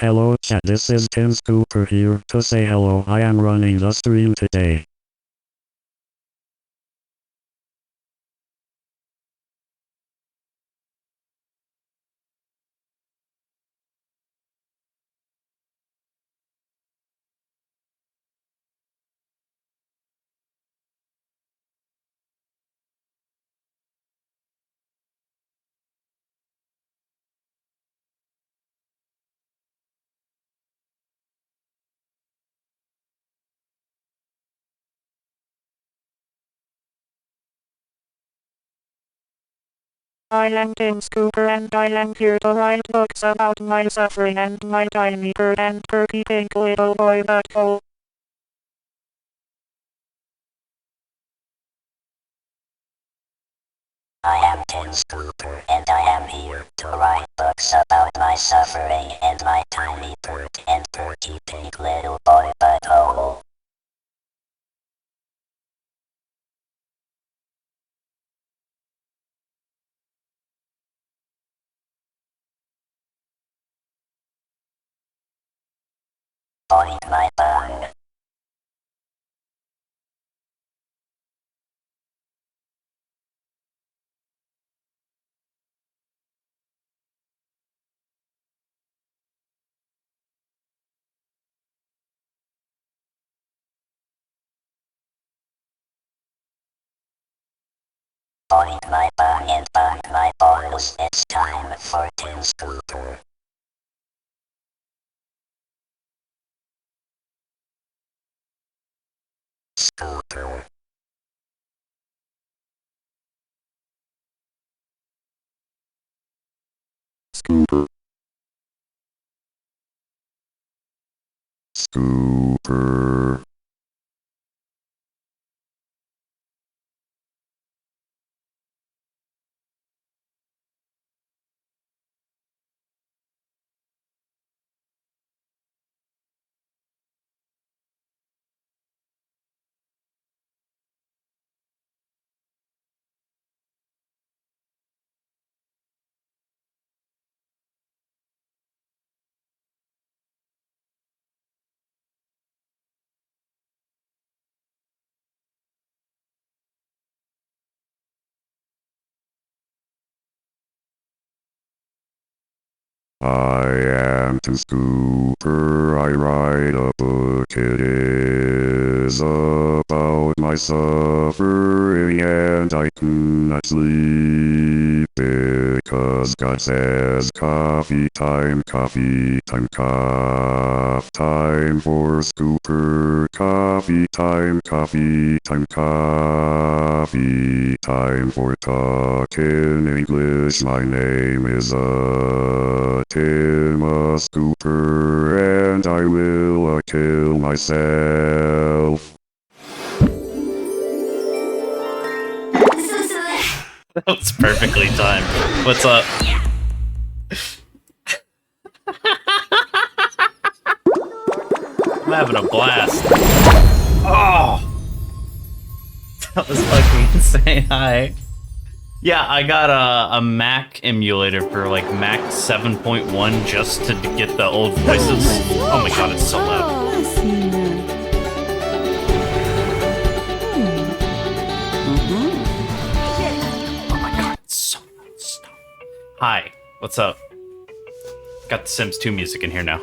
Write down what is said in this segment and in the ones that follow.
Hello chat, this is Tim Scooper here to say hello. I am running the stream today. I am Tim Scooper and I am here to write books about my suffering and my tiny bird and perky pink little boy butthole. I am Tim Scooper and I am here to write books about my suffering and my tiny bird and perky pink little boy butthole. Boing my bong. Boing my bong and bong my balls. It's time for Tim Scooper. Scooper. Scooper. Scooper. I am Tim Scooper, I write a book, it is about my suffering and I cannot sleep because God says coffee time, coffee time, cough time for Scooper, coffee time, coffee time, coffee time for talking English. My name is Tim Scooper and I will kill myself. That was perfectly timed. What's up? I'm having a blast. Oh! That was fucking insane. Hi. Yeah, I got a Mac emulator for like Mac 7.1 just to get the old voices. Oh my god, it's so loud. Oh my god, it's so loud. Stop. Hi, what's up? Got the Sims 2 music in here now.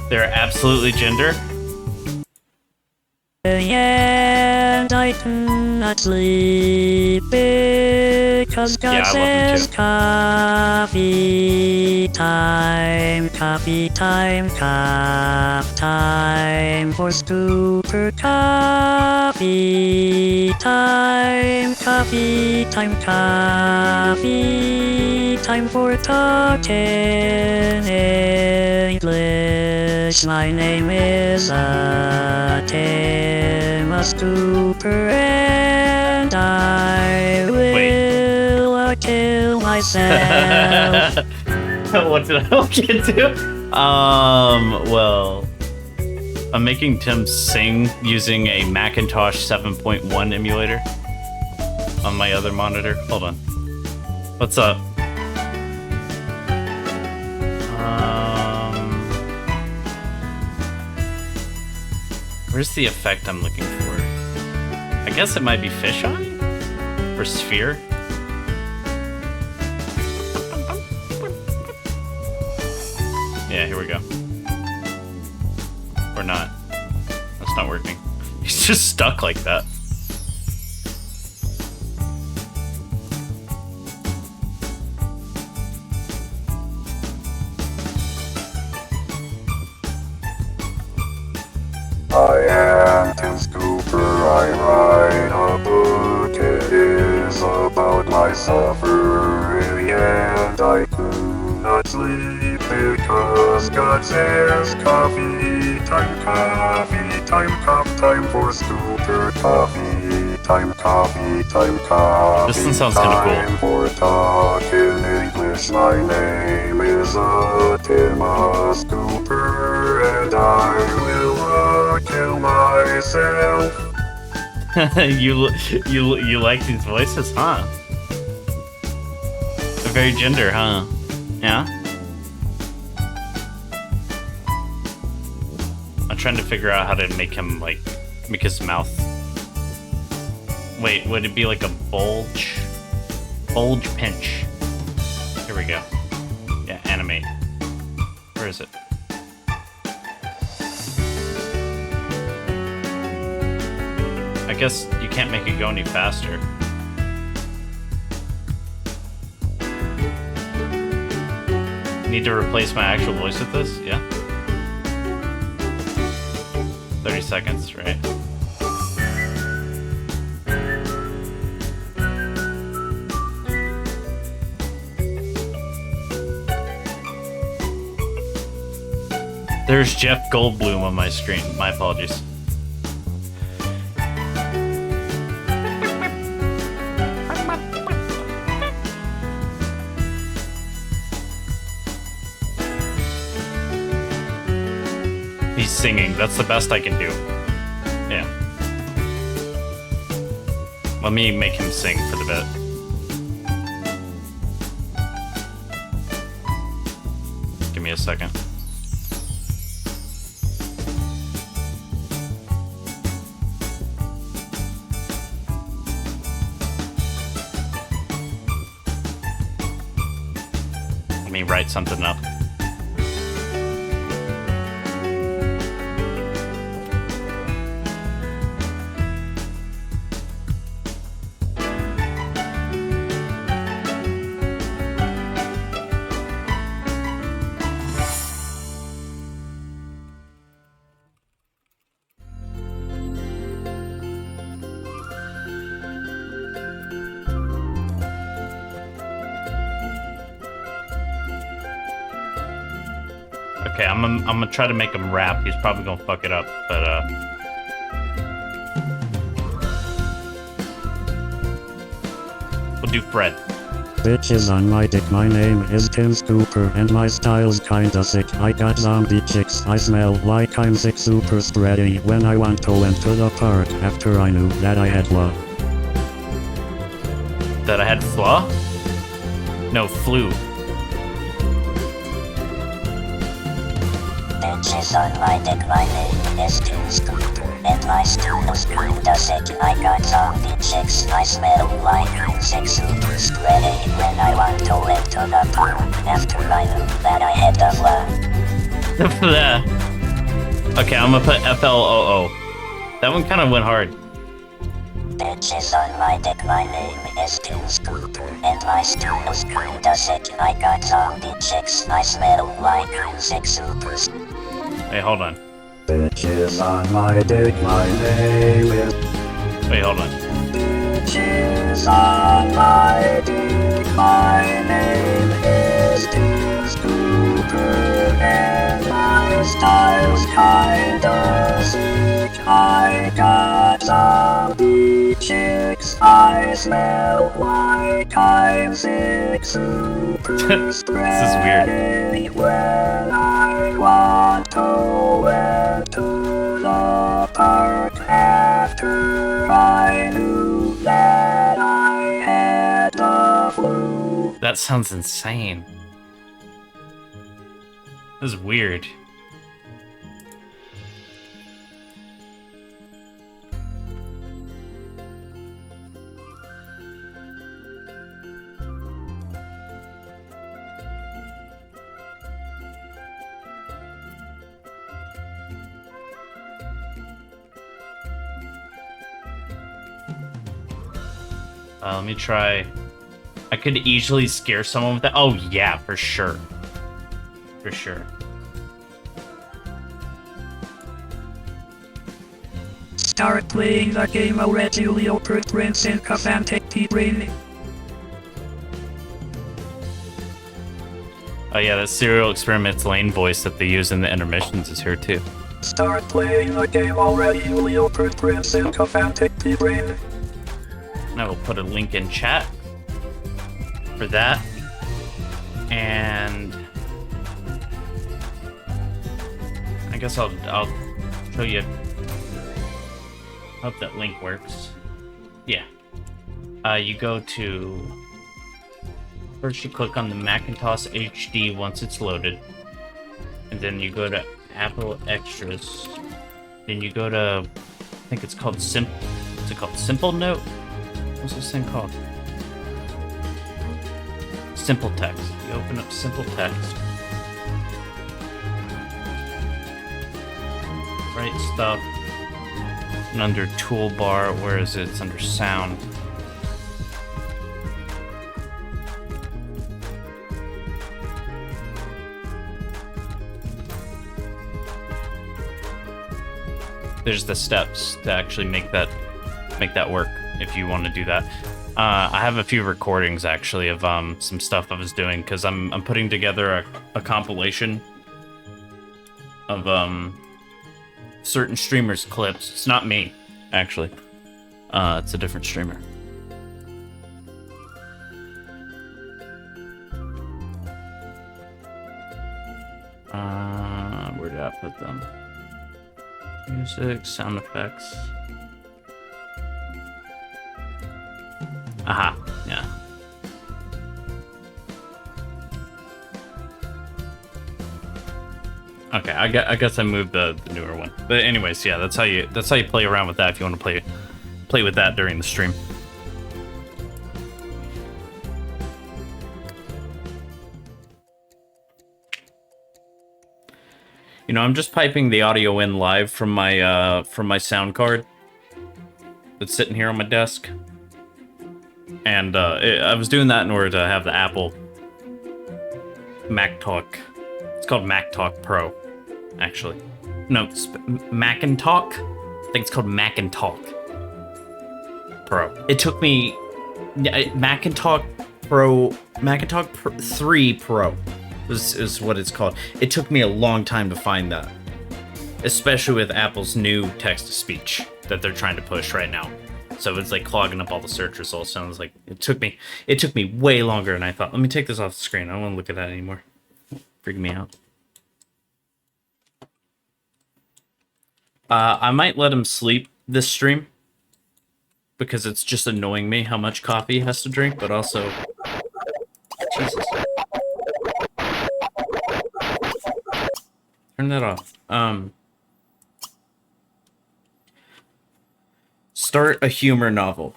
They're absolutely gender. And I cannot sleep because God says coffee time, coffee time, cough time for Scooper, coffee time, coffee time, coffee time for talking English. My name is Tim Scooper and I will kill myself. What did I look into? Well, I'm making Tim sing using a Macintosh 7.1 emulator on my other monitor. Hold on. What's up? Where's the effect I'm looking for? I guess it might be fisheye? Or sphere? Yeah, here we go. Or not. That's not working. He's just stuck like that. I am Tim Scooper, I write a book, it is about my suffering, and I could not sleep because God says coffee time, time for Scooper, coffee time. This one sounds kinda cool. Time for talking English, my name is Tim Scooper, and I will kill myself. you like these voices, huh? They're very gender, huh? Yeah? I'm trying to figure out how to make him, like, make his mouth... Wait, would it be like a bulge? Bulge pinch. Here we go. Yeah, animate. Where is it? I guess you can't make it go any faster. Need to replace my actual voice with this? Yeah. 30 seconds, right? There's Jeff Goldblum on my screen. My apologies. He's singing. That's the best I can do. Yeah. Let me make him sing for the bit. Give me a second. Let me write something up. Okay, I'm gonna try to make him rap. He's probably gonna fuck it up, but we'll do Fred. Bitches on my dick, my name is Tim Scooper, and my style's kinda sick. I got zombie chicks, I smell like I'm sick, super spreading when I went to the park after I knew that I had love. That I had flaw? No, flu. Bitches on my dick, my name is Tim Scooper, and my style's kinda sick. I got zombie chicks, I smell like I'm sick, super spreading when I went to the park after I knew that I had the flu. Okay, I'm gonna put FLOO. That one kinda went hard. Bitches on my dick, my name is Tim Scooper, and my style's kinda sick. I got zombie chicks, I smell like I'm sick, super. Hey, hold on. Bitches on my dick, my name is. Wait, hold on. Bitches on my dick, my name is Tim Scooper, and my style's kinda sick. I got zombie the chicks. I smell like I'm six super spreading when I want to enter the park after I knew that I had the flu. That sounds insane. This is weird. Let me try. I could easily scare someone with that. Oh yeah, for sure. For sure. Start playing the game already, Leo. Put Prince in cup and take the brain. Oh yeah, that Serial Experiments Lane voice that they use in the intermissions is here too. Start playing the game already, Leo. Put Prince in cup and take the brain. And I will put a link in chat for that. And I guess I'll show you. Hope that link works. Yeah. You go to first you click on the Macintosh HD once it's loaded, and then you go to Apple Extras. Then you go to I think it's called What's it called? Simple Note? What's this thing called? Simple Text. You open up Simple Text. Write stuff. And under Toolbar, where is it? It's under Sound. There's the steps to actually make that work if you want to do that. I have a few recordings actually of some stuff I was doing because I'm putting together a compilation of certain streamers' clips. It's not me, actually. It's a different streamer. Where did I put them? Music, sound effects. Aha, yeah. Okay, I guess I moved the newer one. But anyways, yeah, that's how you play around with that if you want to play with that during the stream. You know, I'm just piping the audio in live from my sound card that's sitting here on my desk. And I was doing that in order to have the Apple MacTalk. It's called MacTalk Pro, actually. No, Macintalk? I think it's called Macintalk Pro. It took me... Macintalk 3 Pro is what it's called. It took me a long time to find that. Especially with Apple's new text-to-speech that they're trying to push right now. So it's like clogging up all the search results. Sounds like it took me way longer than I thought. Let me take this off the screen. I don't want to look at that anymore. Freaking me out. I might let him sleep this stream because it's just annoying me how much coffee he has to drink, but also Jesus. Turn that off. Start a humor novel.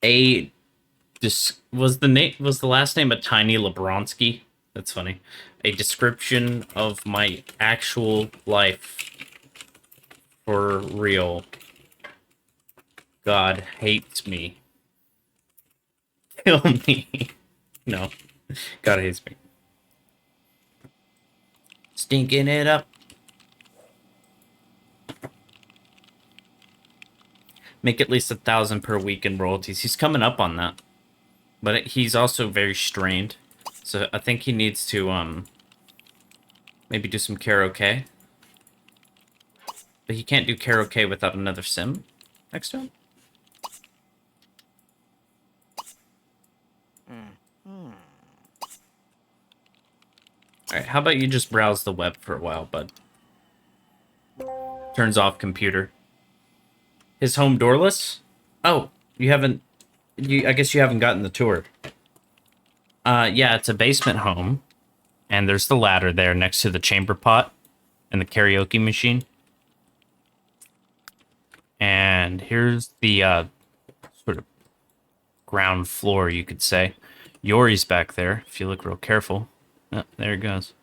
Was the last name a Tiny Lebronsky? That's funny. A description of my actual life. For real. God hates me. Kill me. No. God hates me. Stinking it up. Make at least 1,000 per week in royalties. He's coming up on that. But he's also very strained. So I think he needs to maybe do some karaoke But he can't do karaoke without another sim next to him? Alright, how about you just browse the web for a while, bud? Turns off computer. His home doorless? Oh, you haven't... I guess you haven't gotten the tour. Yeah, it's a basement home. And there's the ladder there next to the chamber pot and the karaoke machine. And here's the sort of ground floor, you could say. Yori's back there, if you look real careful. Oh, there it goes.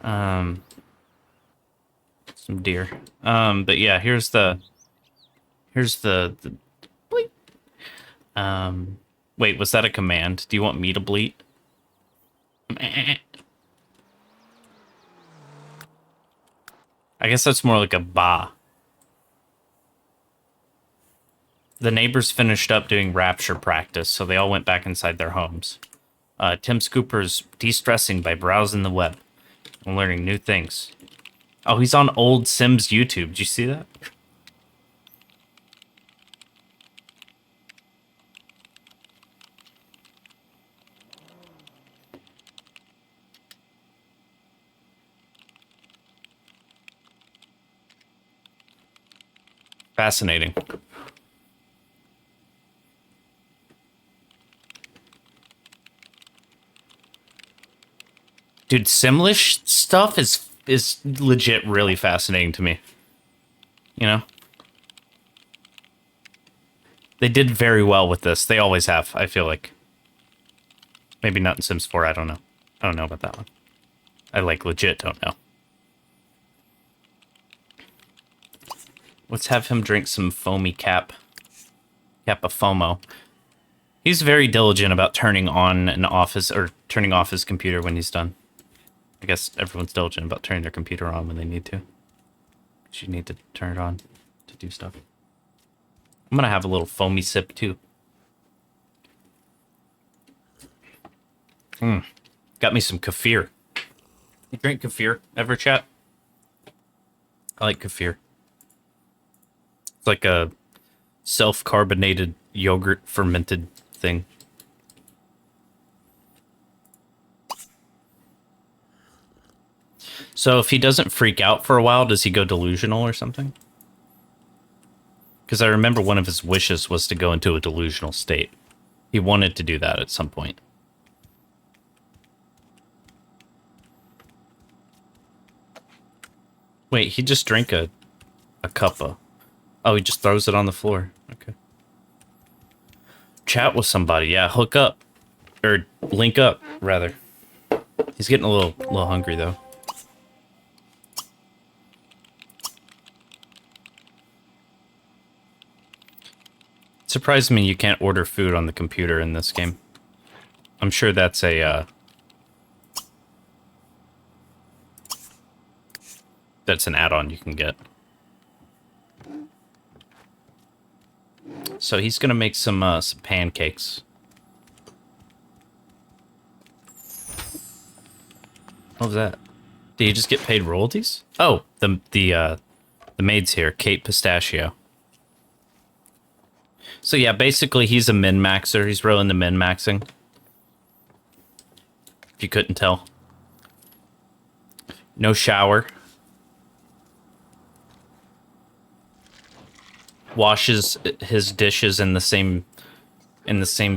Some deer. But yeah, here's the bleat. Wait, was that a command? Do you want me to bleat? I guess that's more like a ba. The neighbors finished up doing rapture practice, so they all went back inside their homes. Tim Scooper's de-stressing by browsing the web and learning new things. Oh, he's on Old Sims YouTube. Did you see that? Fascinating. Dude, Simlish stuff is legit really fascinating to me. You know? They did very well with this. They always have, I feel like. Maybe not in Sims 4, I don't know. I don't know about that one. I like legit don't know. Let's have him drink some foamy cap. Cap of FOMO. He's very diligent about turning on and off his, or turning off his computer when he's done. I guess everyone's diligent about turning their computer on when they need to. 'Cause you need to turn it on to do stuff. I'm gonna have a little foamy sip too. Got me some kefir. You drink kefir ever, chat? I like kefir. It's like a self-carbonated yogurt fermented thing. So if he doesn't freak out for a while, does he go delusional or something? Because I remember one of his wishes was to go into a delusional state. He wanted to do that at some point. Wait, he just drank a cup of... Oh, he just throws it on the floor. Okay. Chat with somebody. Yeah, hook up. Or link up, rather. He's getting a little hungry, though. It surprised me you can't order food on the computer in this game. I'm sure that's a, that's an add-on you can get. So he's gonna make some pancakes. What was that? Did you just get paid royalties? Oh, the maid's here, Kate Pistachio. So yeah, basically he's a min-maxer. He's real into min-maxing. If you couldn't tell. No shower. Washes his dishes in the same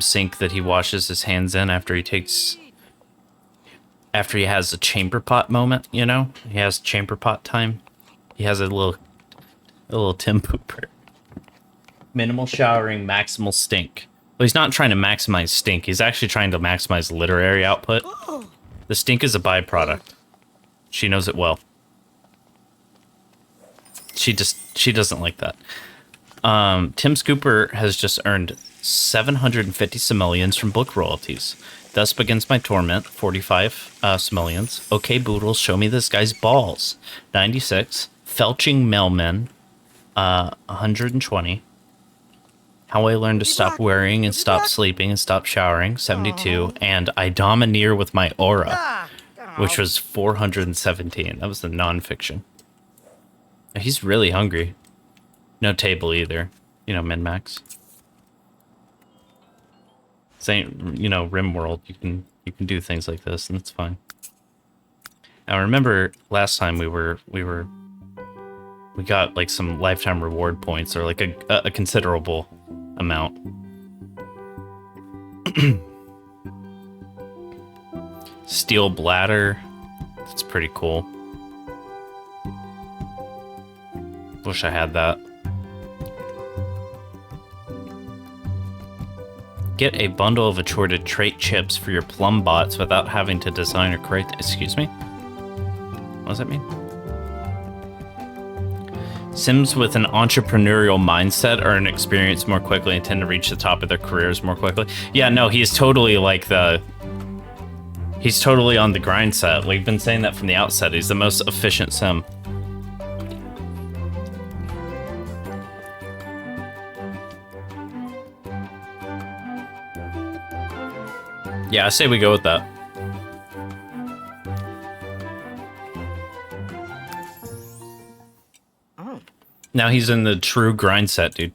sink that he washes his hands in after he has a chamber pot moment, you know? He has chamber pot time. He has a little Tim Pooper. Minimal showering, maximal stink. Well, he's not trying to maximize stink. He's actually trying to maximize literary output. The stink is a byproduct. She knows it well. She doesn't like that. Tim Scooper has just earned 750 simoleons from book royalties. Thus begins my torment, 45 simoleons. Okay, Boodles, show me this guy's balls. 96. Felching mailmen, 120. How I learned to stop worrying and stop sleeping and stop showering, 72. And I domineer with my aura, which was 417. That was the non-fiction. He's really hungry. No table either. You know, min-max. This ain't, you know, RimWorld. You can do things like this, and it's fine. Now remember last time we got like some lifetime reward points, or like a considerable amount. Steel bladder. That's pretty cool. Wish I had that. Get a bundle of assorted trait chips for your plum bots without having to design or create. Excuse me? What does that mean? Sims with an entrepreneurial mindset earn experience more quickly and tend to reach the top of their careers more quickly. Yeah, no, he's totally like he's totally on the grind set. We've been saying that from the outset. He's the most efficient sim. Yeah, I say we go with that. Now he's in the true grind set, dude.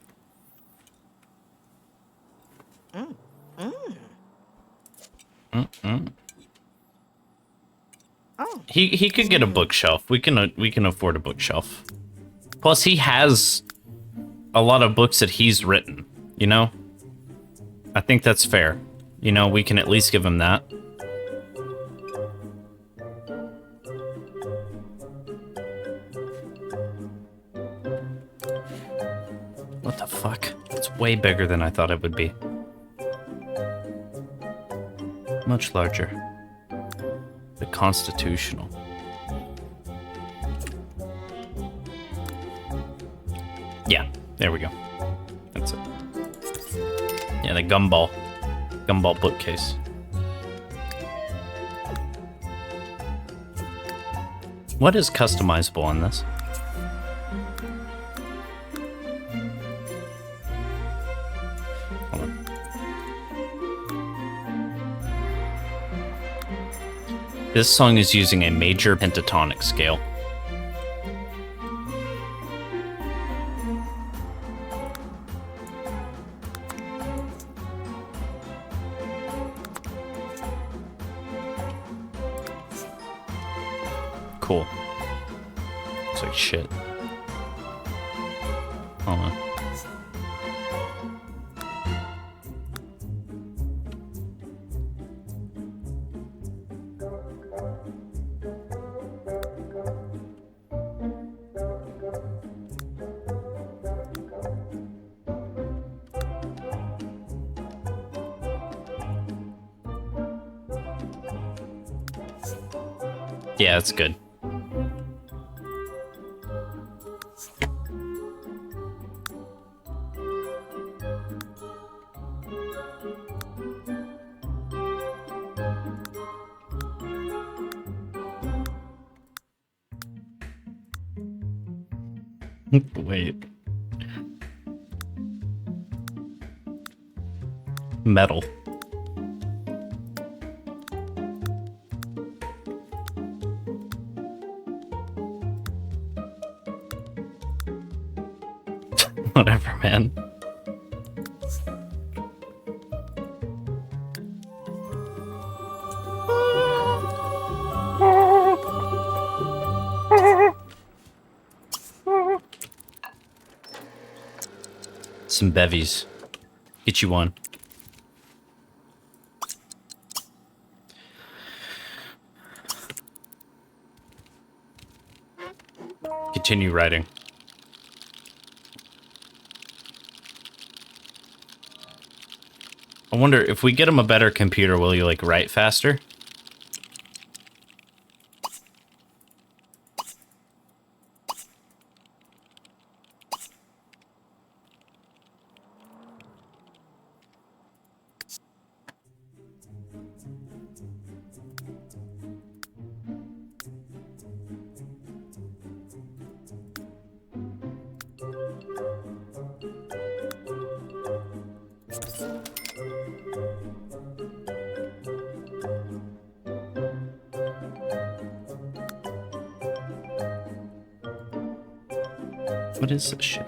He could get a bookshelf. We can afford a bookshelf. Plus, he has a lot of books that he's written. You know, I think that's fair. You know, we can at least give him that. What the fuck? It's way bigger than I thought it would be. Much larger. The Constitutional. Yeah, there we go. That's it. Yeah, the Gumball bookcase. What is customizable on this? Hold on. This song is using a major pentatonic scale. Cool. Looks like shit. Hold on. Yeah, it's good. Wait. Metal. Whatever, man. Some bevies. Get you one. Continue writing. I wonder if we get him a better computer, will you like write faster? What is this shit?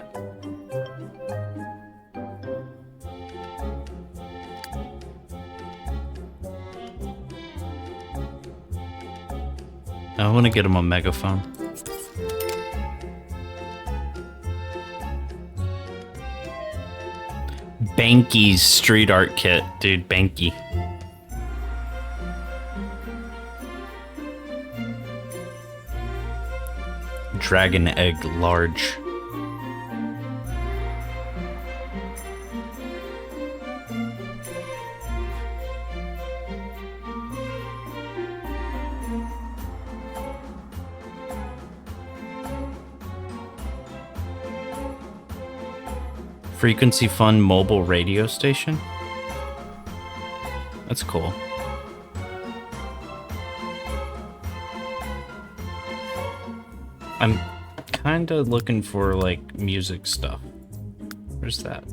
I want to get him a megaphone. Banky's street art kit, dude. Banky. Dragon egg large. Frequency Fun mobile radio station. That's cool. I'm kind of looking for like music stuff. Where's that?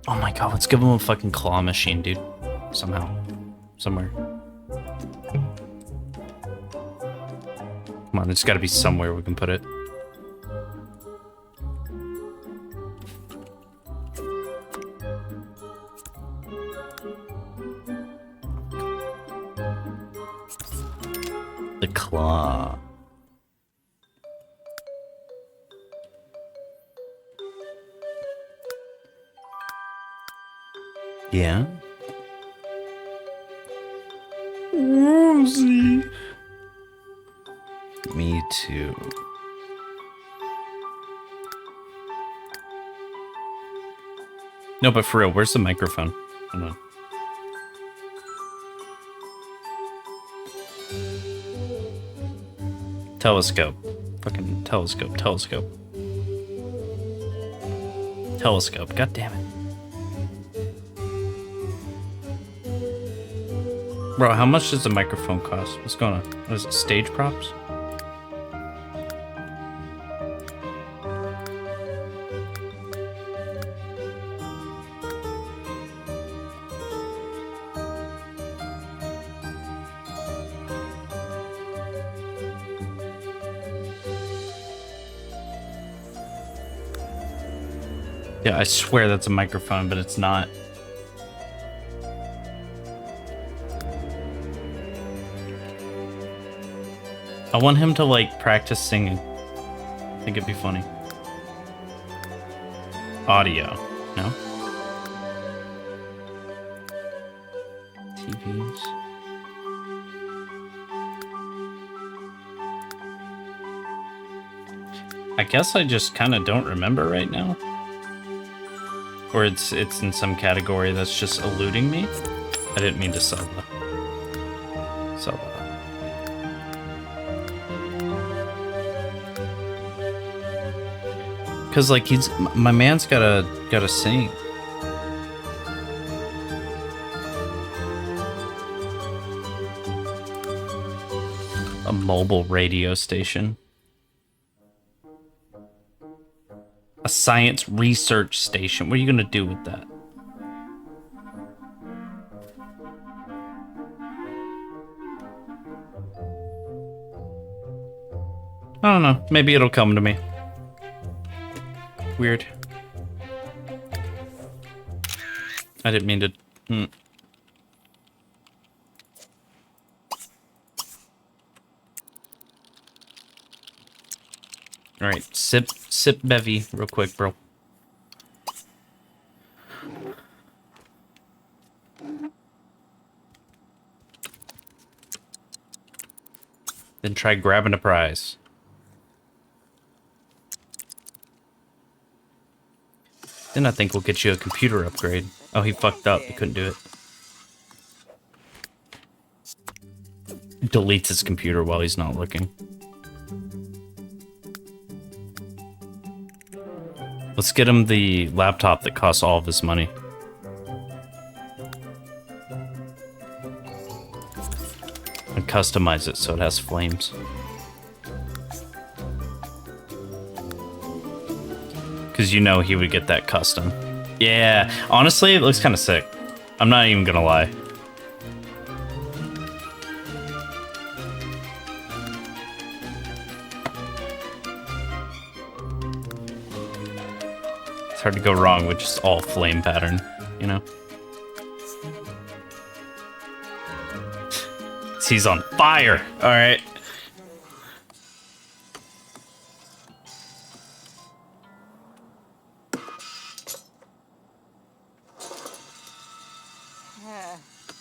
Oh my god, let's give him a fucking claw machine, dude. Somehow. Somewhere. Come on, there's gotta be somewhere we can put it. The claw. Yeah? Rosie. Me too. No, but for real, where's the microphone? Hold on. Telescope. Fucking telescope, telescope. Telescope, god damn it. Bro, how much does the microphone cost? What's going on? What is it, stage props? Yeah, I swear that's a microphone, but it's not. I want him to, like, practice singing. I think it'd be funny. Audio. No? TVs. I guess I just kind of don't remember right now. Or it's in some category that's just eluding me. I didn't mean to sell that. Cause like my man's gotta sing. A mobile radio station. A science research station. What are you gonna do with that? I don't know. Maybe it'll come to me. Weird. I didn't mean to... Alright, sip bevy real quick, bro. Then try grabbing a prize. Then I think we'll get you a computer upgrade. Oh, he fucked up. He couldn't do it. Deletes his computer while he's not looking. Let's get him the laptop that costs all of his money. And customize it so it has flames. Because you know he would get that custom. Yeah, honestly, it looks kind of sick. I'm not even gonna lie. It's hard to go wrong with just all flame pattern, you know? He's on fire! Alright.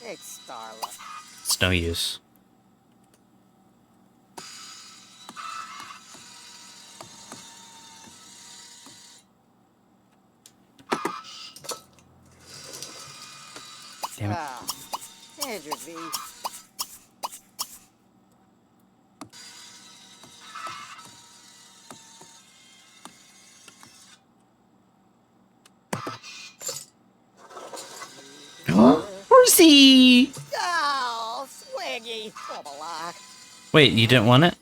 It's Starla. It's no use. Damn it. Andrew V. Horsey! Oh, Swiggy. Blah. Wait, you didn't want it?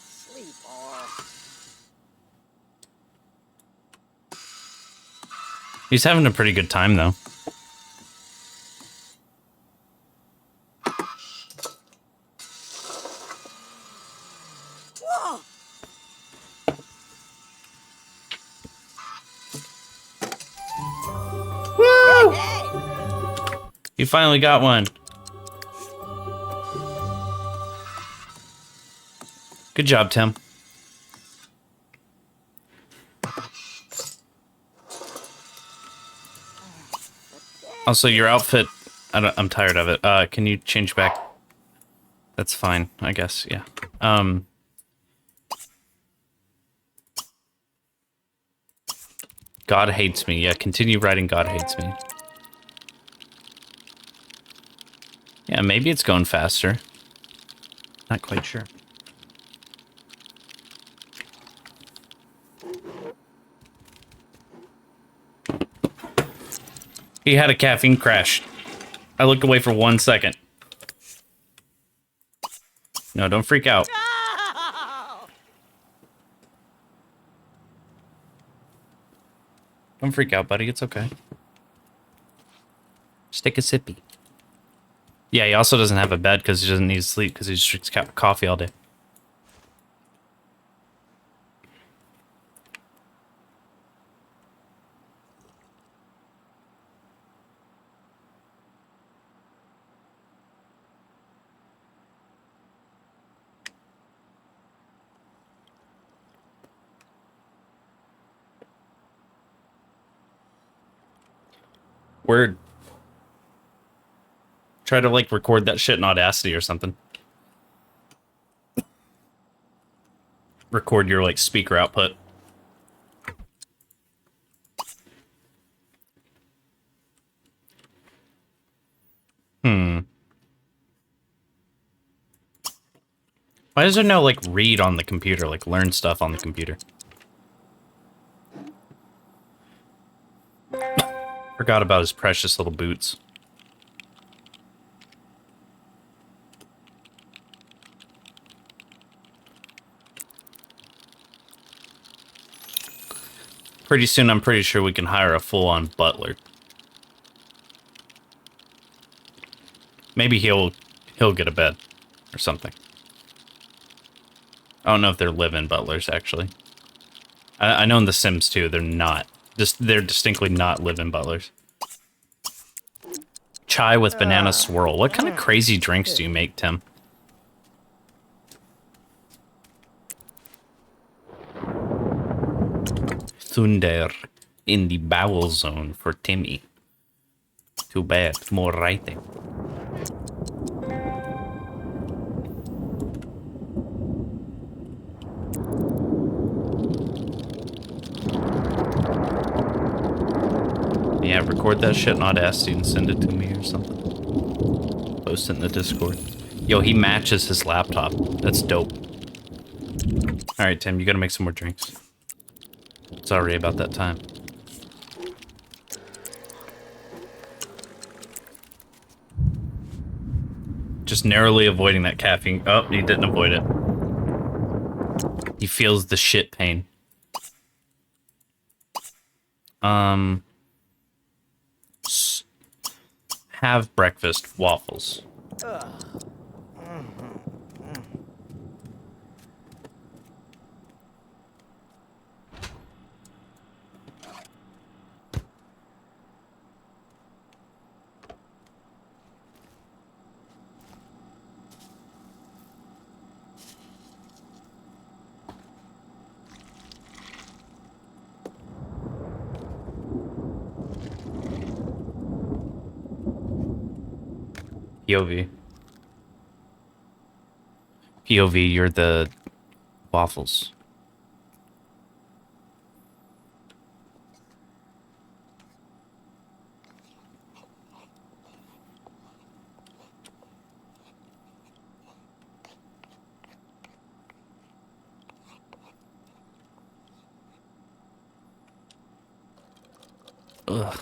Sleep or... He's having a pretty good time, though. Whoa! Woo! Hey! You finally got one. Good job, Tim. Also, your outfit, I'm tired of it. Can you change back? That's fine, I guess, yeah. God hates me. Yeah, continue writing God hates me. Yeah, maybe it's going faster. Not quite sure. He had a caffeine crash. I looked away for 1 second. No, don't freak out. No! Don't freak out, buddy. It's okay. Just take a sippy. Yeah, he also doesn't have a bed because he doesn't need to sleep because he just drinks coffee all day. Word. Try to, like, record that shit in Audacity or something. Record your, like, speaker output. Why is there no, like, read on the computer? Like, learn stuff on the computer? Forgot about his precious little boots. Pretty soon, I'm pretty sure we can hire a full-on butler. Maybe he'll get a bed or something. I don't know if they're live-in butlers, actually. I know in The Sims 2, they're not. They're distinctly not live-in butlers. Chai with banana swirl. What kind of crazy drinks do you make, Tim? Thunder in the bowel zone for Timmy. Too bad. More writing. Yeah, record that shit in Audacity and send it to me or something. Post it in the Discord. Yo, he matches his laptop. That's dope. Alright, Tim, you gotta make some more drinks. It's already about that time. Just narrowly avoiding that caffeine. Oh, he didn't avoid it. He feels the shit pain. have breakfast waffles. POV. POV, you're the waffles. Ugh.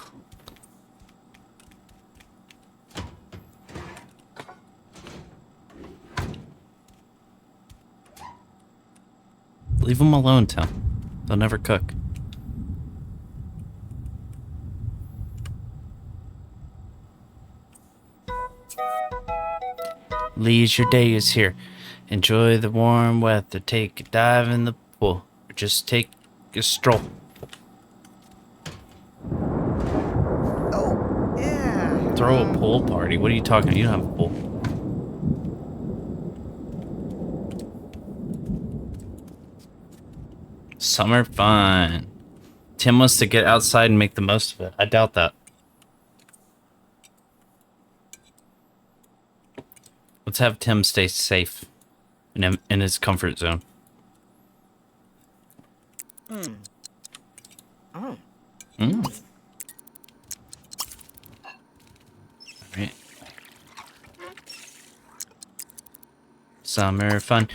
Leave them alone, Tim. They'll never cook. Leisure day is here. Enjoy the warm weather. Take a dive in the pool. Or just take a stroll. Oh, yeah. Throw a pool party? What are you talking about? You don't have a pool. Summer fun. Tim wants to get outside and make the most of it. I doubt that. Let's have Tim stay safe in his comfort zone. Alright. Summer fun.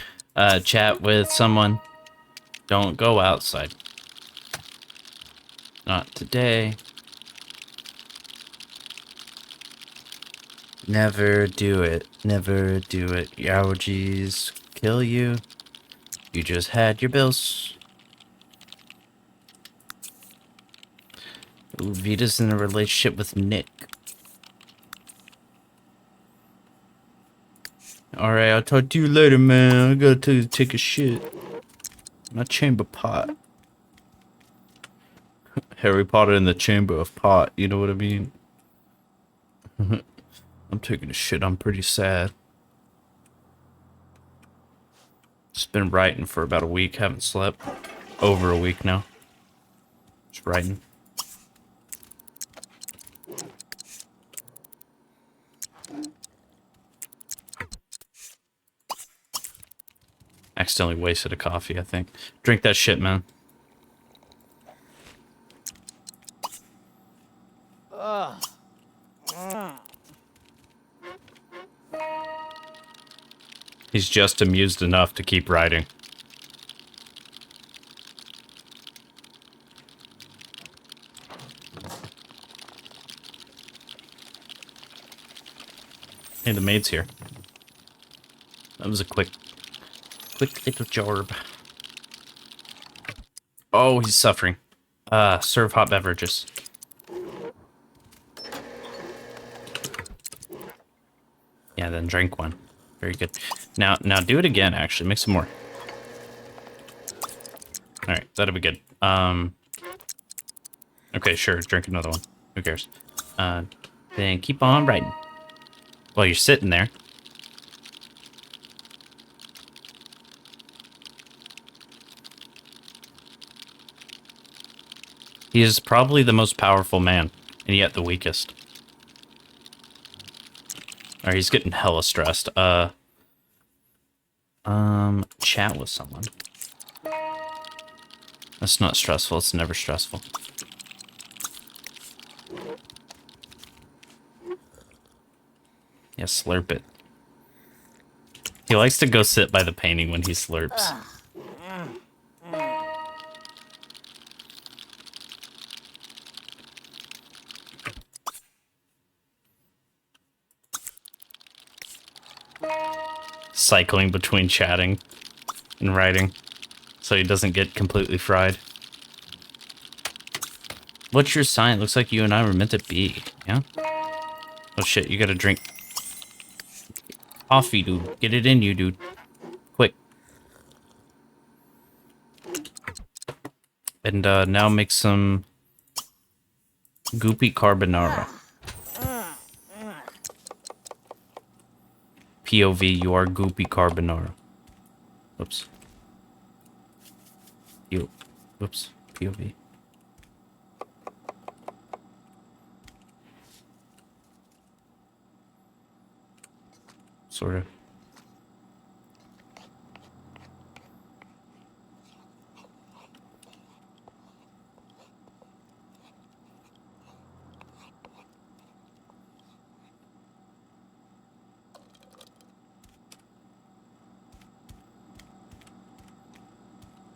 Chat with someone. Don't go outside. Not today. Never do it. Never do it. Your allergies kill you. You just had your bills. Ooh, Vita's in a relationship with Nick. Alright, I'll talk to you later, man. I gotta take a shit. My chamber pot. Harry Potter in the chamber of pot, you know what I mean? I'm taking a shit, I'm pretty sad. Just been writing for about a week, haven't slept. Over a week now. Just writing. Accidentally wasted a coffee, I think. Drink that shit, man. He's just amused enough to keep writing. Hey, the maid's here. That was a quick little job. Oh, he's suffering. Serve hot beverages. Yeah, then drink one. Very good. Now do it again, actually. Make some more. Alright, that'll be good. Okay, sure, drink another one. Who cares? Then keep on writing. While you're sitting there. He is probably the most powerful man, and yet the weakest. Alright, he's getting hella stressed. Chat with someone. That's not stressful, it's never stressful. Yeah, slurp it. He likes to go sit by the painting when he slurps. Cycling between chatting and writing so he doesn't get completely fried. What's your sign? Looks like you and I were meant to be, yeah? Oh shit, you gotta drink coffee, dude. Get it in you, dude. Quick. And now make some goopy carbonara. POV, you are goopy carbonara. Whoops. Whoops. POV. Sort of.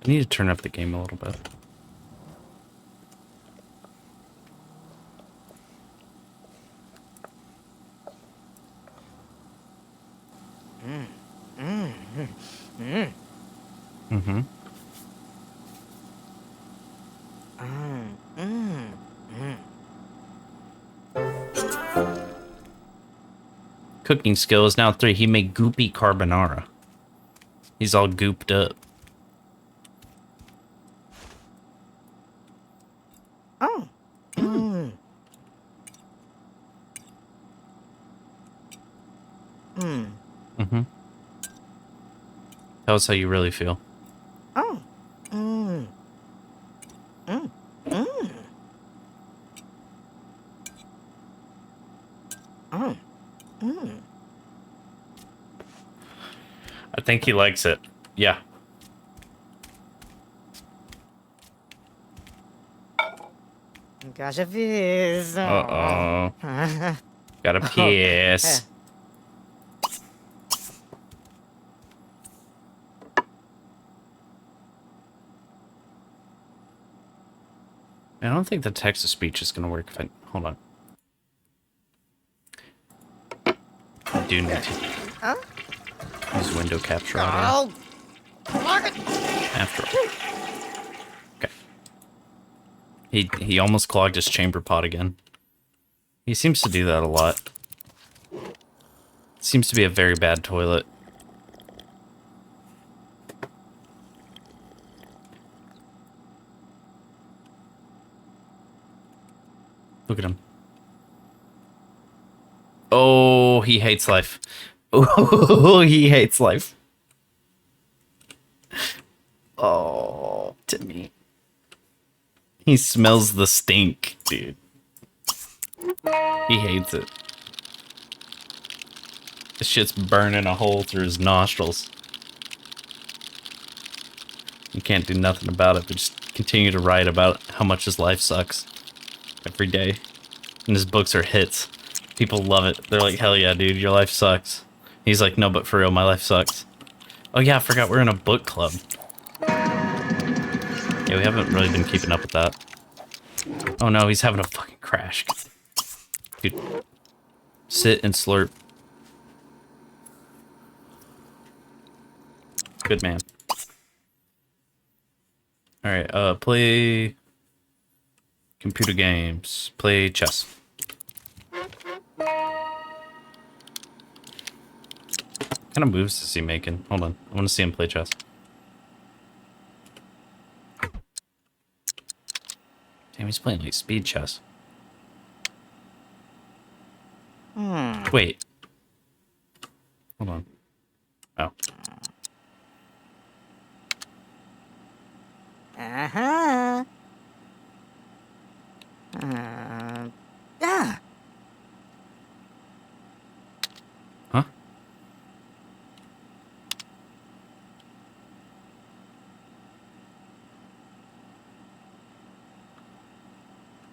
I need to turn up the game a little bit. Mm-hmm. Cooking skill is now 3. He made goopy carbonara. He's all gooped up. Oh. Mm-hmm. Tell us how you really feel. Oh. I think he likes it. Yeah. Gosh, it is. Uh-oh. Gotta piss. I don't think the text-to-speech is gonna work if I... Hold on. I do need to use window capture audio. After all. Okay. He almost clogged his chamber pot again. He seems to do that a lot. Seems to be a very bad toilet. Look at him. Oh, he hates life. Oh, he hates life. Oh, Timmy. He smells the stink, dude. He hates it. This shit's burning a hole through his nostrils. You can't do nothing about it, but just continue to write about how much his life sucks. Every day. And his books are hits. People love it. They're like, hell yeah, dude, your life sucks. He's like, no, but for real, my life sucks. Oh yeah, I forgot we're in a book club. Yeah, we haven't really been keeping up with that. Oh no, he's having a fucking crash. Dude. Sit and slurp. Good man. Alright, play... computer games. Play chess. What kind of moves is he making? Hold on. I want to see him play chess. Damn, he's playing like speed chess. Wait. Hold on. Oh. Uh-huh. Yeah. Huh?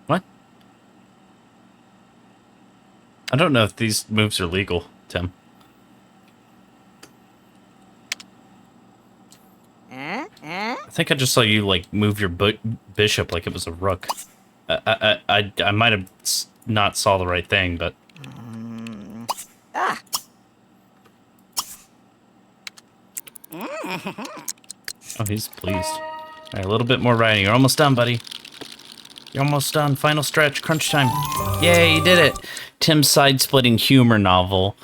What? I don't know if these moves are legal, Tim. I think I just saw you like move your bishop like it was a rook. I might have not saw the right thing, but oh, he's pleased. All right, a little bit more writing. You're almost done, buddy. You're almost done. Final stretch. Crunch time. Yay, you did it. Tim's side-splitting humor novel,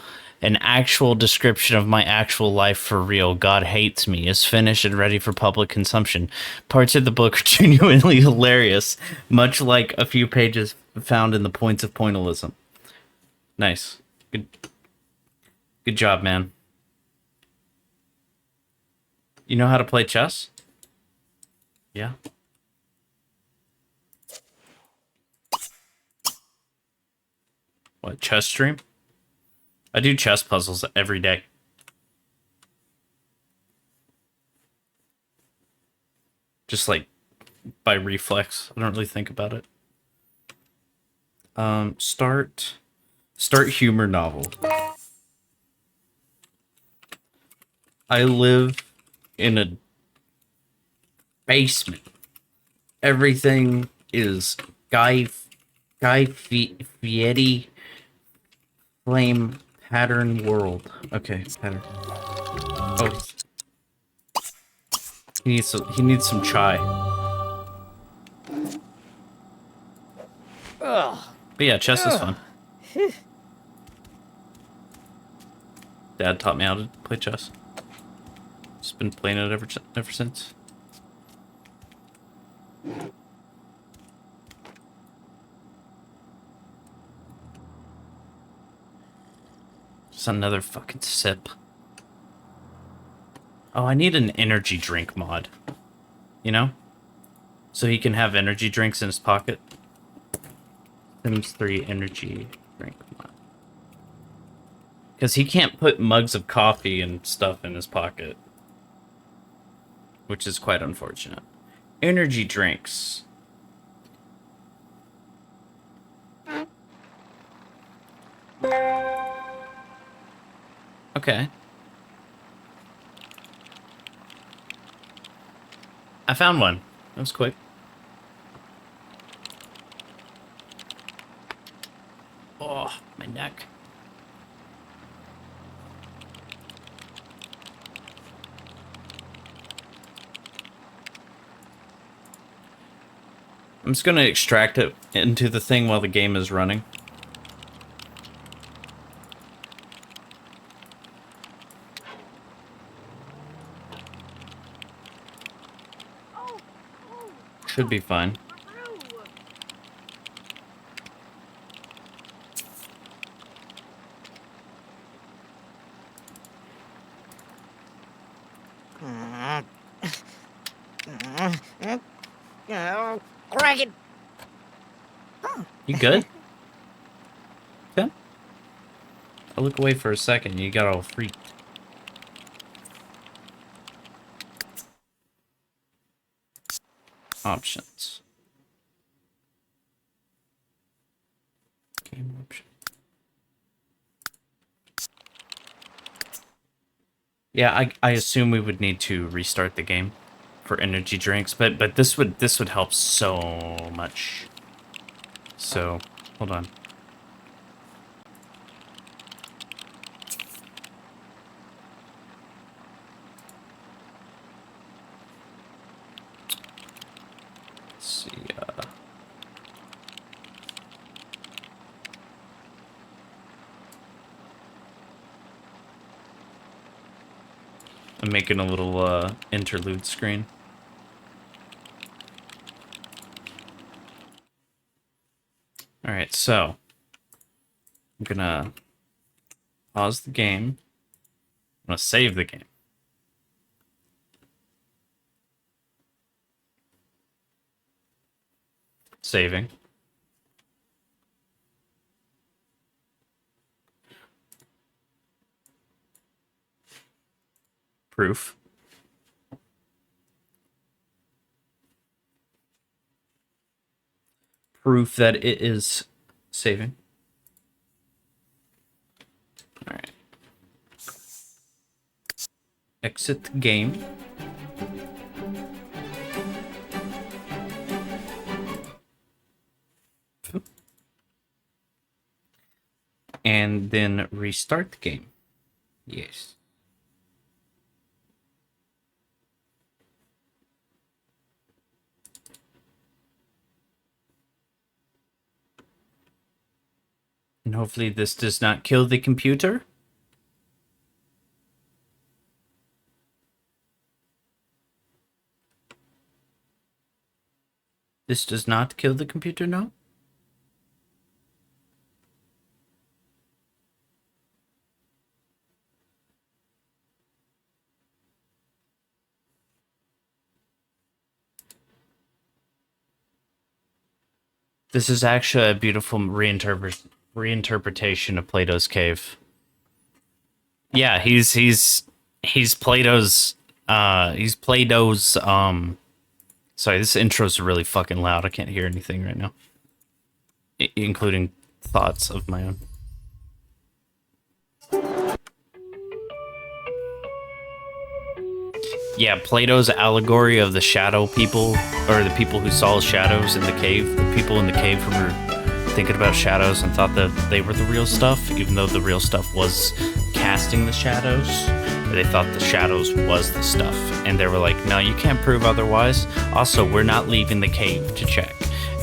an actual description of my actual life for real, God Hates Me, is finished and ready for public consumption. Parts of the book are genuinely hilarious, much like a few pages found in the Points of Pointillism. Nice. Good job, man. You know how to play chess? Yeah. What, chess stream? I do chess puzzles every day. Just like by reflex. I don't really think about it. Start humor novel. I live in a basement. Everything is Guy Fieri flame pattern world. Okay, pattern. Oh, he needs some chai. But yeah, chess is fun. Dad taught me how to play chess. Just been playing it ever since. Just another fucking sip. Oh, I need an energy drink mod. You know? So he can have energy drinks in his pocket. Sims 3 energy drink mod. Because he can't put mugs of coffee and stuff in his pocket. Which is quite unfortunate. Energy drinks. Okay. I found one. That was quick. Oh, my neck. I'm just gonna extract it into the thing while the game is running. Should be fine. Oh, Kraken. You good? Okay. I look away for a second, you got all freaked. Options. Game option. Yeah, I assume we would need to restart the game for energy drinks, but this would help so much. So, hold on. Let's see. I'm making a little interlude screen. All right, so I'm gonna pause the game. I'm gonna save the game. Saving. Proof. Proof that it is saving. All right. Exit the game. And then restart the game. Yes. And hopefully this does not kill the computer. This does not kill the computer, no? This is actually a beautiful reinterpretation of Plato's cave. Yeah, he's Plato's sorry, this intro's really fucking loud. I can't hear anything right now. Including thoughts of my own. Yeah, Plato's allegory of the shadow people, or the people who saw shadows in the cave. The people in the cave who were thinking about shadows and thought that they were the real stuff, even though the real stuff was casting the shadows. They thought the shadows was the stuff. And they were like, no, you can't prove otherwise. Also, we're not leaving the cave to check.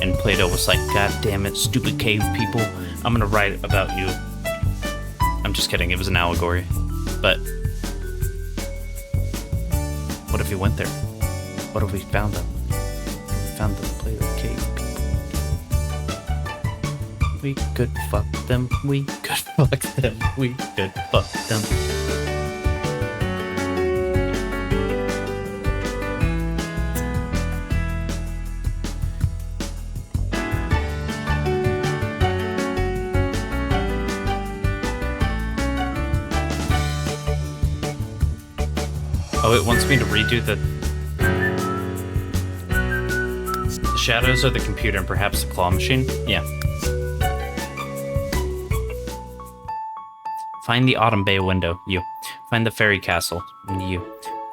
And Plato was like, God damn it, stupid cave people. I'm gonna write about you. I'm just kidding, it was an allegory. But what if he went there? What if we found them? Found the Plato cave people. We could fuck them. We could fuck them. We could fuck them. Oh, it wants me to redo the shadows of the computer and perhaps the claw machine? Yeah. Find the Autumn Bay window. You. Find the fairy castle. You.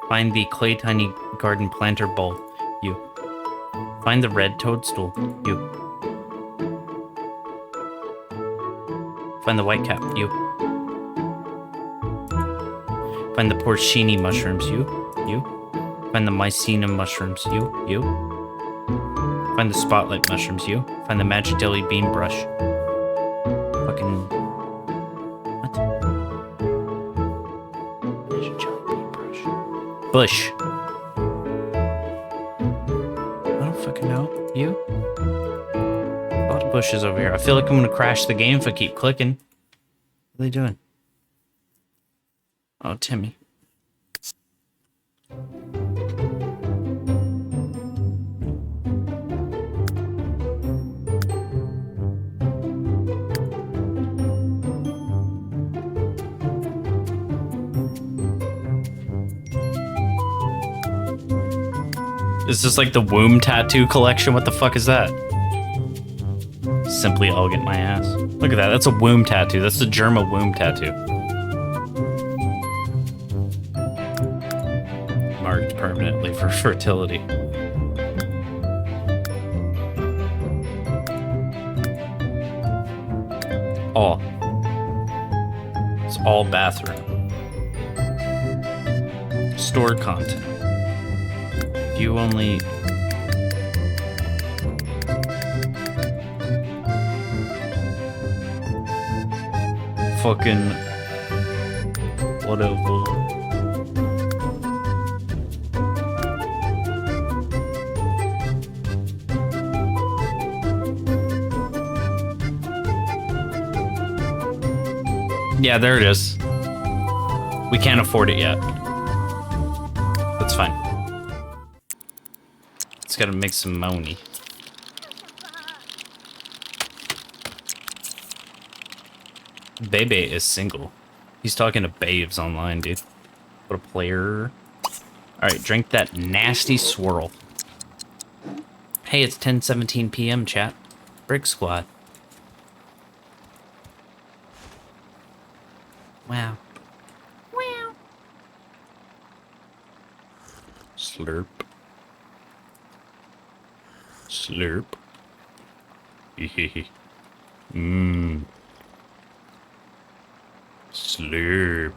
Find the clay tiny garden planter bowl. You. Find the red toadstool. You. Find the white cap. You. Find the porcini mushrooms, you. Find the mycelium mushrooms, you. Find the spotlight mushrooms, you. Find the Magidilli bean brush. Fucking... what? Magidilli bean brush. Bush. I don't fucking know. You? A lot of bushes over here. I feel like I'm gonna crash the game if I keep clicking. What are they doing? Oh, Timmy. Is this like the womb tattoo collection? What the fuck is that? Simply elegant my ass. Look at that. That's a womb tattoo. That's the Germa womb tattoo. Marked permanently for fertility. All. It's all bathroom. Store content. View only. Fucking whatever. Yeah, there it is. We can't afford it yet. That's fine. It's gotta make some money. Bebe is single. He's talking to babes online, dude. What a player. Alright, drink that nasty swirl. Hey, it's 10:17 p.m. chat. Brick Squad. Wow. Wow. Slurp. Slurp. Hehehe. Mmm. Slurp.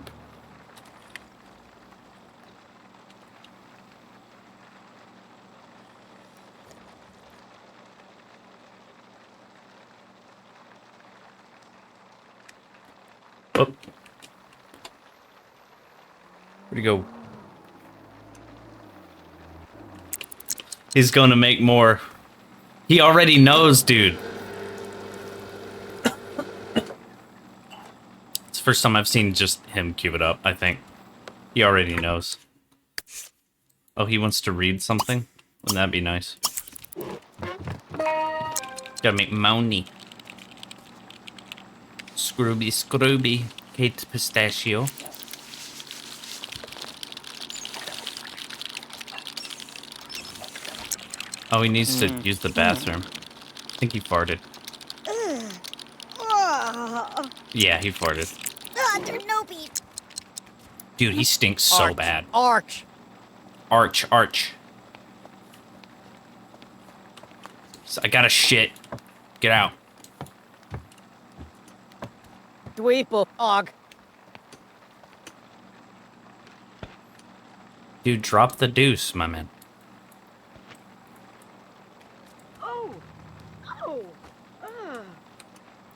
Oh. Where'd he go? He's gonna make more. He already knows, dude. It's the first time I've seen just him cue it up, I think. He already knows. Oh, he wants to read something? Wouldn't that be nice? Gotta make money. Scrooby, Kate Pistachio. Oh, he needs to use the bathroom. I think he farted. Yeah, he farted. There's no beep. Dude, he stinks so bad. Arch. Arch. I gotta shit. Get out. Dweeple. Og. Dude, drop the deuce, my man. Oh.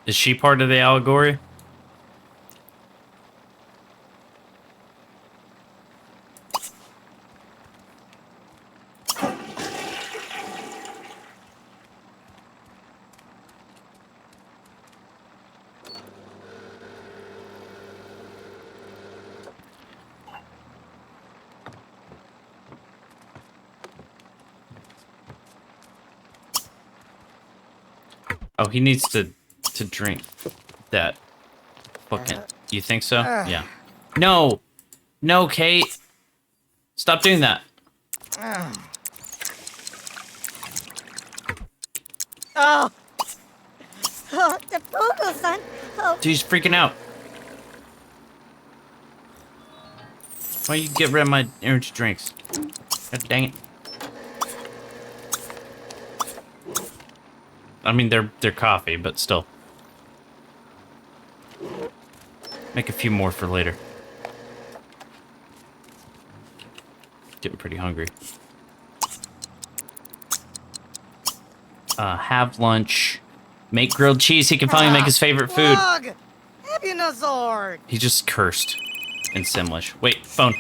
Is she part of the allegory? Oh, he needs to drink that. Fucking. You think so? Yeah. No! No, Kate! Stop doing that. Oh. Oh, the photo, son. Oh. Dude, he's freaking out. Why you get rid of my energy drinks? God dang it. I mean, they're coffee, but still. Make a few more for later. Getting pretty hungry. Have lunch. Make grilled cheese. He can finally make his favorite food. Og. Ebunazoard. He just cursed in Simlish. Wait, phone.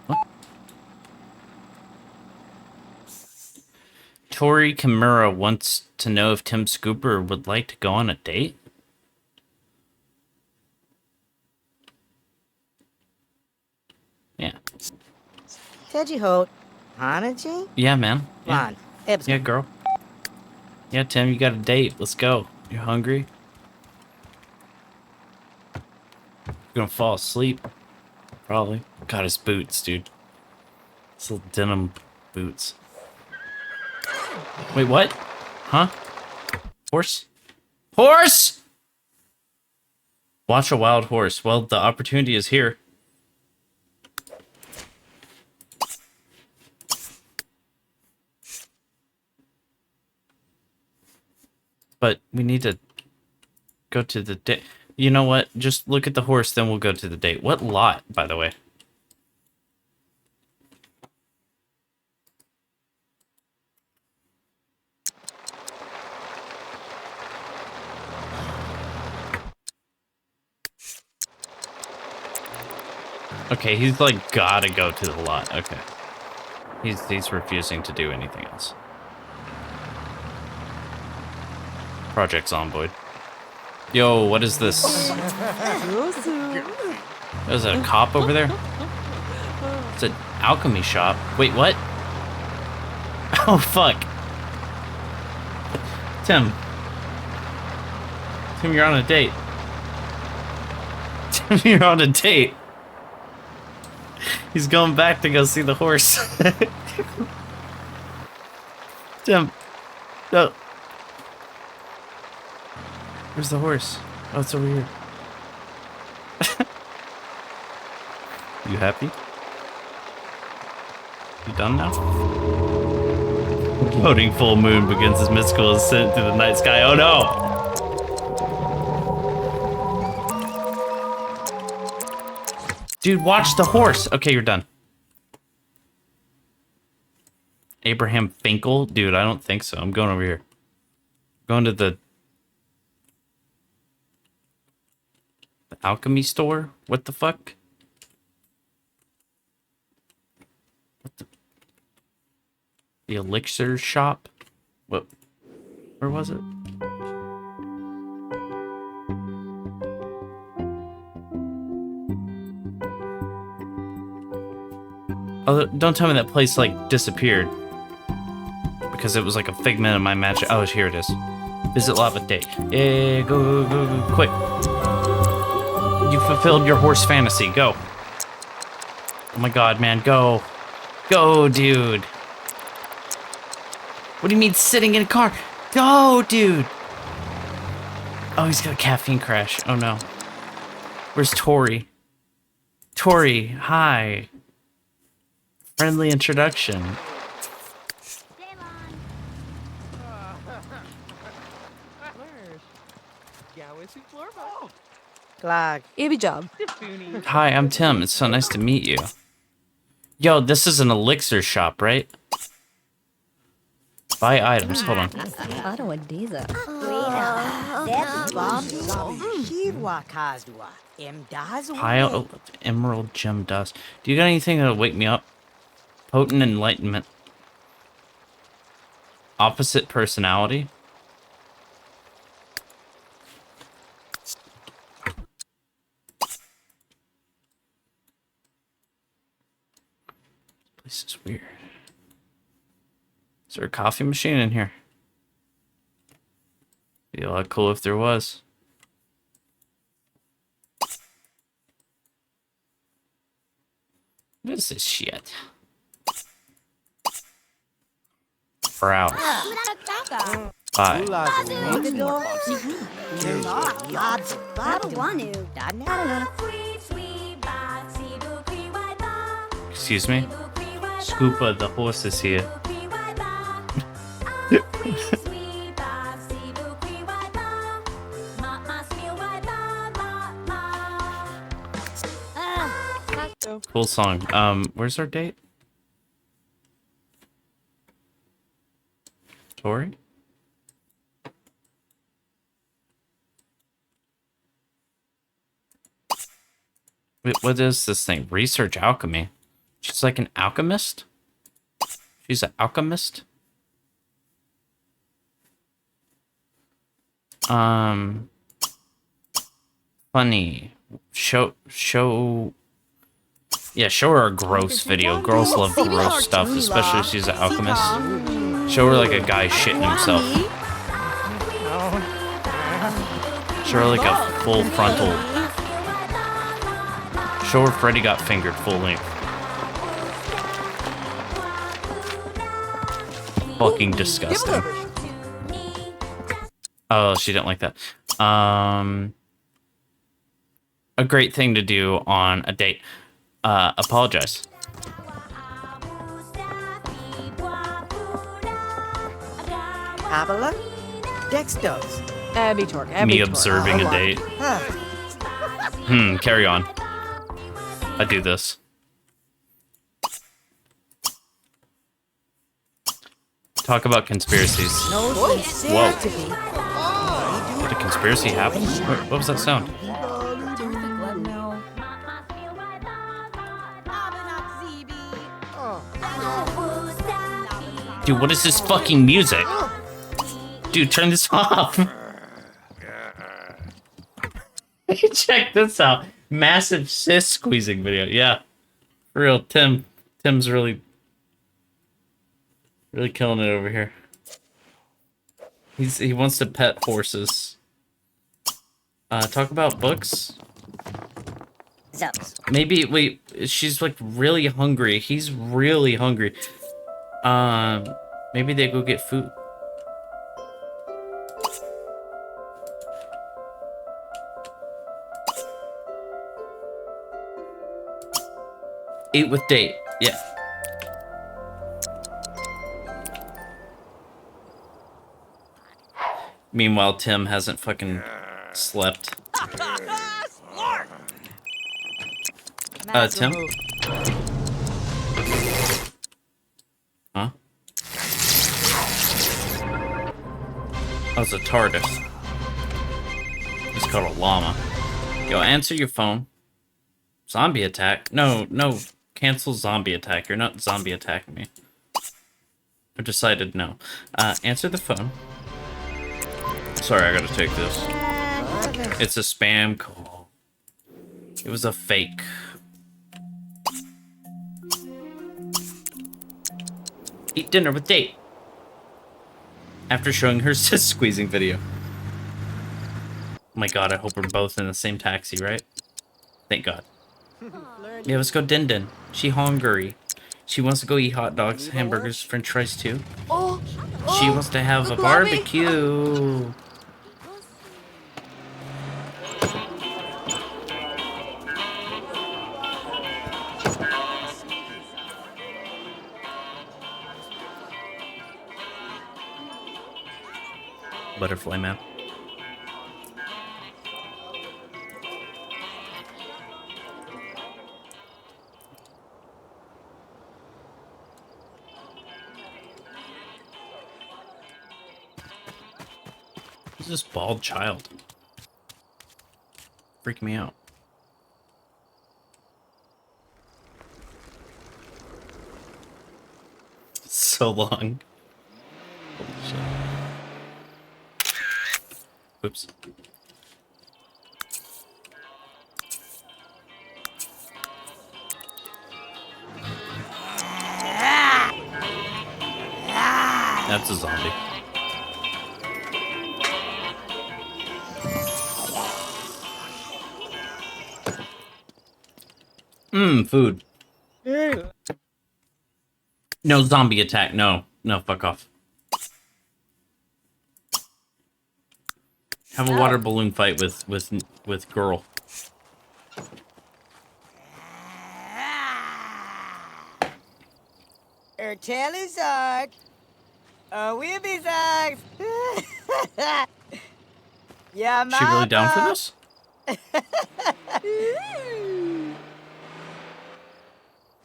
What? Tori Kimura wants to know if Tim Scooper would like to go on a date. Yeah. Teji Hote. Hanaji? Yeah, man. Come Yeah. on. Ibs. Yeah, girl. Yeah, Tim, you got a date. Let's go. You hungry? You're gonna fall asleep. Probably. God, his boots, dude. His little denim boots. Wait, what? Huh? Horse? Horse! Watch a wild horse. Well, the opportunity is here. But we need to go to the date. You know what? Just look at the horse, then we'll go to the date. What lot, by the way? Okay, he's like gotta go to the lot. Okay. He's refusing to do anything else. Project Zomboid. Yo, what is this? Is that a cop over there? It's an alchemy shop. Wait, what? Oh, fuck. Tim. Tim, you're on a date. Tim, you're on a date. He's going back to go see the horse. Tim. No. Where's the horse? Oh, it's over here. You happy? You done now? Floating full moon begins as mystical ascent through the night sky. Oh no! Dude, watch the horse. Okay, you're done. Abraham Finkel? Dude, I don't think so. I'm going over here. Going to the... The alchemy store? What the fuck? What the elixir shop? What? Where was it? Oh, don't tell me that place like disappeared. Because it was like a figment of my magic. Oh, here it is. Visit Lava Day. Yeah, go, quick. You fulfilled your horse fantasy. Go. Oh my god, man, go. Go, dude. What do you mean sitting in a car? Go, dude. Oh, he's got a caffeine crash. Oh no. Where's Tori? Tori, hi. Friendly introduction. Clag. Ebi job. Hi, I'm Tim. It's so nice to meet you. Yo, this is an elixir shop, right? Buy items. Hold on. Ano a diza? Pile of emerald gem dust. Do you got anything that'll wake me up? Potent enlightenment. Opposite personality. This is weird. Is there a coffee machine in here? Be a lot cool if there was. What is this shit? Browse. Buy. Excuse me? Scoopa the horse is here. Cool song. Where's our date? Tori? Wait, what is this thing? Research alchemy. She's like an alchemist? She's an alchemist? Funny. Show her a gross video. Girls love gross stuff, especially if she's an alchemist. Show her like a guy shitting himself. Show her like a full frontal. Show her Freddy got fingered full length. Fucking disgusting. Oh, she didn't like that. A great thing to do on a date. Apologize. Abela? Dextos. Abby Torque. Me observing a date. Carry on. I do this. Talk about conspiracies. Whoa. Did a conspiracy happen? What was that sound? Dude, what is this fucking music? Dude, turn this off. Check this out. Massive sis squeezing video. Yeah. For real, Tim's really killing it over here. He wants to pet horses. Talk about books. Maybe wait, she's like really hungry. He's really hungry. Maybe they go get food. Eat with date. Yeah. Meanwhile, Tim hasn't fucking slept. Tim? Huh? Oh, it's a TARDIS. It's called a llama. Yo, answer your phone. Zombie attack? No, no. Cancel zombie attack. You're not zombie attacking me. I decided no. Answer the phone. Sorry, I gotta take this. It's a spam call. It was a fake. Eat dinner with date. After showing her sis squeezing video. Oh my god, I hope we're both in the same taxi, right? Thank god. Yeah, let's go Din Din. She hungry. She wants to go eat hot dogs, hamburgers, french fries too. She wants to have a barbecue. Butterfly map. Who's this bald child? Freak me out. So long. Holy shit. Oops. That's a zombie. Food. No zombie attack. No. No, fuck off. Have a water balloon fight with girl. Her tail is dark. Her will be dark. Yeah, Is she really down for this?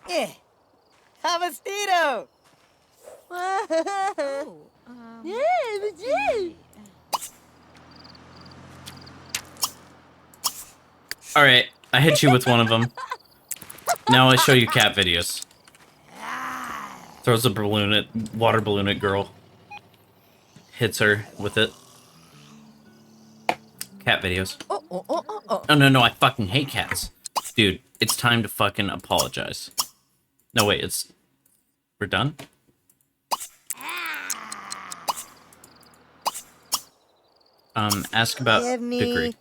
Yeah. Havastino. All right, I hit you with one of them. Now I show you cat videos. Throws a balloon at water balloon at girl. Hits her with it. Cat videos. Oh no, I fucking hate cats. Dude, it's time to fucking apologize. No wait, we're done? Ask about degree.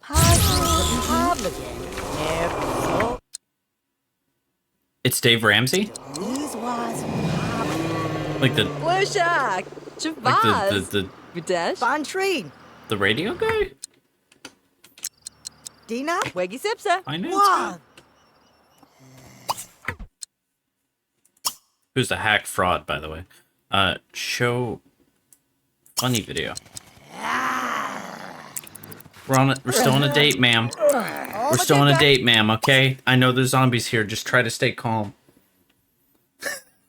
It's Dave Ramsey? Like the Wishak! Javaz! the Videsh! Bontrine. the radio guy? Dina. Weggy Sipsa! Finance Wow. guy? Who's the hack fraud, by the way? Show funny video. We're still on a date, ma'am. We're still on a date, ma'am, okay? I know there's zombies here, just try to stay calm.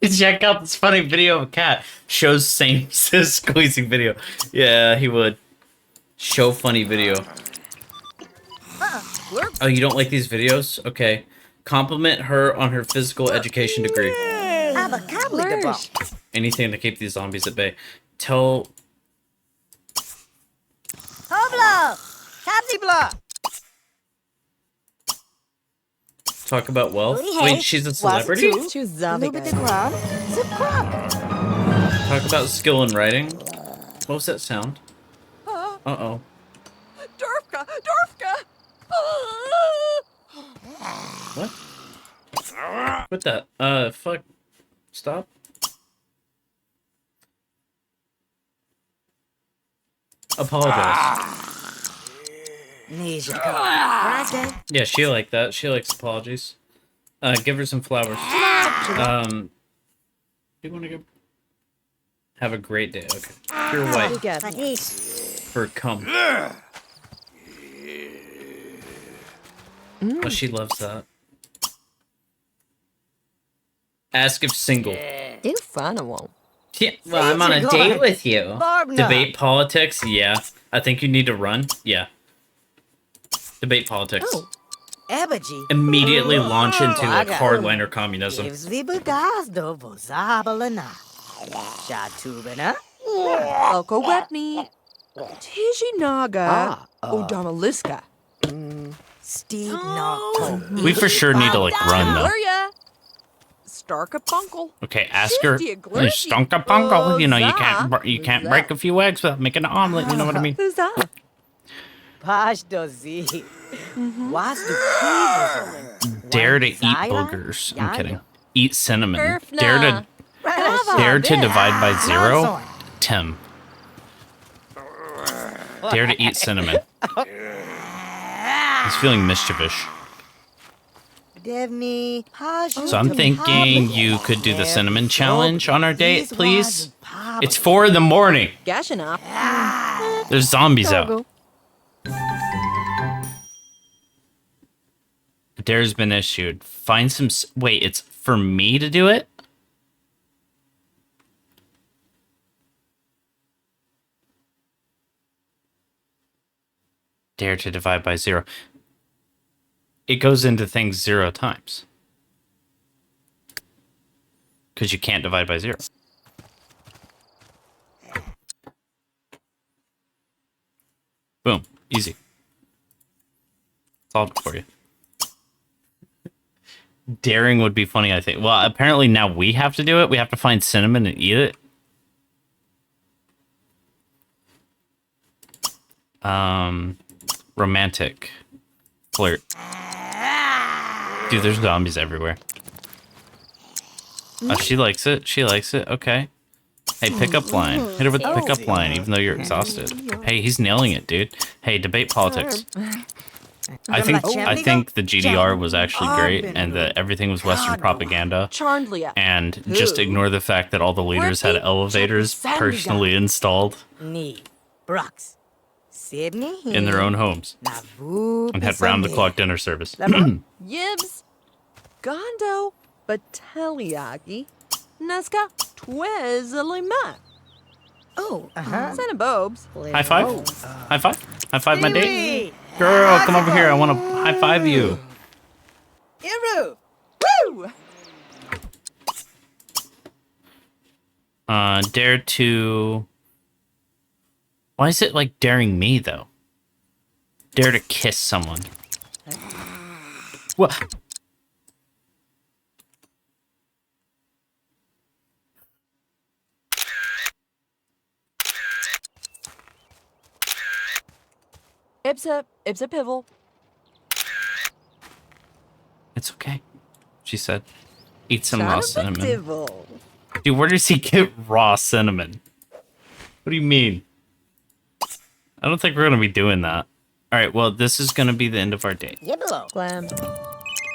Check out this funny video of a cat. Shows same sis squeezing video. Yeah, he would. Show funny video. Oh, you don't like these videos? Okay. Compliment her on her physical education degree. Anything to keep these zombies at bay. Tell... Talk about wealth? Wait, she's a celebrity? She was zombie guy. Talk about skill in writing. What was that sound? Uh-oh. Dorfka! Dorfka! What? What that? Fuck. Stop. Apologize. Yeah, she liked that. She likes apologies. Give her some flowers. You want to go? Have a great day. Okay. Pure white. For cum. Oh, she loves that. Ask if single. You fun won't. Yeah, well, I'm on a date with you. Debate politics? Yeah. I think you need to run? Yeah. Debate politics. Ebaji. Immediately launch into like Waga. hardliner communism. Gives the bagazdo vozabalana. Shatubana. Oko Wetney. Tijinaga. Odamaliska. Steve Nocto. We for sure need to like run though. Gloria. Starkapunkle. Okay, ask her. Shifty Stonkapunko. You know, you Glizza. can't break a few eggs without making an omelet. You know what I mean? Who's that? Pash dozi. Was the Dare to eat boogers. I'm kidding. Eat cinnamon. Dare to divide by 0. Tim. Dare to eat cinnamon. He's feeling mischievous. Devni. So I'm thinking you could do the cinnamon challenge on our date, please. It's 4 in the morning. Gashing up. There's zombies out. A dare's been issued. Find some... Wait, it's for me to do it? Dare to divide by 0. It goes into things 0 times. Because you can't divide by 0. Boom. Easy. Solved it for you. Daring would be funny, I think. Well, apparently now we have to do it. We have to find cinnamon and eat it. Romantic. Flirt. Dude, there's zombies everywhere. Oh, she likes it. She likes it. Okay. Hey, pickup line. Hit her with the pickup line, even though you're exhausted. Hey, he's nailing it, dude. Hey, debate politics. I think the GDR was actually great, and that everything was Western propaganda. Charndlia. And just ignore the fact that all the leaders had elevators personally installed Ni. Brooks. Sydney. in their own homes Navu. and had round-the-clock dinner service. Yibs. Gondo. Bataliagi. Nesca. Twezalima. Oh, Cinnabobes. High five? High five? High five my date? Girl, come over here. I want to high five you. Iru. Woo! Dare to... Why is it like daring me, though? Dare to kiss someone. What? Ipsa pivel. It's okay, she said. Eat some raw cinnamon. Pivel. Dude, where does he get raw cinnamon? What do you mean? I don't think we're going to be doing that. All right, well, this is going to be the end of our date. Yiblo. Glam.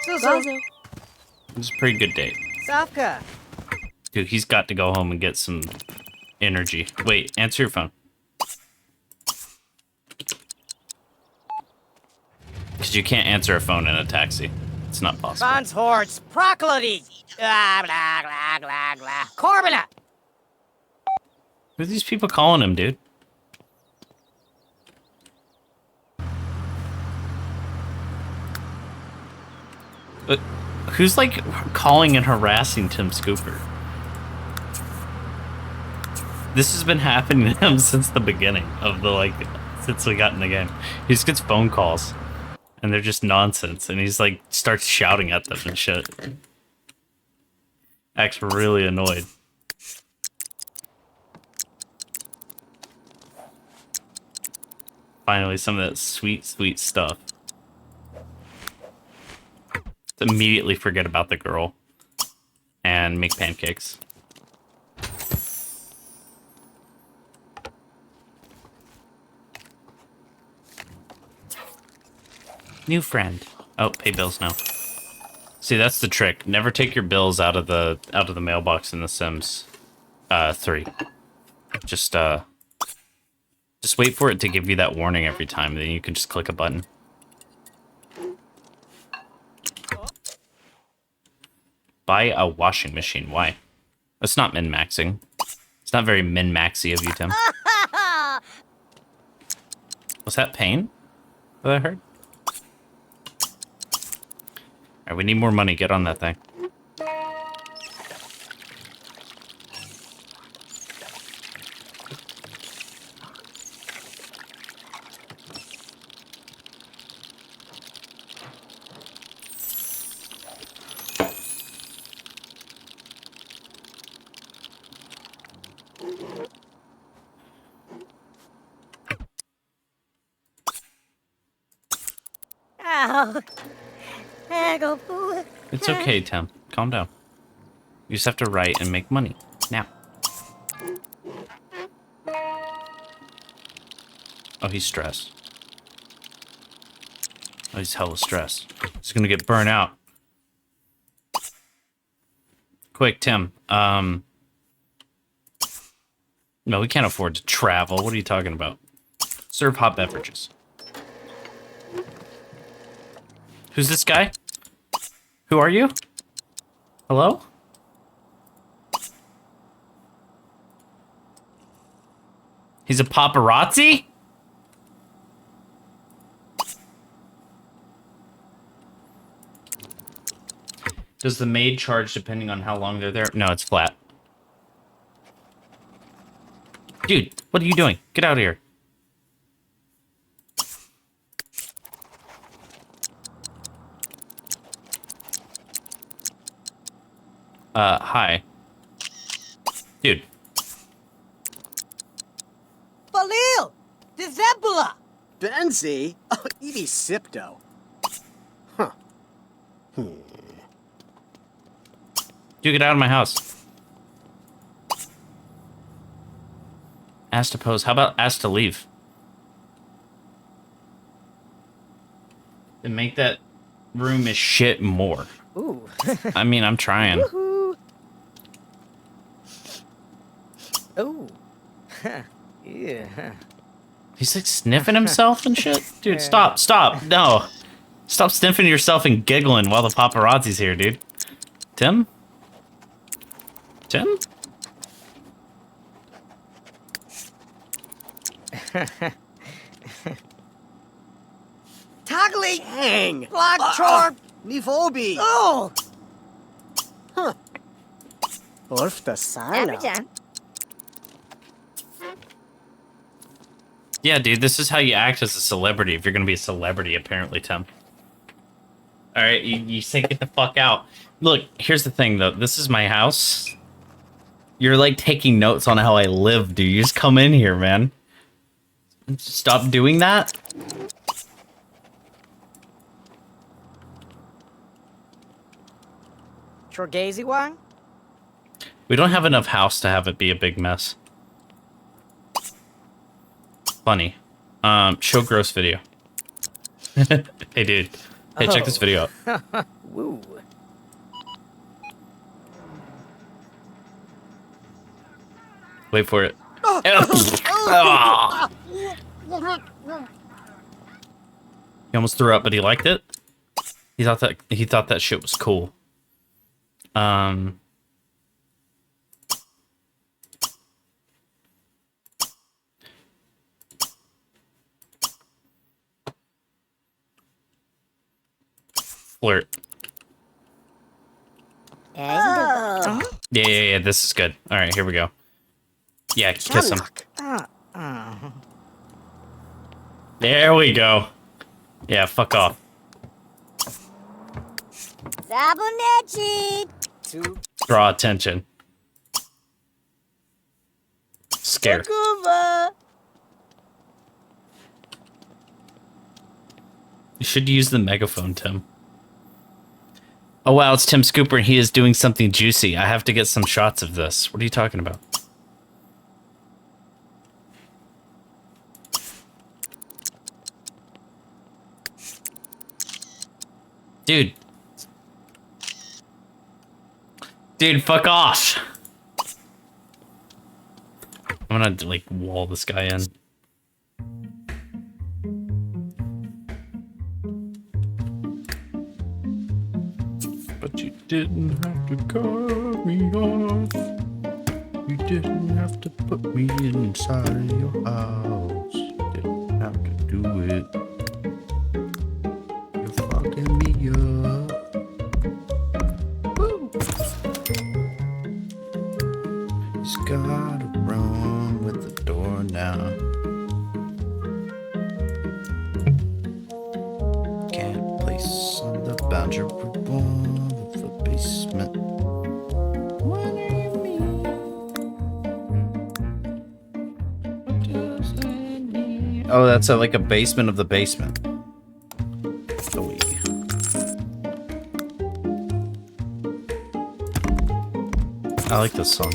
Susu. It's a pretty good date. Safka. Dude, he's got to go home and get some energy. Wait, answer your phone. Because you can't answer a phone in a taxi. It's not possible. Bonds Horts. Proclity. Blah, blah, blah, blah, blah. Corbina. Who are these people calling him, dude? Who's like calling and harassing Tim Scooper? This has been happening to him since the beginning of the since we got in the game. He just gets phone calls and they're just nonsense and he's like starts shouting at them and shit. Acts really annoyed. Finally, some of that sweet, sweet stuff. Immediately forget about the girl and make pancakes. New friend. Oh, pay bills now. See, that's the trick. Never take your bills out of the mailbox in The Sims 3. Just wait for it to give you that warning every time, then you can just click a button. Buy a washing machine. Why? That's not min-maxing. It's not very min-maxy of you, Tim. Was that pain that I heard? Alright, we need more money. Get on that thing. Ow. I go fool. It's okay, Tim. Calm down. You just have to write and make money. Now. Oh, he's stressed. Oh, he's hella stressed. He's gonna get burnt out. Quick, Tim. No, we can't afford to travel. What are you talking about? Serve hot beverages. Who's this guy? Who are you? Hello? He's a paparazzi? Does the maid charge depending on how long they're there? No, it's flat. Dude, what are you doing? Get out of here. Hi. Dude. Balil! The Zebula! Benzie? Oh, Edie Sipto. Huh. Dude, get out of my house. Ask to pose. How about ask to leave? And make that room as shit more. Ooh. I mean, I'm trying. Woohoo. Ooh. Yeah. He's like sniffing himself and shit. Dude, stop, no. Stop sniffing yourself and giggling while the paparazzi's here, dude. Tim? Tim? Toggly! Dang! Block chorp! Nivobi! Oh! Orf the Silo. Yeah, dude, this is how you act as a celebrity if you're gonna be a celebrity, apparently, Tim. Alright, you say get the fuck out. Look, here's the thing, though. This is my house. You're, like, taking notes on how I live, dude. You just come in here, man. Stop doing that. Chorgazy one? We don't have enough house to have it be a big mess. Funny. Show gross video. Hey, dude. Hey, check this video out. Woo. Wait for it. Ah. He almost threw up, but he liked it. He thought that shit was cool. Flirt. Yeah, this is good. All right, here we go. Yeah, kiss him. There we go. Yeah, fuck off. Zabonechi! Draw attention. Scare. Kuva! You should use the megaphone, Tim. Oh wow, it's Tim Scooper and he is doing something juicy. I have to get some shots of this. What are you talking about? Dude. Dude, fuck off. I'm gonna, like, wall this guy in. But you didn't have to cut me off. You didn't have to put me inside of your house. You didn't have to do it. You're fucking me up. No. Can't place on the boundary wall of the basement. What do you mean? What does that mean? Oh, that's like a basement of the basement. Oh, yeah. I like this song.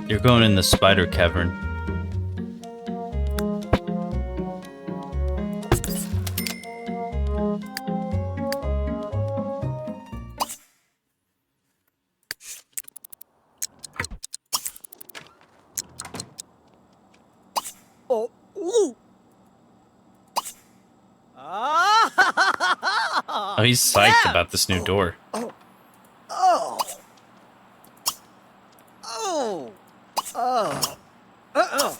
You're going in the spider cavern. Oh, ooh. Ah! Oh, he's psyched Yeah. about this new door. Oh. Oh. Oh. Oh.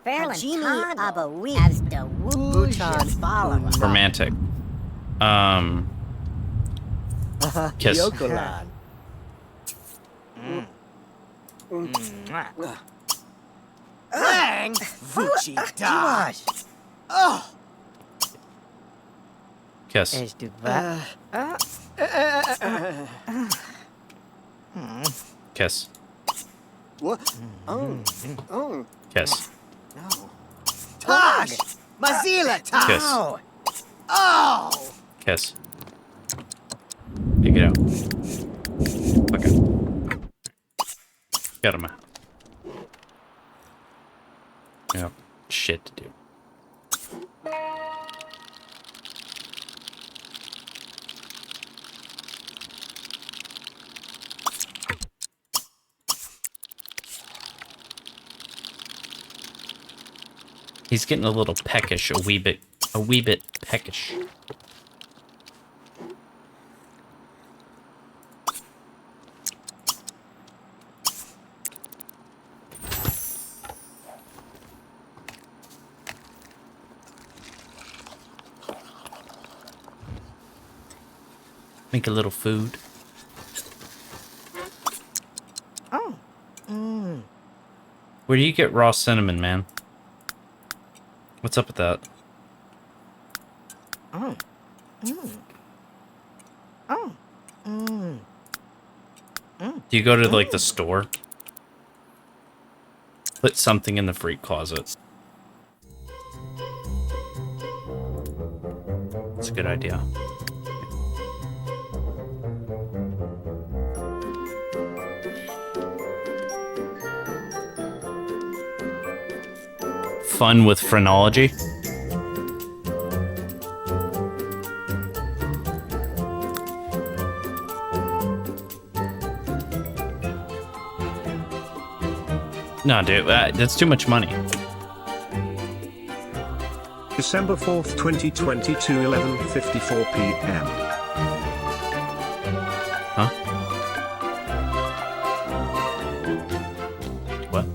Hajime Hajime Abawi as the Bhutan follower. Romantic. Kiss. Yokolan. Rang Vuchi da. Oh. Kiss. Kiss. What? Oh. Oh. Kiss. No. Tosh. Mazila Tosh. Kiss. Oh. Kiss. Pick it out. Okay. Got him out. Yeah. Shit to do. He's getting a little peckish, a wee bit peckish. Make a little food. Oh. Where do you get raw cinnamon, man? What's up with that? Oh. Oh. Do you go to, like, the store? Put something in the freak closet. That's a good idea. Fun with phrenology. No, dude, that's too much money. December 4th, 2022, 11:54 p.m. Huh? What?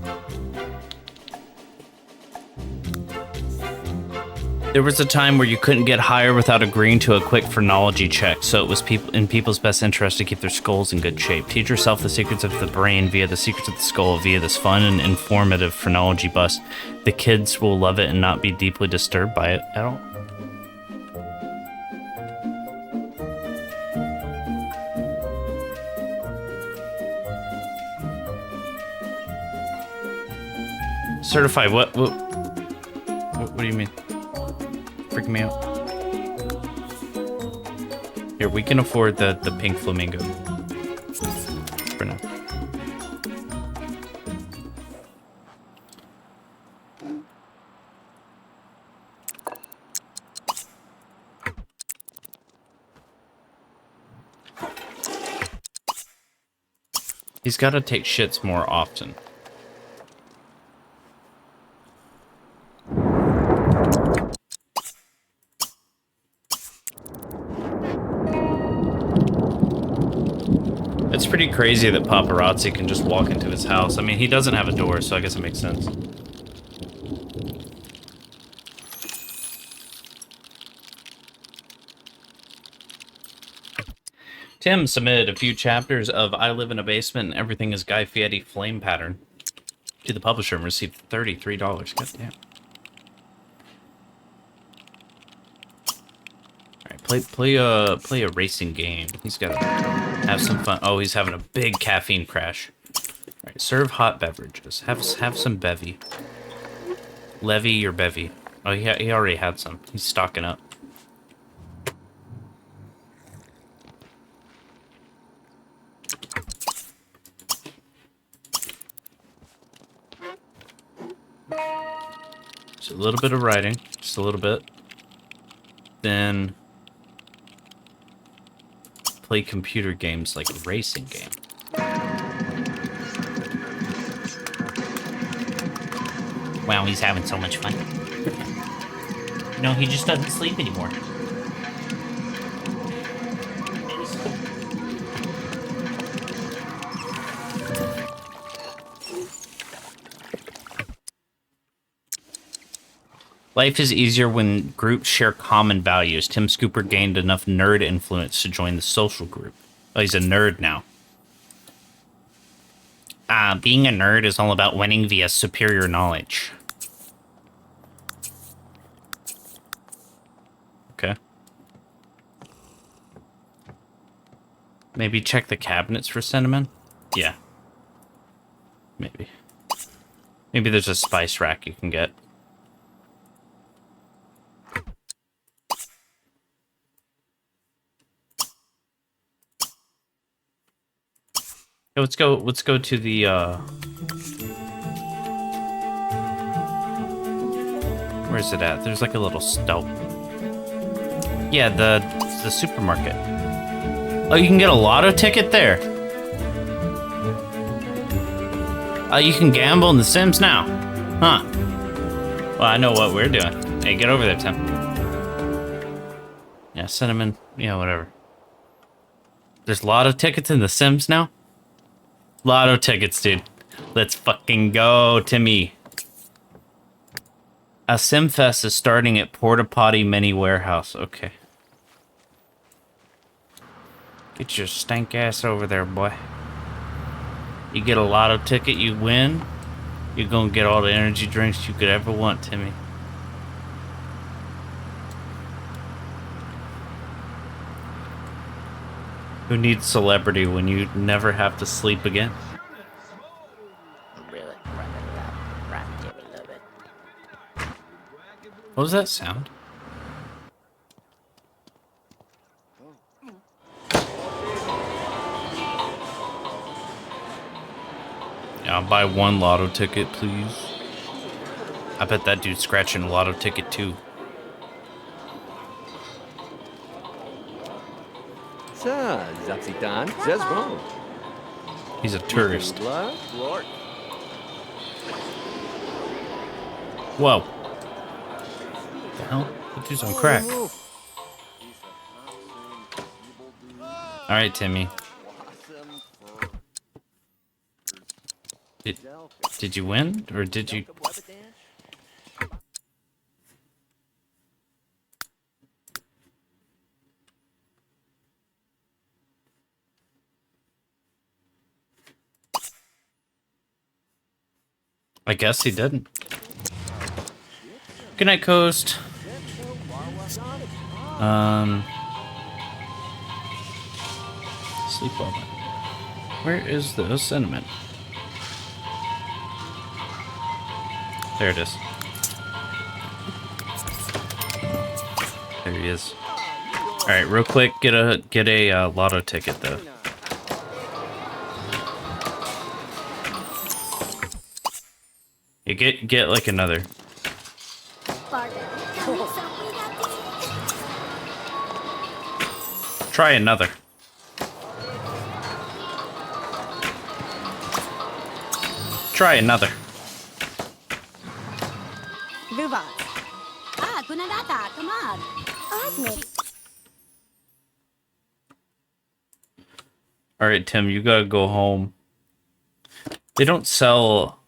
There was a time where you couldn't get higher without agreeing to a quick phrenology check, so it was in people's best interest to keep their skulls in good shape. Teach yourself the secrets of the brain via the secrets of the skull via this fun and informative phrenology bus. The kids will love it and not be deeply disturbed by it at all. Certified, what do you mean? Freaking me out. Here, we can afford the pink flamingo. For now. He's got to take shits more often. It's pretty pretty crazy that paparazzi can just walk into his house. I mean, he doesn't have a door, so I guess it makes sense. Tim submitted a few chapters of I Live in a Basement and Everything is Guy Fieri Flame Pattern to the publisher and received $33. God damn. Alright, play a racing game. He's gotta have some fun. Oh, he's having a big caffeine crash. Alright, serve hot beverages. Have some bevy. Levy or bevy. Oh, he already had some. He's stocking up. Just a little bit of writing, just a little bit. Then play computer games like a racing game. Wow, he's having so much fun. No, he just doesn't sleep anymore. Life is easier when groups share common values. Tim Scooper gained enough nerd influence to join the social group. Oh, he's a nerd now. Being a nerd is all about winning via superior knowledge. Okay. Maybe check the cabinets for cinnamon? Yeah. Maybe. Maybe there's a spice rack you can get. Yeah, let's go to the where is it at? There's like a little stop. Yeah, the supermarket. Oh, you can get a lotto ticket there. Oh, you can gamble in The Sims now. Huh. Well, I know what we're doing. Hey, get over there, Tim. Yeah, cinnamon. Yeah, whatever. There's lotto tickets in The Sims now? Lotto tickets, dude. Let's fucking go, Timmy. A Simfest is starting at Porta Potty Mini Warehouse. Okay. Get your stank ass over there, boy. You get a lotto ticket, you win. You're gonna get all the energy drinks you could ever want, Timmy. Who needs celebrity when you never have to sleep again? What was that sound? Yeah, I'll buy one lotto ticket, please. I bet that dude's scratching a lotto ticket too. He's a tourist. Whoa. What the hell? That dude's on crack. Alright, Timmy. Did you win? Or did you... I guess he didn't. Good night, Coast. Sleep well, man. Where is the cinnamon? There it is. There he is. All right, real quick, get a lotto ticket though. You get like another. Try another. Try another. All right, Tim, you gotta go home. They don't sell.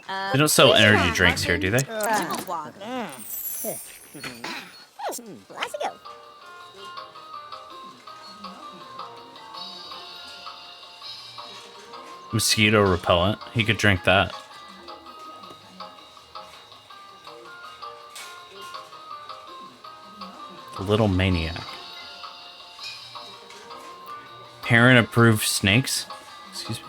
They don't sell energy drinks here, do they? Let's go. Mosquito repellent. He could drink that. Little maniac. Parent approved snakes? Excuse me.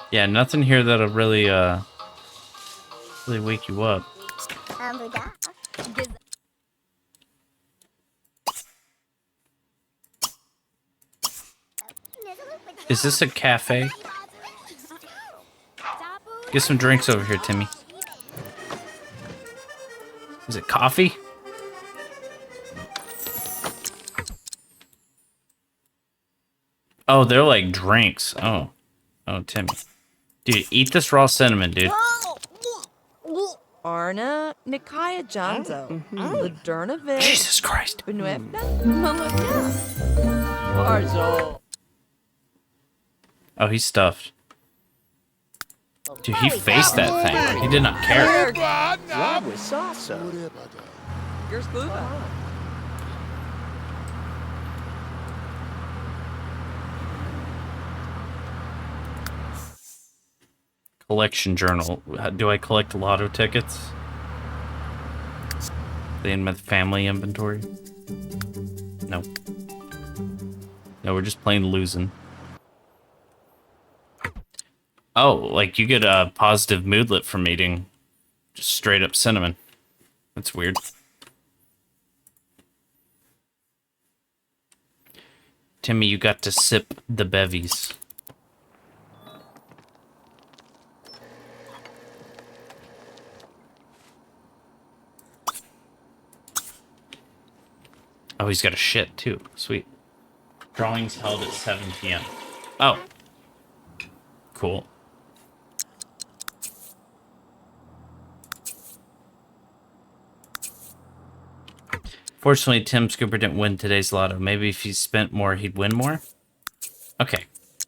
Yeah, nothing here that'll really really wake you up. Is this a cafe? Get some drinks over here, Timmy. Is it coffee? Oh, they're like drinks. Oh. Oh, Timmy. Dude, eat this raw cinnamon, dude. Arna Nikaya Janzo. Ladurnovic. Jesus Christ. Benuevna. Maluna. Barzo. Oh, he's stuffed. Dude, he faced that thing. He did not care. Here's Gluba. Collection journal. Do I collect lotto tickets? They in my family inventory? No. No, we're just plain losing. Oh, like you get a positive moodlet from eating just straight up cinnamon. That's weird. Timmy, you got to sip the bevies. Oh, he's got a shit too. Sweet. Drawings held at 7 p.m. Oh. Cool. Fortunately, Tim Scooper didn't win today's lotto. Maybe if he spent more, he'd win more? Okay,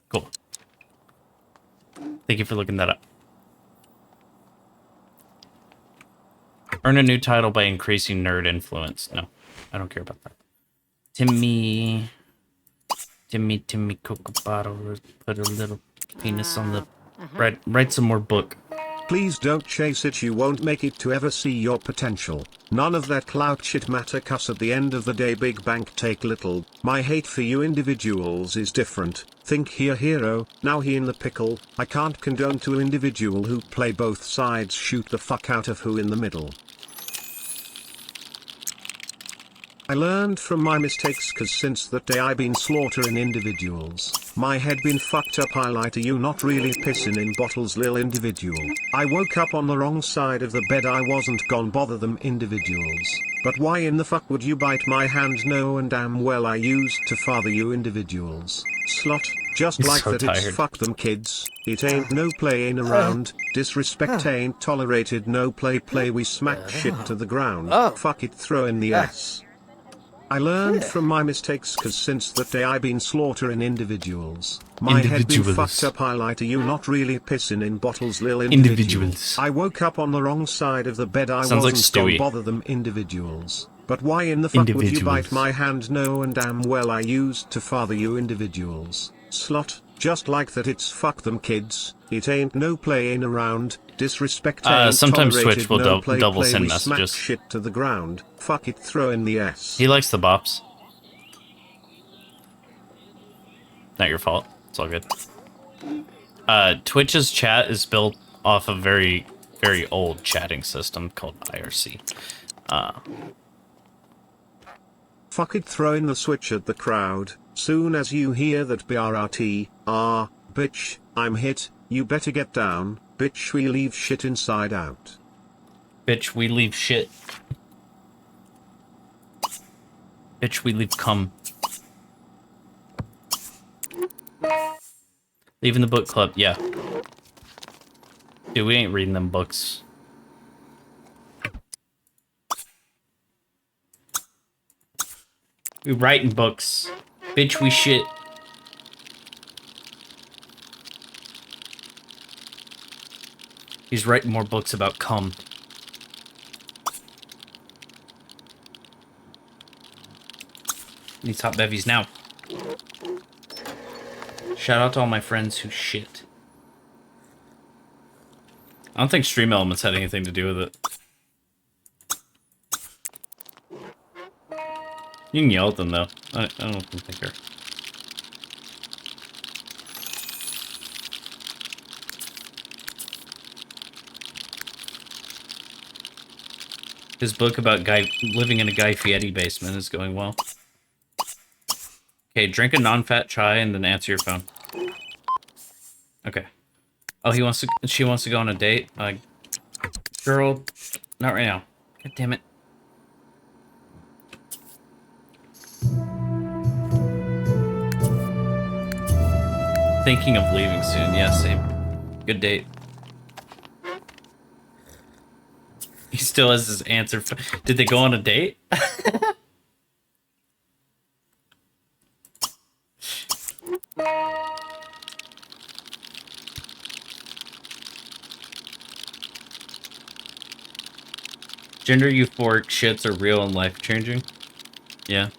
cool. Thank you for looking that up. Earn a new title by increasing nerd influence. No, I don't care about that. Timmy Cocoa Bottle. Put a little penis on the... Write some more book. Please don't chase it, you won't make it to ever see your potential. None of that clout shit matter, cause at the end of the day big bank take little. My hate for you individuals is different. Think here hero, now he in the pickle. I can't condone to individual who play both sides shoot the fuck out of who in the middle. I learned from my mistakes cause since that day I been slaughtering individuals. My head been fucked up, I lie to you, not really pissing in bottles lil individual. I woke up on the wrong side of the bed, I wasn't gon' bother them individuals. But why in the fuck would you bite my hand? No, and damn well I used to father you individuals. Slot, just He's like so that tired. it's fuck them kids. It ain't no playing around, disrespect ain't tolerated, no play we smack shit to the ground. Fuck it, throw in the ass. I learned from my mistakes cause since that day I been slaughtering individuals. My head been fucked up, I lie to you, not really pissing in bottles lil individuals. I woke up on the wrong side of the bed, I Sounds like wasn't gonna Stewie. bother them individuals. But why in the fuck would you bite my hand? No, and damn well I used to father you individuals. Slot, just like that it's fuck them kids. It ain't no playing around, disrespect ain't sometimes tolerated, Twitch will no play double send we smack messages. shit to the ground. Fuck it, throw in the S. He likes the bops. Not your fault. It's all good. Twitch's chat is built off a very, very old chatting system called IRC. Fuck it, throw in the switch at the crowd. Soon as you hear that BRRT, bitch, I'm hit, you better get down, bitch, we leave shit inside out. Bitch, we leave shit. Bitch, we leave cum. Leaving the book club, yeah. Dude, we ain't reading them books. We writing books. Bitch, we shit. He's writing more books about cum. Needs hot bevies now. Shout out to all my friends who shit. I don't think Stream Elements had anything to do with it. You can yell at them, though. I don't think they care. His book about living in a Guy Fieri basement is going well. Okay, drink a non-fat chai and then answer your phone. Okay. Oh, she wants to go on a date? Girl, not right now. God damn it. Thinking of leaving soon. Yeah, same. Good date. He still has his answer. Did they go on a date? Gender euphoric shits are real and life changing. Yeah.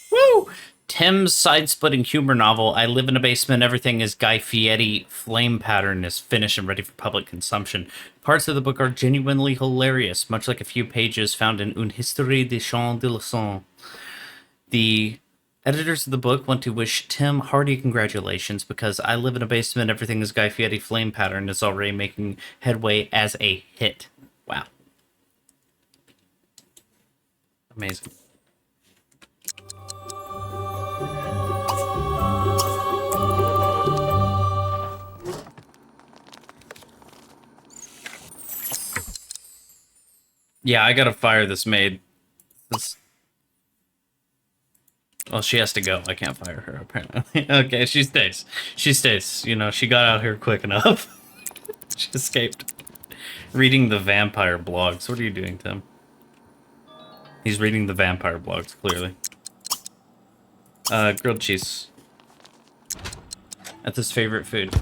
Woo! Tim's side-splitting humor novel, I Live in a Basement, Everything is Guy Fieri flame pattern is finished and ready for public consumption. Parts of the book are genuinely hilarious, much like a few pages found in Une Histoire des Champs de Leçons. The editors of the book want to wish Tim hearty congratulations because I Live in a Basement, Everything is Guy Fieri flame pattern is already making headway as a hit. Wow. Amazing. Yeah, I gotta fire this maid. Well, she has to go. I can't fire her, apparently. Okay, she stays. She stays. You know, she got out here quick enough. She escaped. Reading the vampire blogs. What are you doing, Tim? He's reading the vampire blogs, clearly. Grilled cheese. That's his favorite food.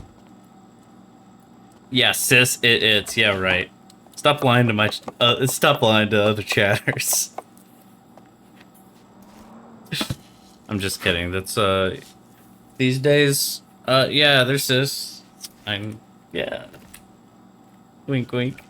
Yeah, sis, it's. Yeah, right. Stop lying to my... stop lying to other chatters. I'm just kidding. That's, these days... yeah, there's sis. Yeah. Wink, wink.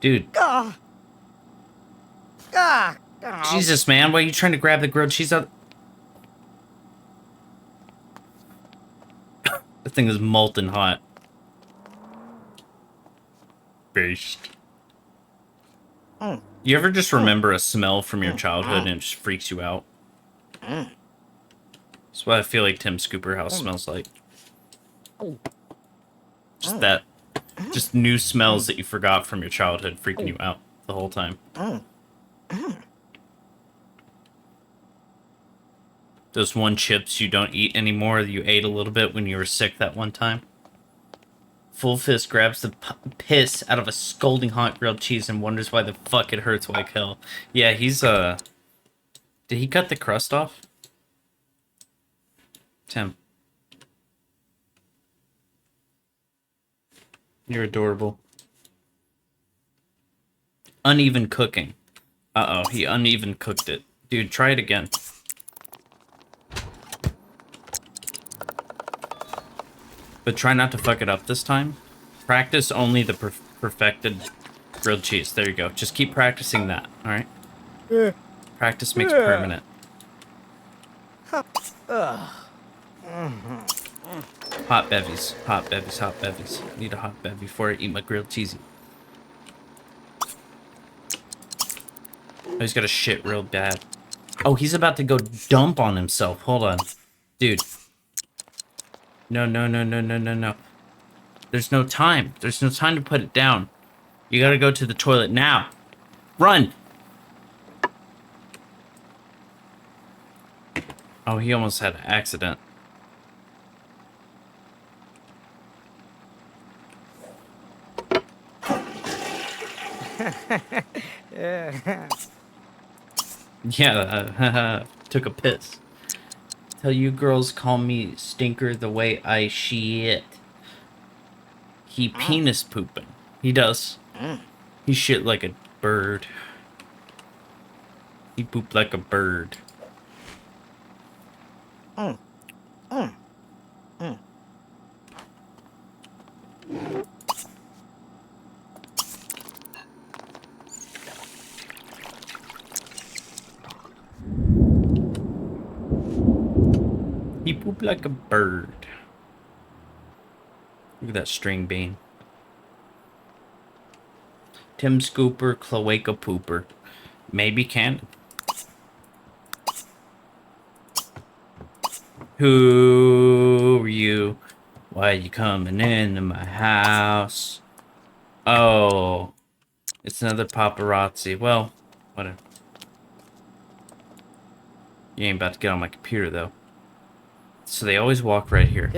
Dude. Jesus, man. Why are you trying to grab the grilled cheese out? The thing is molten hot. Beast. You ever just remember a smell from your childhood and it just freaks you out? That's what I feel like Tim Scooper House smells like. Just that. Just new smells that you forgot from your childhood freaking you out the whole time. Those one chips you don't eat anymore that you ate a little bit when you were sick that one time. Full Fist grabs the piss out of a scalding hot grilled cheese and wonders why the fuck it hurts like hell. Yeah, he's, Did he cut the crust off? Tim. You're adorable. Uneven cooking. Uh-oh, he uneven cooked it. Dude, try it again. But try not to fuck it up this time. Practice only the perfected grilled cheese. There you go. Just keep practicing that, alright? Practice makes permanent. Hot bevies. Hot bevies, hot bevies. Need a hot bev before I eat my grilled cheesy. Oh, he's got a shit real bad. Oh, he's about to go dump on himself. Hold on. Dude. No, no, no, no, no, no, no. There's no time. There's no time to put it down. You gotta go to the toilet now. Run! Oh, he almost had an accident. Yeah, took a piss. Tell you girls call me stinker the way I shit. He penis pooping. He does. He shit like a bird. He pooped like a bird. He pooped like a bird. Look at that string bean. Tim Scooper, Cloaca Pooper. Maybe Cannon. Who are you? Why are you coming into my house? Oh. It's another paparazzi. Well, whatever. You ain't about to get on my computer, though. So they always walk right here.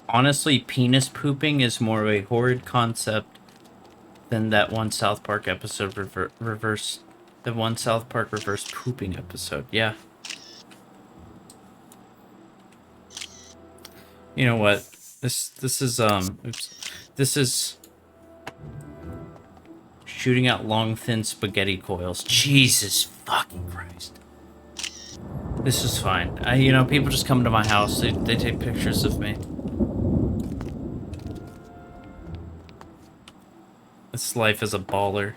Honestly, penis pooping is more of a horrid concept than that one South Park episode reverse pooping episode. Yeah. You know what? This is oops. This is shooting out long thin spaghetti coils. Jesus fucking Christ. This is fine. You know, people just come to my house, they take pictures of me. This life is a baller.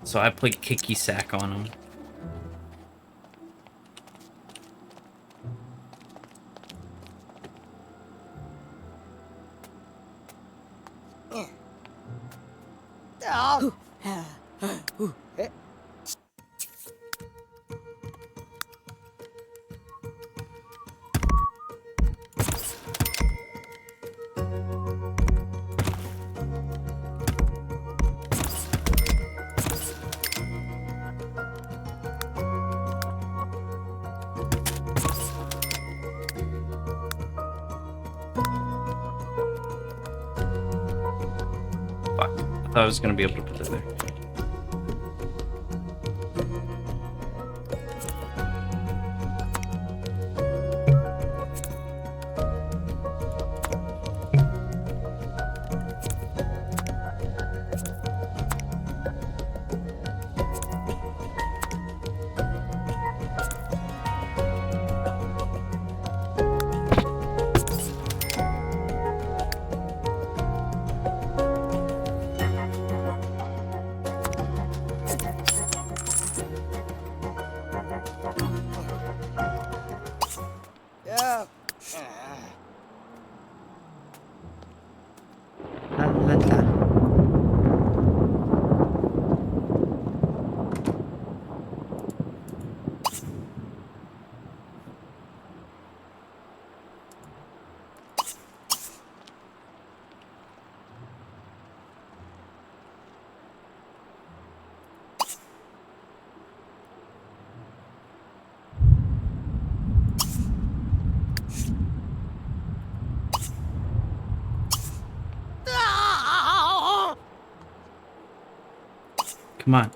So I play kicky sack on them. Fuck. I thought I was gonna be able to put it there. Come on.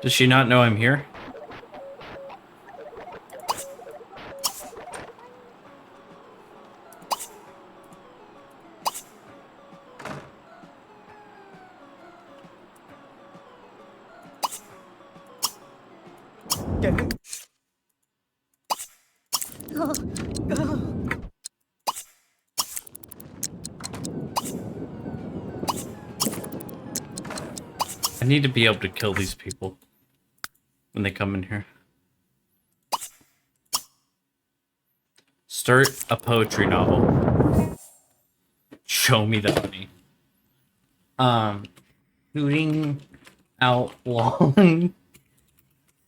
Does she not know I'm here? need to be able to kill these people when they come in here. Start a poetry novel. Show me the money. Shooting out long,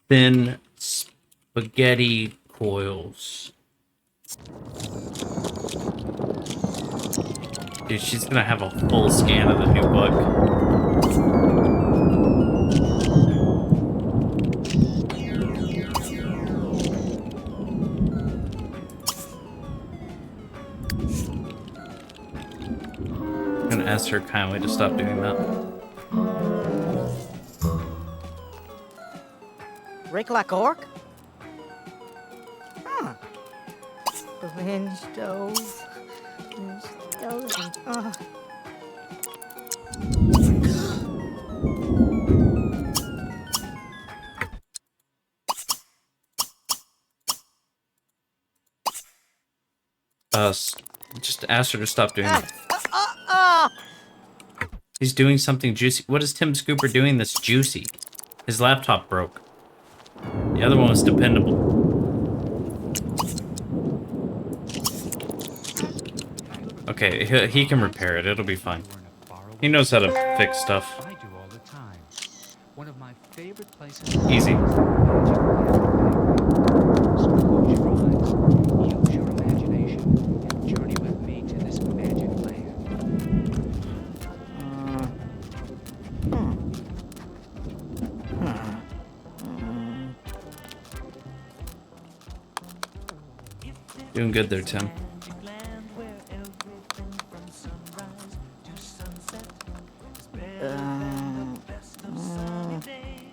thin spaghetti coils. Dude, she's gonna have a full scan of the new book. I'm gonna ask her kindly to stop doing that. Rick like orc? Huh. Wind stove. Wind stove. Just ask her to stop doing that. He's doing something juicy. What is Tim Scooper doing that's juicy? His laptop broke. The other one was dependable. Okay, he can repair it. It'll be fine. He knows how to fix stuff. I do all the time. One of my favorite places. Easy. Close your eyes, use your imagination, and journey with me to this magic land. Doing good there, Tim.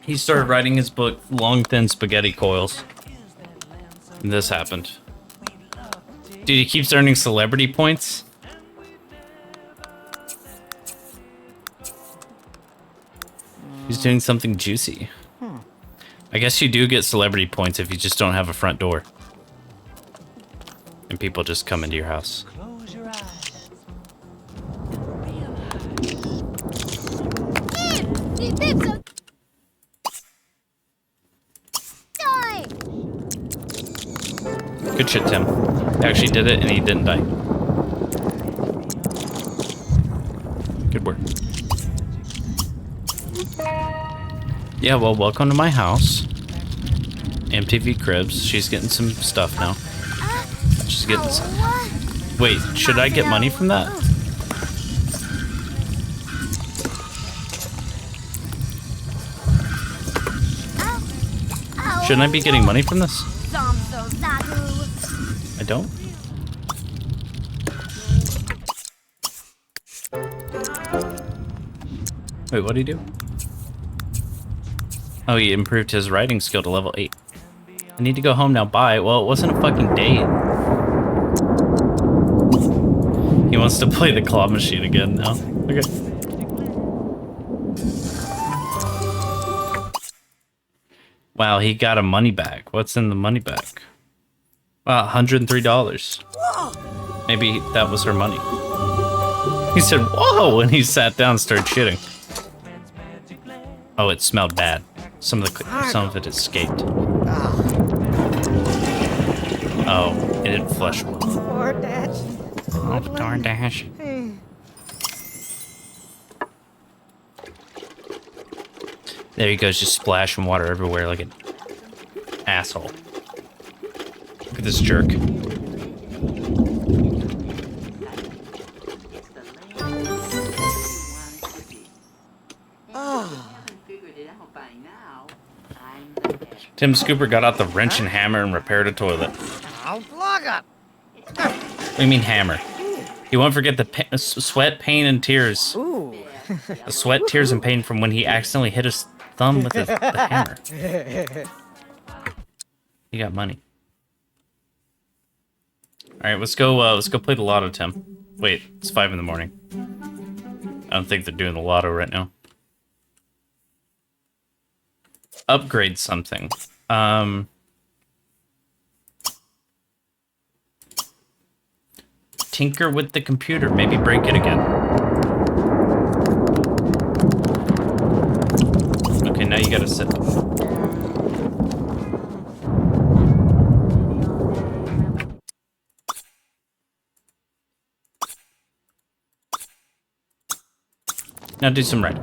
He started writing his book, Long Thin Spaghetti Coils. And this happened. Dude, he keeps earning celebrity points. He's doing something juicy. I guess you do get celebrity points if you just don't have a front door. And people just come into your house. Close your eyes. Good shit, Tim. He actually did it and he didn't die. Good work. Yeah, well, welcome to my house. MTV Cribs. She's getting some stuff now. She's getting some... Wait, should I get money from that? Shouldn't I be getting money from this? I don't? Wait, what did he do? Oh, he improved his writing skill to level 8. I need to go home now, bye. Well, it wasn't a fucking date. He wants to play the claw machine again now. Okay. Wow, he got a money bag. What's in the money bag? Wow, $103. Maybe that was her money. He said, whoa, and he sat down and started shitting. Oh, it smelled bad. Some of it escaped. Oh, it didn't flush well. Oh, DoorDash. There he goes, just splashing water everywhere like an asshole. Look at this jerk. Tim Scooper got out the wrench and hammer and repaired a toilet. What do you mean hammer? He won't forget the sweat, pain, and tears. The sweat, tears, and pain from when he accidentally hit his thumb with the hammer. He got money. All right, let's go play the lotto, Tim. Wait, it's 5 in the morning. I don't think they're doing the lotto right now. Upgrade something. Tinker with the computer. Maybe break it again. you gotta sit. Now do some writing.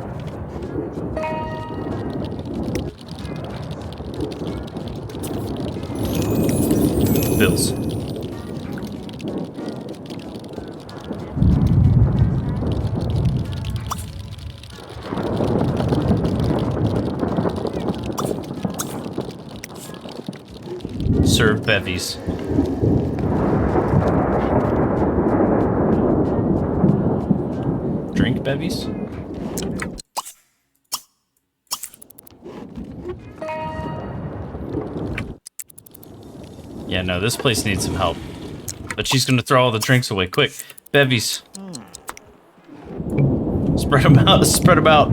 Bills. Serve bevies. Drink bevies? Yeah, no, this place needs some help. But she's gonna throw all the drinks away. Quick, bevies. Spread them out, spread them out.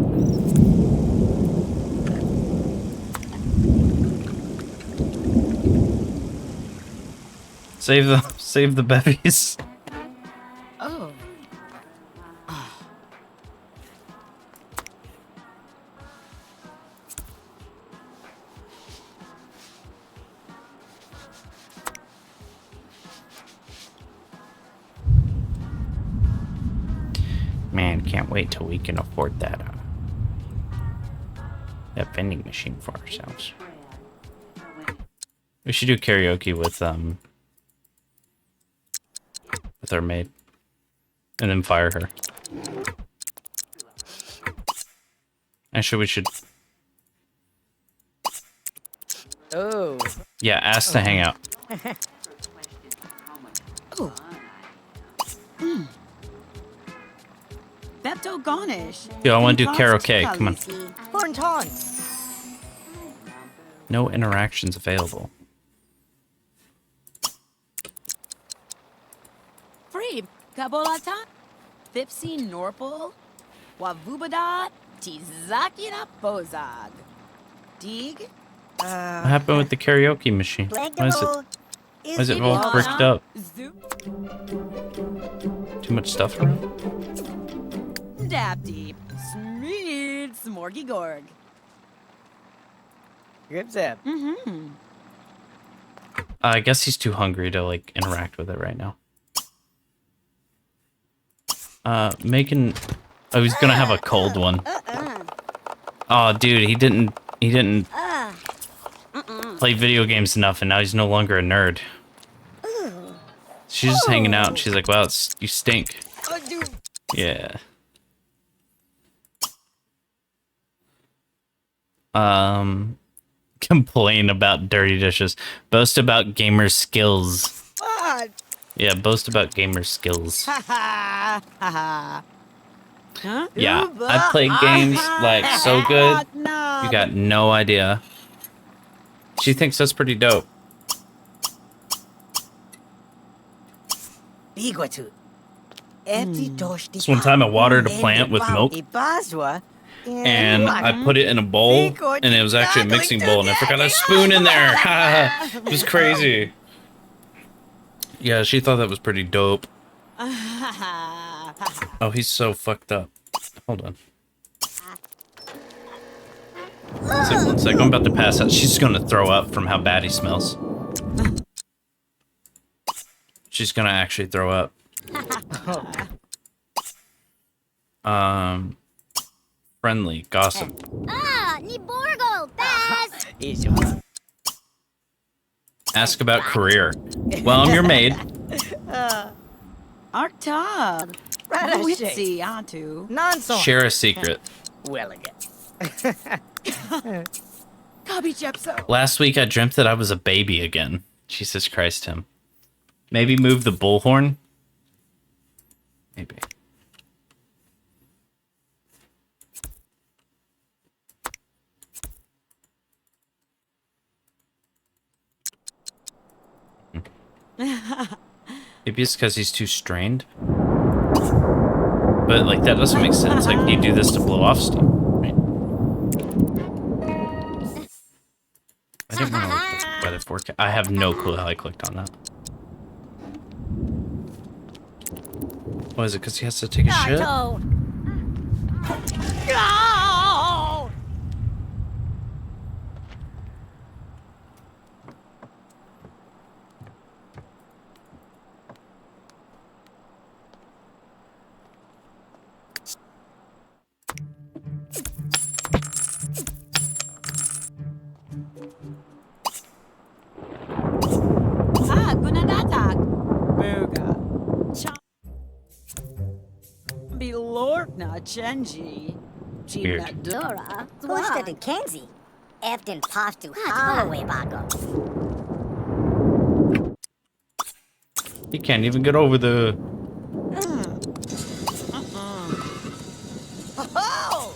Save the bevies. Oh. Man, can't wait till we can afford that vending machine for ourselves. We should do karaoke with our maid, and then fire her. Actually, we should. Oh. Yeah, ask to hang out. Oh. Pepto Garnish. Yo, I want to do karaoke. Come on. Thornton. No interactions available. Free. Kabolata. Fipsi Norpol. Wavubadat. Tizakina Pozag. Dig. What happened with the karaoke machine? Why is it all bricked up? Too much stuff around? Dab deep. Smeed Smorgy Gorg. Grip zip. Mm-hmm. I guess he's too hungry to like interact with it right now. Making. Oh, he's gonna have a cold one. Oh, dude, he didn't play video games enough, and now he's no longer a nerd. She's just hanging out, and she's like, "Wow, you stink." Yeah. Complain about dirty dishes. Boast about gamer skills. What? Yeah, boast about gamer skills. Ha ha ha. Huh? Yeah, I play games like so good. You got no idea. She thinks that's pretty dope. This one time I watered a plant with milk, and I put it in a bowl, and it was actually a mixing bowl, and I forgot a spoon in there. It was crazy. Yeah, she thought that was pretty dope. Oh, he's so fucked up. Hold on. One sec, I'm about to pass out. She's gonna throw up from how bad he smells. She's gonna actually throw up. Friendly, gossip. Niborgo, Bass! Ask about career. Well, I'm your maid. Artag. Witsi, Antu. Nonsense. Share a secret. Well again. Kabi Jepso. Last week I dreamt that I was a baby again. Jesus Christ, Tim. Maybe move the bullhorn? Maybe. Maybe it's because he's too strained. But, like, that doesn't make sense. Like, you do this to blow off steam, right? I didn't want to look at the weather forecast. I have no clue how I clicked on that. What is it? Because he has to take a shit? Ni Lorna Chenji. Weird. Dora, Pushka de Kenzie. Efton Paftu Holloway Bago. He can't even get over the... Oh!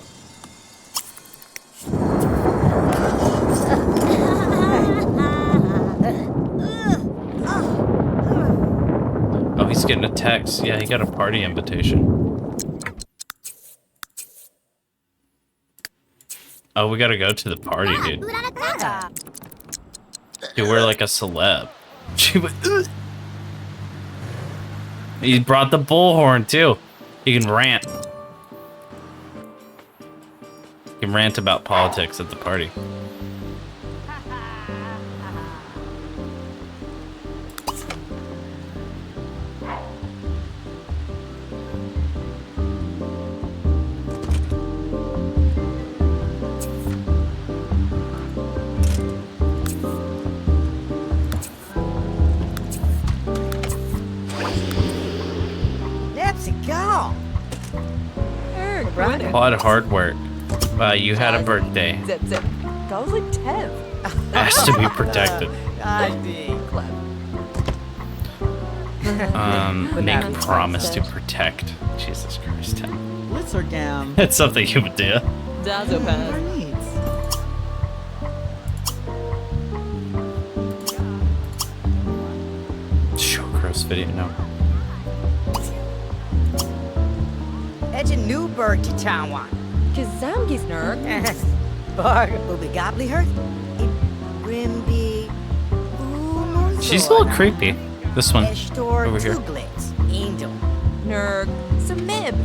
Oh, he's getting a text. Yeah, he got a party invitation. Oh, we gotta go to the party, dude. Dude, we're like a celeb. She went, "Ugh." He brought the bullhorn, too. He can rant. He can rant about politics at the party. Let's go. A lot of hard work. You had a birthday. Zip, zip. That was like 10. Has to be protected. Make promise to protect. Jesus Christ. Blitzerdam. It's something you would do. Dazopaz. Show gross video, no. Edge a Newburgh to Taiwan. Kazamgi's nerk. Barg, Ubi Gobbly Hurt. Rimby. She's a little creepy. This one. Over here. Angel. Nerg. Samib.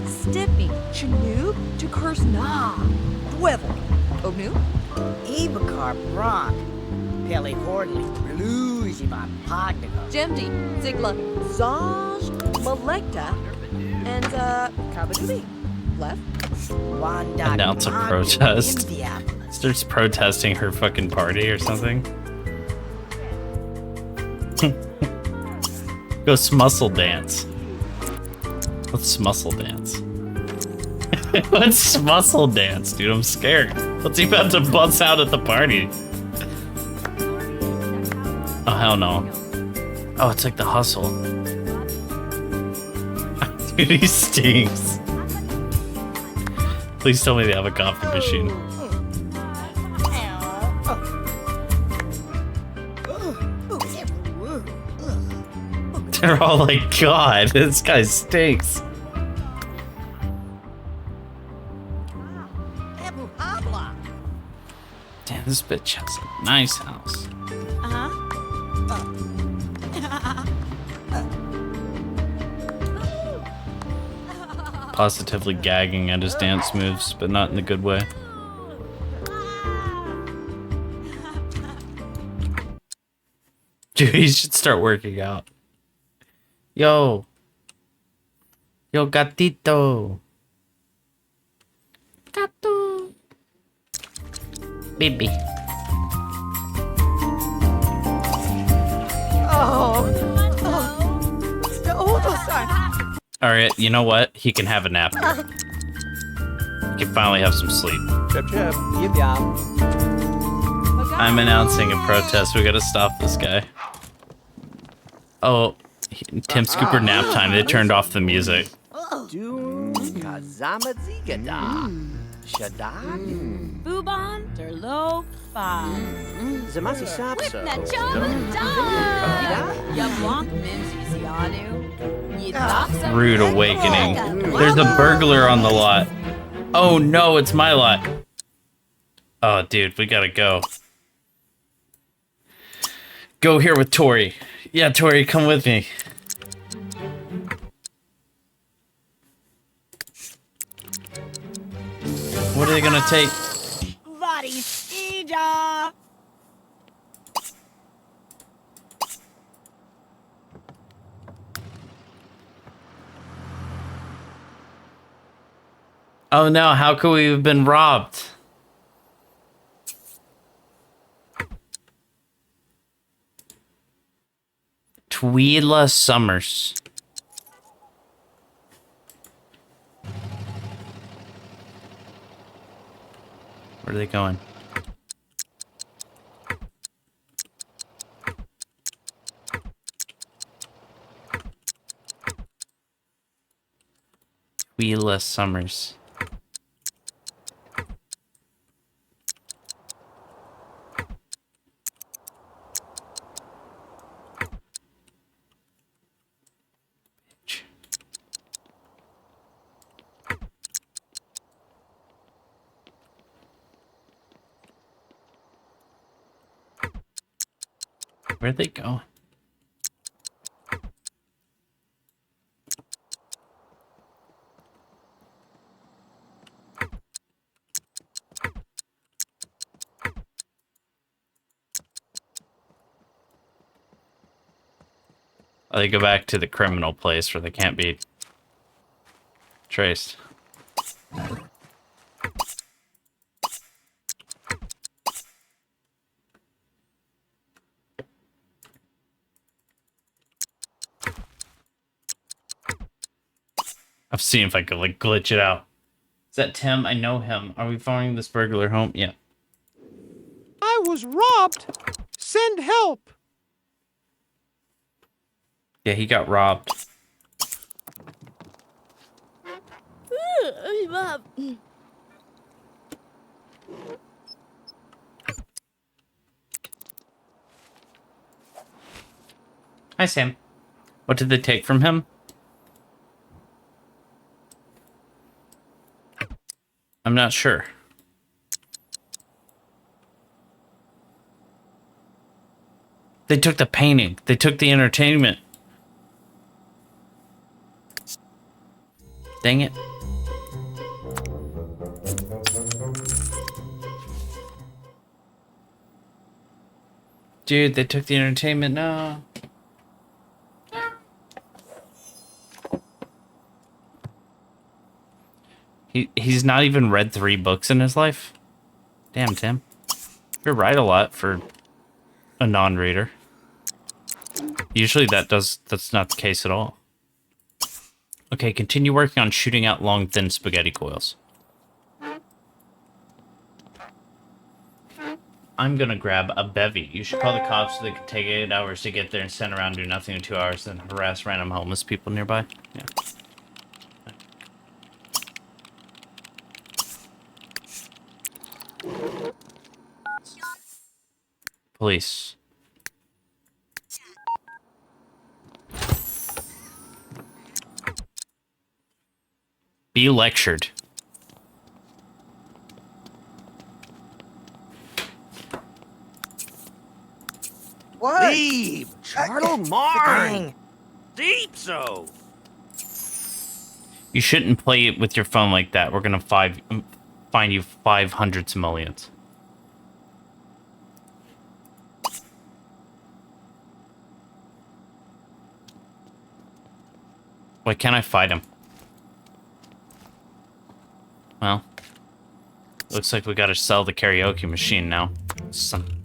Stippy. Chinook. Chakurs Na. Dwevel. Ognu. Ibakar Bronk. Pele Hordley. Bluesivan Pognico. Jemdi. Zigla. Zaj. Malekta. And, Kabadubi. Left. Announce a protest. Starts protesting her fucking party or something. Go muscle dance. Let's muscle dance. Let's muscle dance, dude. I'm scared. What's he about to bust out at the party? Oh, hell no. Oh, it's like the hustle. Dude, he stinks. Please tell me they have a coffee machine. They're all like, God, this guy stinks. Damn, this bitch has a nice house. Positively gagging at his dance moves, but not in the good way. Dude, he should start working out. Yo, gatito. Gato. Baby. Alright, you know what? He can have a nap. He can finally have some sleep. Chip, chip. Yip, yap. I'm announcing a protest. We gotta stop this guy. Oh, Tim Scooper nap time. They turned off the music. Bubon, Terlo, Fa. Zamasi Sapso. Yablanc Mimsy Zianu. Rude awakening. There's a burglar on the lot. Oh no, it's my lot. Oh, dude, we gotta go. Go here with Tori. Yeah, Tori, come with me. What are they gonna take? Oh no, how could we have been robbed? Twyla Summers. Where are they going? Wheela Summers. Where are they going? Oh, they go back to the criminal place where they can't be traced. I'm seeing if I could like glitch it out. Is that Tim? I know him. Are we following this burglar home? Yeah. I was robbed. Send help. Yeah, he got robbed. Hi, Sam. What did they take from him? I'm not sure. They took the painting. They took the entertainment. Dang it. Dude, they took the entertainment. No. He's not even read 3 books in his life. Damn, Tim. You're right a lot for a non-reader. Usually that's not the case at all. Okay, continue working on shooting out long, thin spaghetti coils. I'm gonna grab a bevy. You should call the cops so they can take 8 hours to get there and stand around, do nothing in 2 hours, then harass random homeless people nearby. Yeah. Police. Be lectured. What? Deep. Charlotte Martin. Deep so. You shouldn't play it with your phone like that. We're gonna find you 500 simoleons. Why can't I fight him? Well, looks like we gotta sell the karaoke machine now. Son.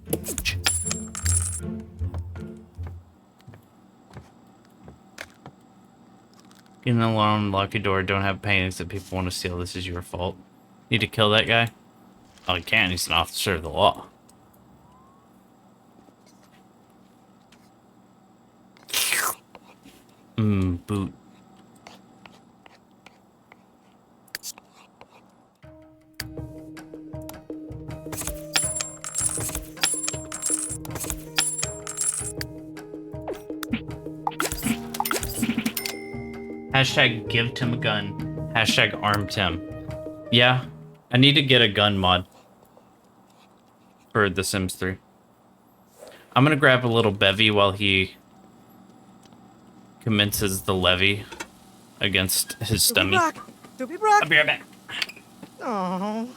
Get an alarm, lock your door, don't have paintings that people want to steal. This is your fault. Need to kill that guy? Oh, he can't. He's an officer of the law. Boot. Hashtag give Tim a gun. Hashtag arm Tim. Yeah, I need to get a gun mod for The Sims 3. I'm gonna grab a little bevy while he commences the levy against his stomach. I'll be right back. Oh.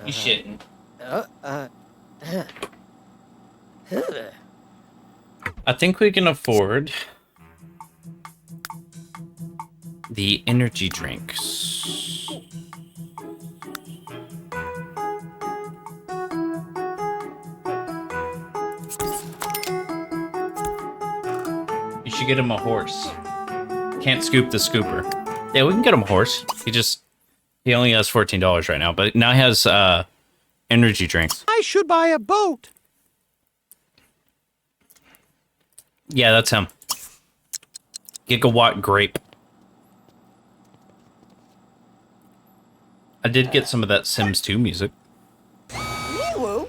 You shitting. I think we can afford the energy drinks. You should get him a horse. Can't scoop the scooper. Yeah, we can get him a horse. He only has $14 right now, but now he has energy drinks. I should buy a boat. Yeah, that's him. Gigawatt Grape. I did get some of that Sims 2 music. Woo.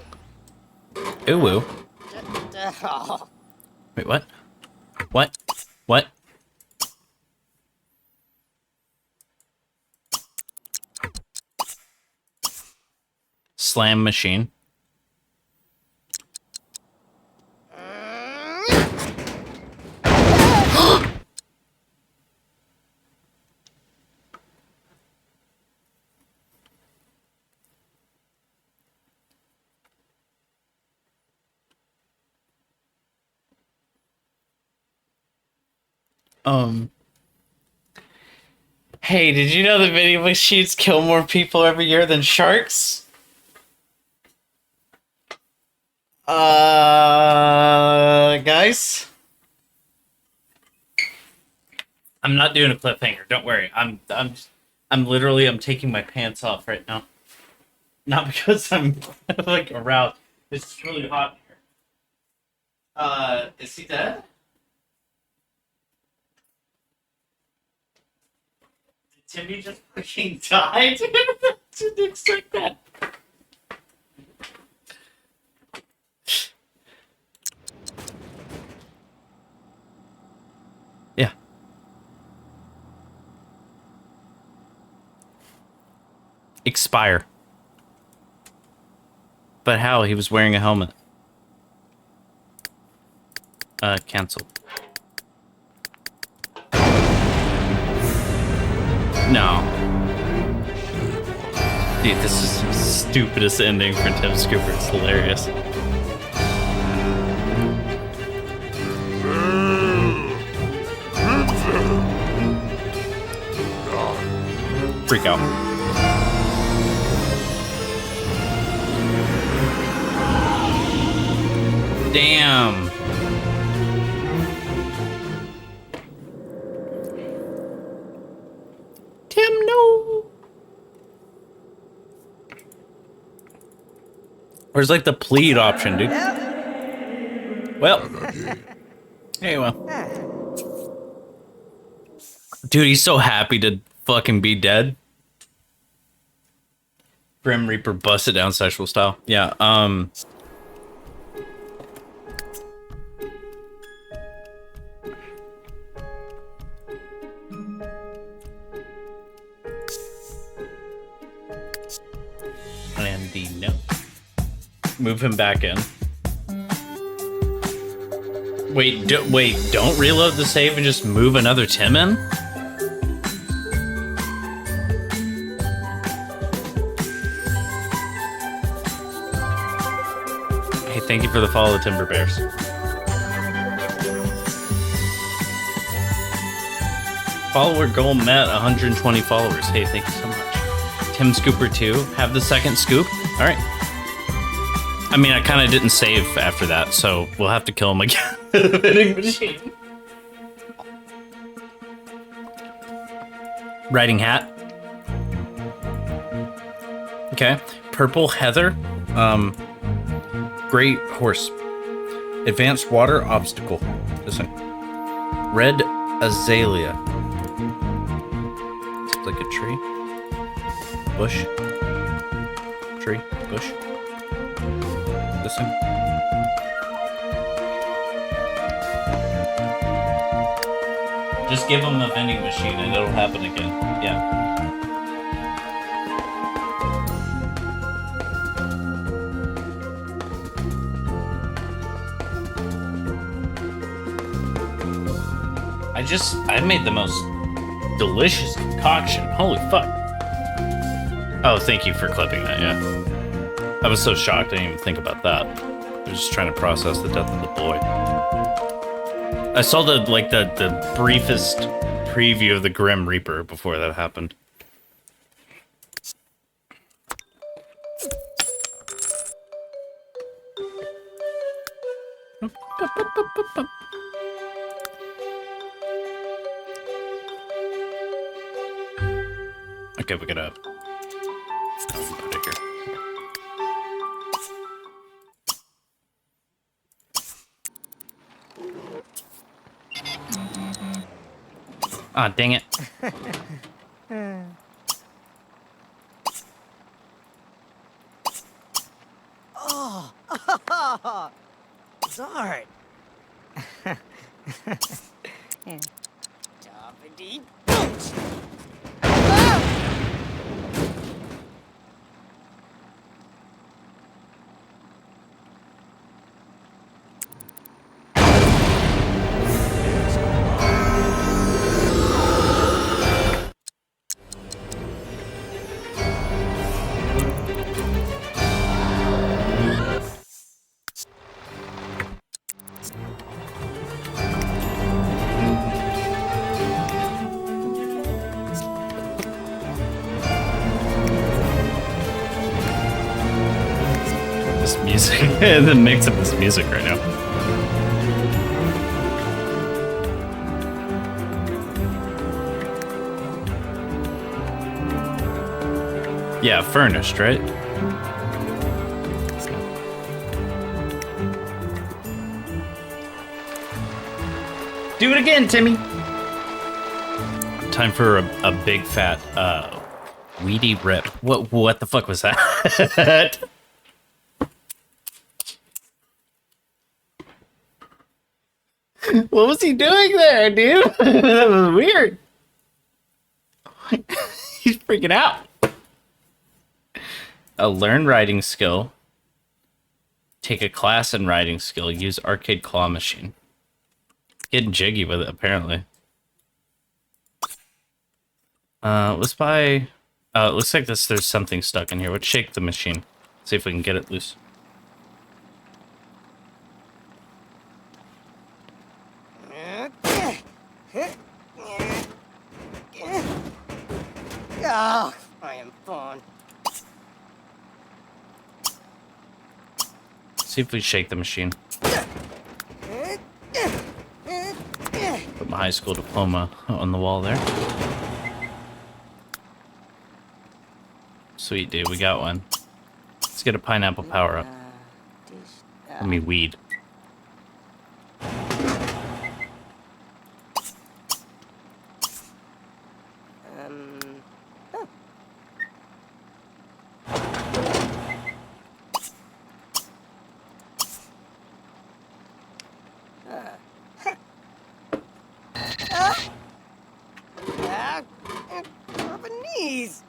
Ooh woo. Wait, what? What? What? Slam machine. Hey, did you know that vending machines kill more people every year than sharks? Guys? I'm not doing a cliffhanger, don't worry. I'm literally taking my pants off right now. Not because I'm like aroused. It's really hot here. Is he dead? Timmy just fucking died? Didn't expect that. Yeah. Expire. But how? He was wearing a helmet. Cancel. No. Dude, this is the stupidest ending for Tim Scooper. It's hilarious. Freak out. Damn. Tim, no. Where's like the plead option, dude? Well. Hey, well. Dude, he's so happy to fucking be dead. Grim Reaper busted down sexual style. Yeah, and the no. Move him back in. Wait, don't reload the save and just move another Tim in? Hey, thank you for the follow, Timber Bears. Follower goal met, 120 followers. Hey, thank you so much. Tim Scooper 2, have the second scoop? Alright. I mean, I kind of didn't save after that, so we'll have to kill him again. The vending machine. Riding hat. Okay. Purple Heather. Great horse. Advanced water obstacle. This one. Red azalea. It's like a tree. Bush. Tree. Bush. This one. Just give him a vending machine and it'll happen again. Yeah. I made the most delicious concoction. Holy fuck. Oh, thank you for clipping that, yeah. I was so shocked I didn't even think about that. I was just trying to process the death of the boy. I saw the briefest preview of the Grim Reaper before that happened. Okay, we gotta put it here. Ah, dang it. Oh, Zard. Toppity. This music, the mix of this music right now. Yeah, furnished, right? Do it again, Timmy. Time for a big fat weedy rip. What the fuck was that? What was he doing there, dude? That was weird. He's freaking out. A learn writing skill. Take a class in writing skill. Use arcade claw machine. Getting jiggy with it, apparently. Let's buy... it looks like there's something stuck in here. Let's shake the machine. See if we can get it loose. Oh, I am fun. See if we shake the machine. Put my high school diploma on the wall there. Sweet, dude, we got one. Let's get a pineapple power up. I mean, weed. Knees.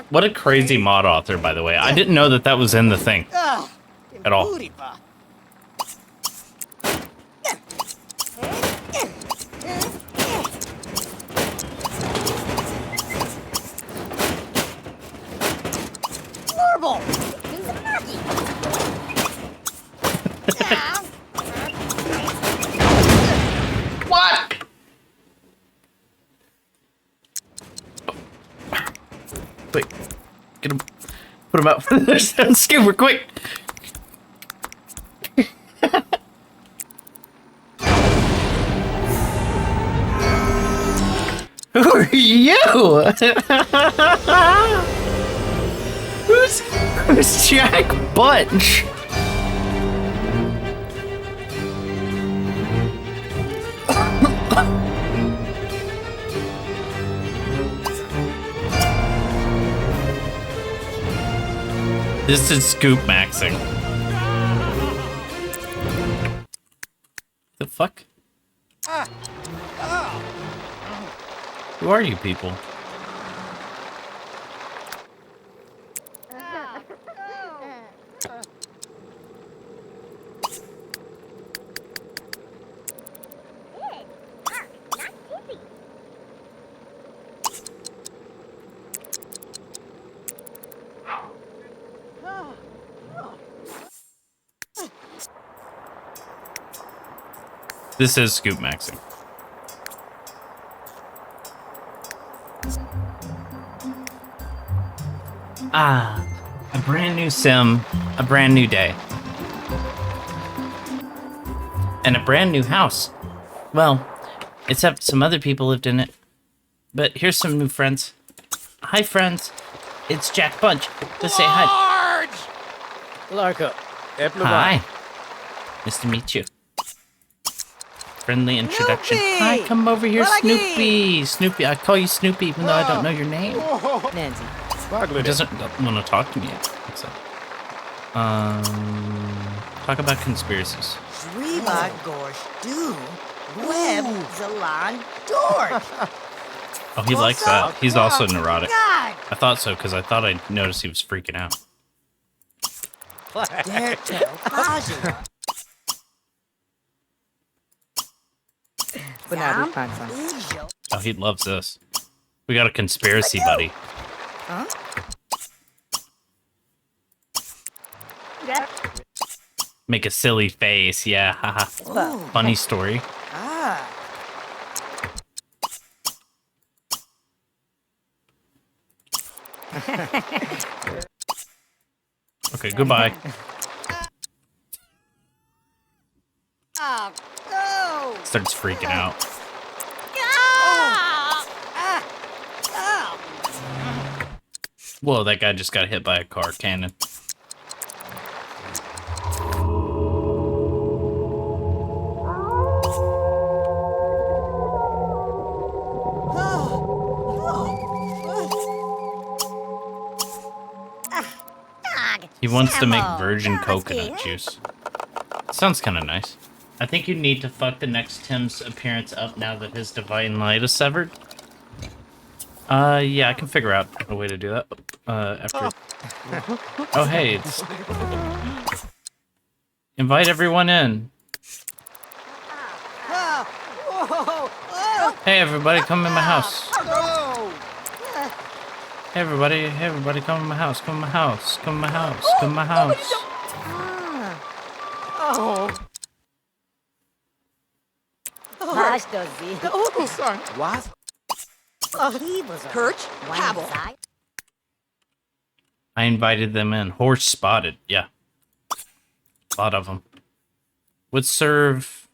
What a crazy mod author, by the way. I didn't know that was in the thing at all. Marble. What? Wait, get him. Put him out for the scuba, quick. Who are you? Who's Jack Bunch? This is scoop maxing. The fuck? Who are you people? This is scoop maxing. Ah, a brand new sim, a brand new day. And a brand new house. Well, except some other people lived in it. But here's some new friends. Hi, friends. It's Jack Bunch. Just say hi. Larka. Hi. Nice to meet you. Friendly introduction. Hi, come over here, Snoopy. Snoopy, I call you Snoopy even though I don't know your name. Nancy. He doesn't want to talk to me yet. So, talk about conspiracies. Shriba Gorsh Do Web Zalan Dork. Oh, he likes that. He's also neurotic. God. I thought so because I thought I noticed he was freaking out. Dare tell Kaji. But now we find some. Oh, he loves this. We got a conspiracy buddy. Huh? Make a silly face. Yeah, haha. Funny story. Ah. Okay, goodbye. Oh, no. Starts freaking out. Whoa, that guy just got hit by a car cannon. He wants to make virgin coconut juice. Sounds kind of nice. I think you need to fuck the next Tim's appearance up now that his divine light is severed. Yeah, I can figure out a way to do that. After. Oh, hey, it's... Invite everyone in. Hey, everybody, come in my house. Hey, everybody, come in my house. Come in my house. Come in my house. Come in my house. What? Kirch, Cabell. I invited them in. Horse spotted. Yeah. A lot of them. Would serve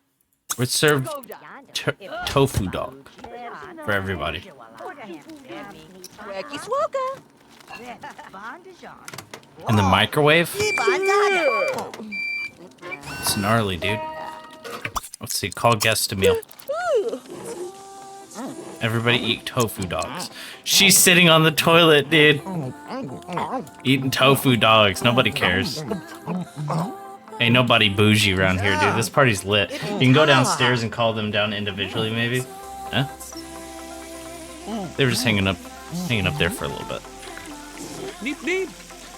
tofu dog for everybody. In the microwave? It's gnarly, dude. Let's see. Call guests to meal. Everybody eat tofu dogs. She's sitting on the toilet, dude. Eating tofu dogs. Nobody cares. Ain't nobody bougie around here, dude. This party's lit. You can go downstairs and call them down individually, maybe. Huh? They were just hanging up there for a little bit. Neep, neep.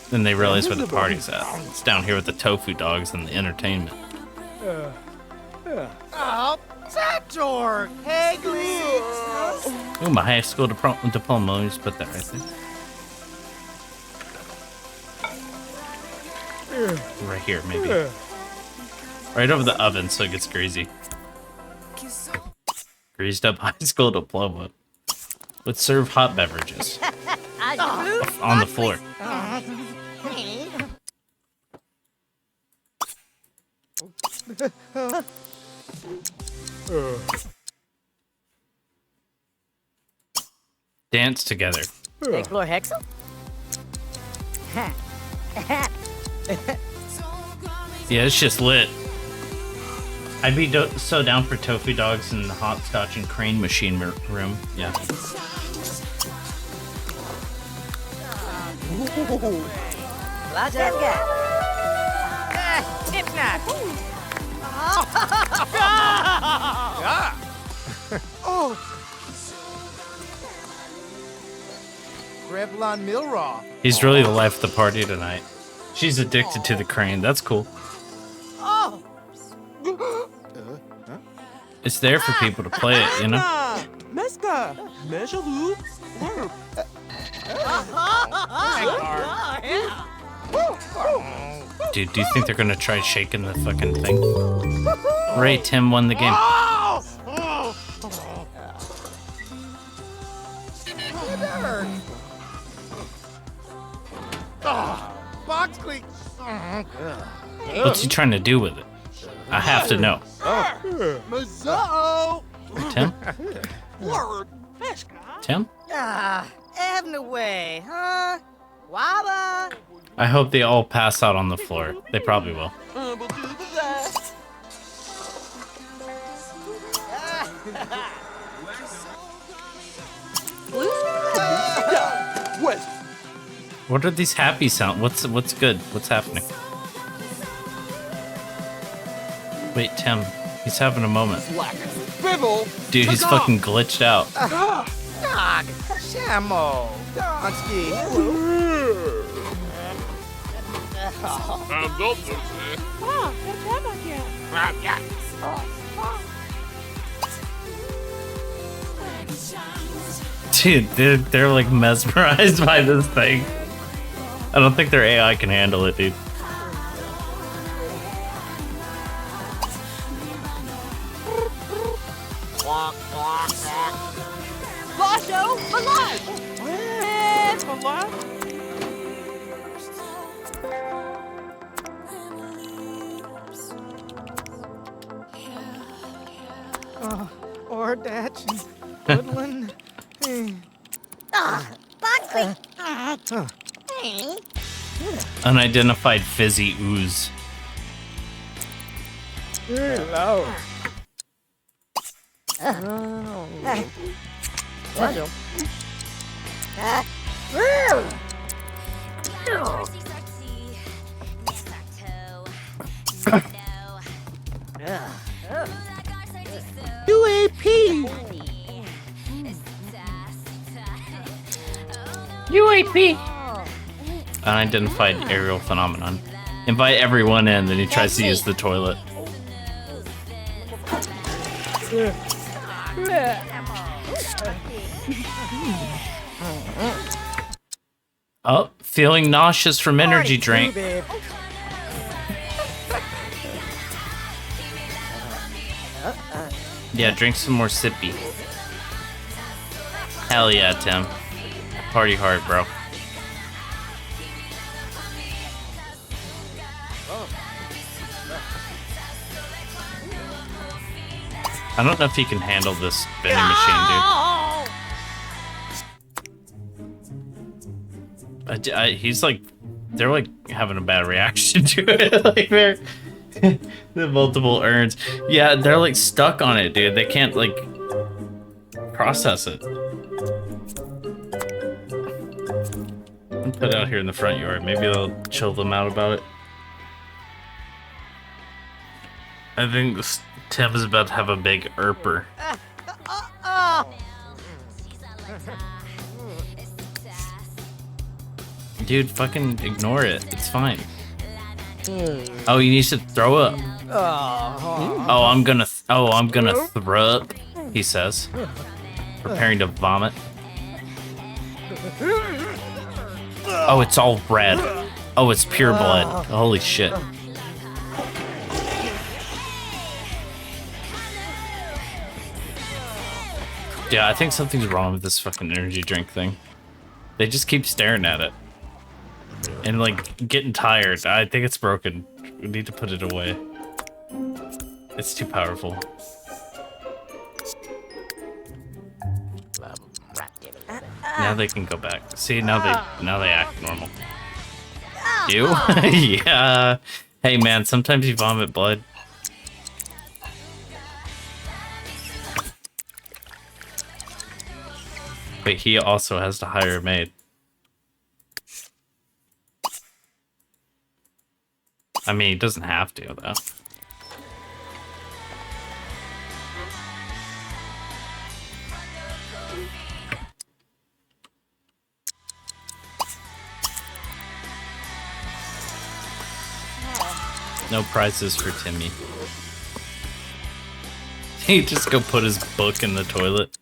Then they realized where the party's at. It's down here with the tofu dogs and the entertainment. Oh, that dork. Hey, Gleeks. Ooh, my high school diploma. Let me just put that right there. Right here, maybe. Right over the oven so it gets greasy. Greased up high school diploma. Let's serve hot beverages. On the floor. Dance together. Explore Hexel? Yeah, it's just lit. I'd be so down for tofu dogs in the hopscotch and crane machine room. Yeah. It's not. Oh. Revlon Milraw. He's really the life of the party tonight. She's addicted to the crane. That's cool. Oh. It's there for people to play it, you know? Meska. Mejaloo. Dude, do you think they're gonna try shaking the fucking thing? Ray, Tim won the game. Box cleat. What's he trying to do with it? I have to know. Mazzo. Tim? Word. Tim? Having a way, huh? Waba. I hope they all pass out on the floor. They probably will. What are these happy sound? What's good? What's happening? Wait, Tim. He's having a moment. Dude, he's fucking glitched out. Dog. Shamo. Donski. Dude, they're like mesmerized by this thing. I don't think their AI can handle it, dude. Lasho, alive! Alive? Ordach. Woodland. Buckley. Hey. Unidentified fizzy ooze. Hello. UAP. UAP. Unidentified aerial phenomenon. Invite everyone in, then he tries to use the toilet. Oh, feeling nauseous from energy drink. Yeah, drink some more sippy. Hell yeah, Tim. Party hard, bro. I don't know if he can handle this vending machine, dude. He's like, they're like having a bad reaction to it. Like they're the multiple urns. Yeah, they're like stuck on it, dude. They can't like process it. I'll put it out here in the front yard. Maybe they'll chill them out about it. I think Tim is about to have a big erper. Dude, fucking ignore it. It's fine. Oh, you need to throw up. Oh, I'm gonna throw up, he says. Preparing to vomit. Oh, it's all red. Oh, it's pure blood. Holy shit. Yeah, I think something's wrong with this fucking energy drink thing. They just keep staring at it. And like getting tired. I think it's broken. We need to put it away. It's too powerful. Now they can go back. See, now they act normal. You? Yeah. Hey man, sometimes you vomit blood. But he also has to hire a maid. I mean, he doesn't have to, though. No prizes for Timmy. He just go put his book in the toilet.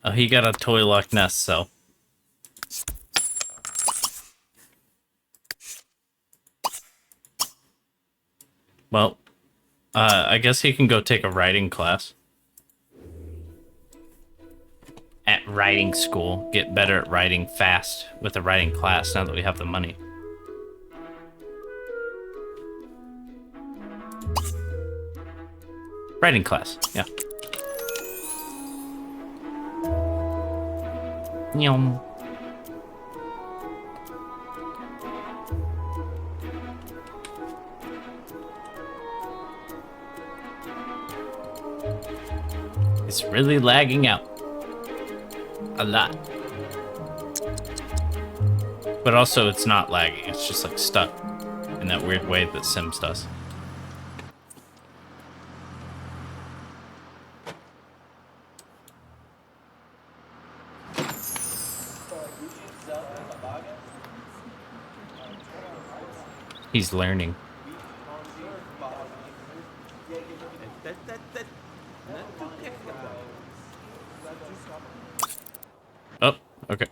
Oh, he got a toy Loch Ness, so. Well, I guess he can go take a writing class. At writing school. Get better at writing fast with a writing class now that we have the money. Writing class, yeah. Yum. It's really lagging out. A lot. But also it's not lagging, it's just like stuck in that weird way that Sims does. He's learning. Oh, okay.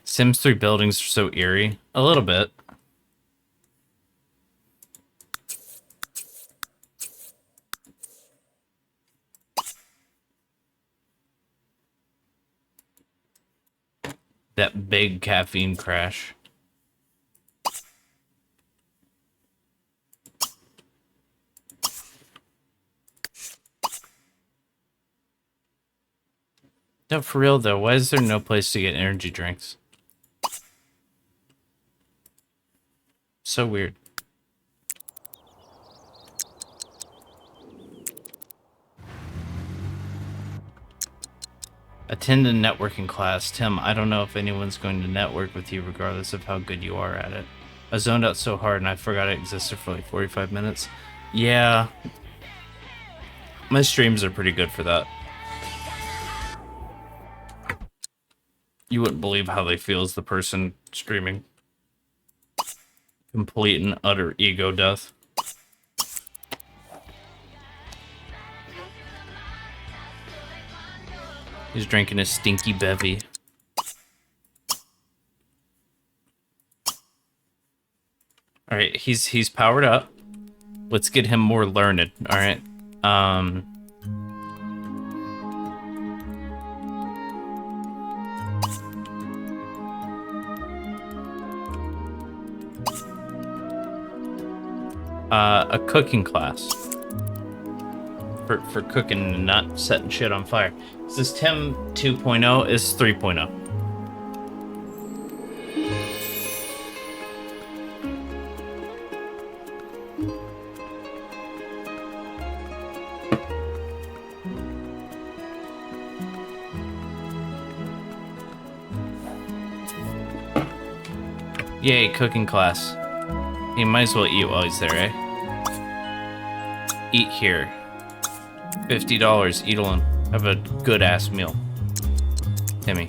Sims 3 buildings are so eerie. A little bit. That big caffeine crash. No, for real though, why is there no place to get energy drinks? So weird. Attend a networking class. Tim, I don't know if anyone's going to network with you regardless of how good you are at it. I zoned out so hard and I forgot it existed for like 45 minutes. Yeah. My streams are pretty good for that. You wouldn't believe how they feel as the person streaming. Complete and utter ego death. He's drinking a stinky bevy. Alright, he's powered up. Let's get him more learned. Alright. A cooking class. For cooking and not setting shit on fire. Is this Tim 2.0? Is 3.0. Yay, cooking class. He might as well eat while he's there, eh? Eat here. $50, eat alone. Have a good ass meal. Timmy.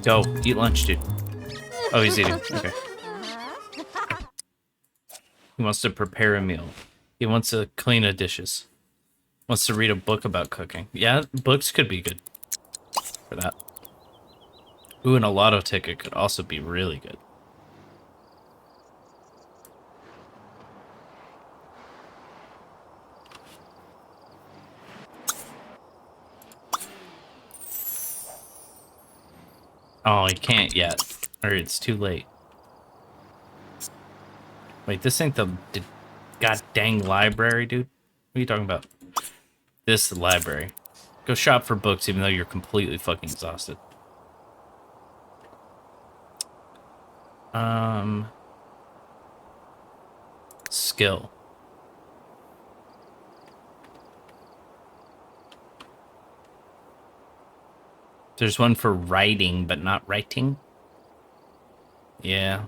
Go, eat lunch, dude. Oh, he's eating. Okay. He wants to prepare a meal. He wants to clean the dishes. Wants to read a book about cooking. Yeah, books could be good for that. Ooh, and a lotto ticket could also be really good. Oh, he can't yet. Or it's too late. Wait, this ain't the god dang library, dude? What are you talking about? This is the library. Go shop for books even though you're completely fucking exhausted. Skill. There's one for writing, but not writing. Yeah.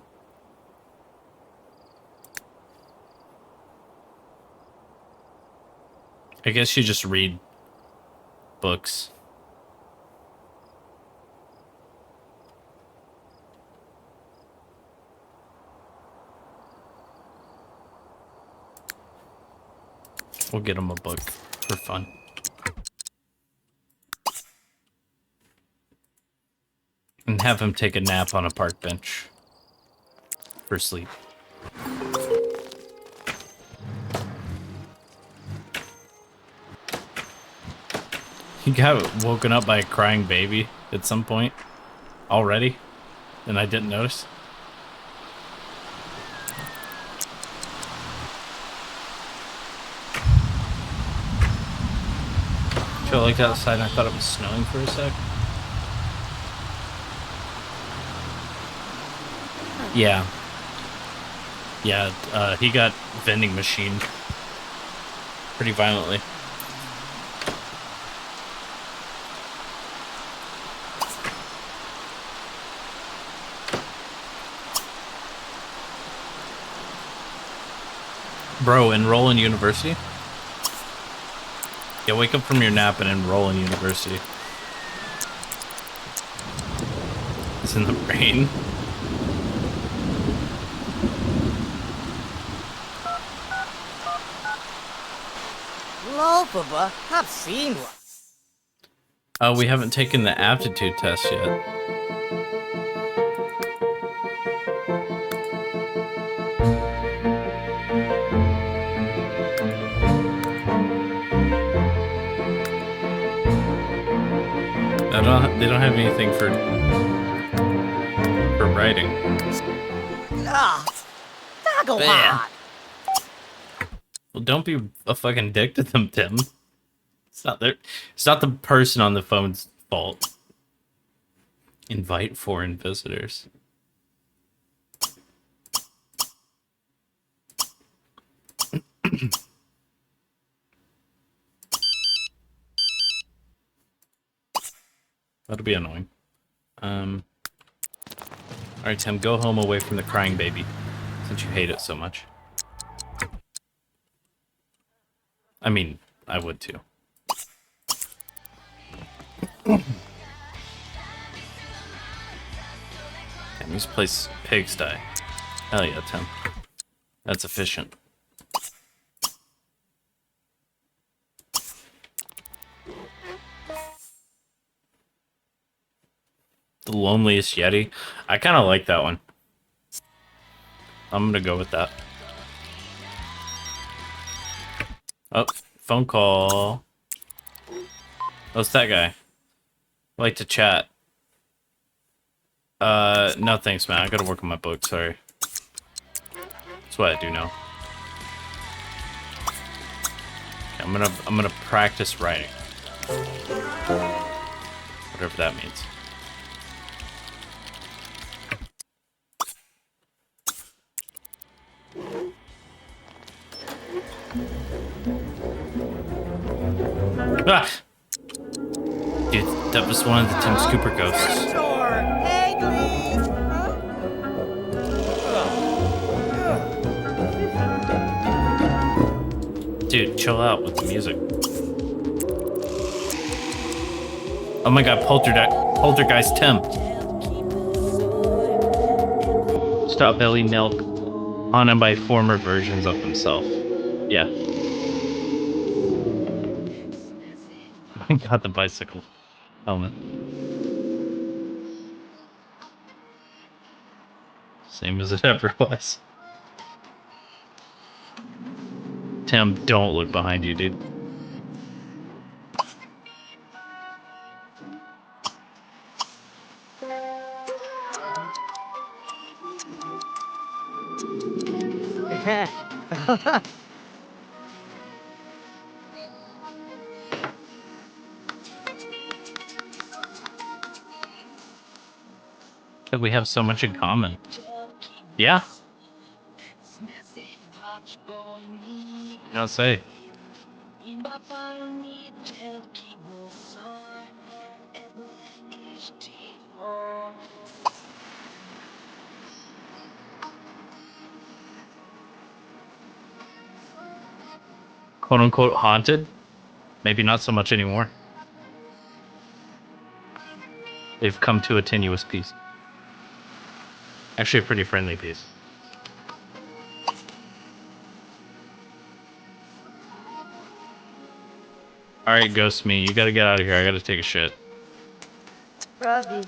I guess you just read books. We'll get him a book for fun. have him take a nap on a park bench for sleep. He got woken up by a crying baby at some point already, and I didn't notice. I looked outside and I thought it was snowing for a sec. Yeah. Yeah, he got vending machined pretty violently. Bro, enroll in university? Yeah, wake up from your nap and enroll in university. It's in the rain. Lol, Bubba, I've seen one. We haven't taken the aptitude test yet. They don't have anything for writing. Ah, doggle Bam. Well, don't be a fucking dick to them, Tim. It's not the person on the phone's fault. Invite foreign visitors. That'll be annoying. Alright, Tim, go home away from the crying baby, since you hate it so much. I mean, I would too. Damn, this place pigsty. Hell yeah, Tim. That's efficient. The Loneliest Yeti. I kind of like that one. I'm gonna go with that. Oh, phone call. Oh, it's that guy. I like to chat. No thanks, man. I gotta work on my book, sorry. That's what I do now. Okay, I'm gonna practice writing. Whatever that means. Ah! Dude, that was one of the Tim Scooper ghosts. Hey, please. Dude, chill out with the music. Oh my god, Poltergeist Tim. Stop belly milk. On him by former versions of himself. Yeah. I got the bicycle helmet. Same as it ever was. Tim, don't look behind you, dude. We have so much in common. Yeah? You don't say. Quote unquote haunted? Maybe not so much anymore. They've come to a tenuous peace. Actually, a pretty friendly peace. Alright, Ghost Me, you gotta get out of here. I gotta take a shit. Robbie.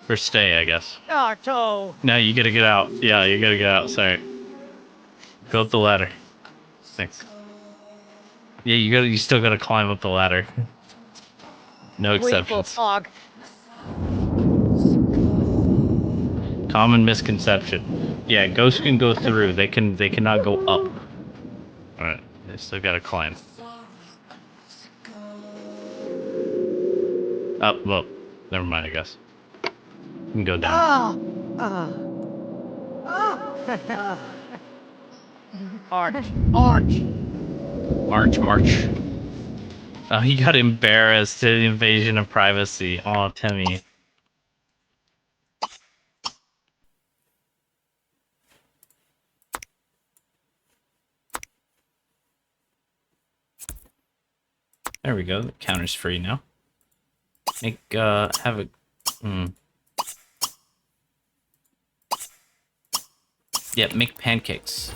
Or stay, I guess. Naruto. No, you gotta get out. Yeah, you gotta get out. Sorry. Go up the ladder. Thanks. Yeah, you still gotta climb up the ladder. No exceptions. Fog. Common misconception. Yeah, ghosts can go through. They cannot go up. Alright, they still gotta climb. Up, well, never mind, I guess. You can go down. Arch. March. Oh, he got embarrassed at the invasion of privacy. Oh, Timmy. There we go. The counter's free now. Make, have a... Yeah, make pancakes.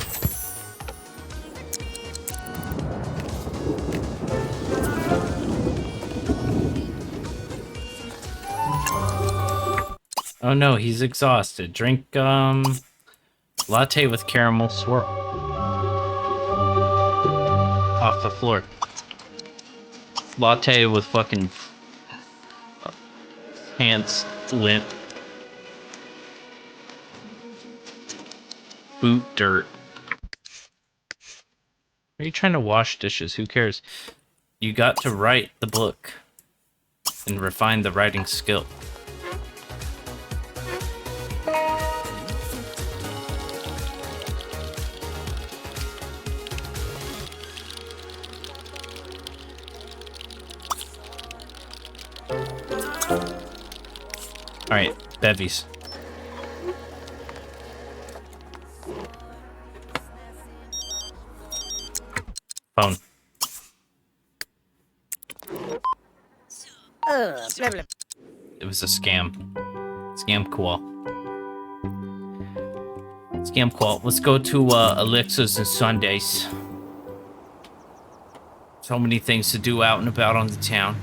Oh no, he's exhausted. Drink, latte with caramel swirl. Off the floor. Latte with fucking pants lint. Boot dirt. Are you trying to wash dishes? Who cares? You got to write the book and refine the writing skill. Alright, bevies. Phone. Blah, blah. It was a scam. Scam cool. Scam cool. Let's go to Alexa's and Sundays. So many things to do out and about on the town.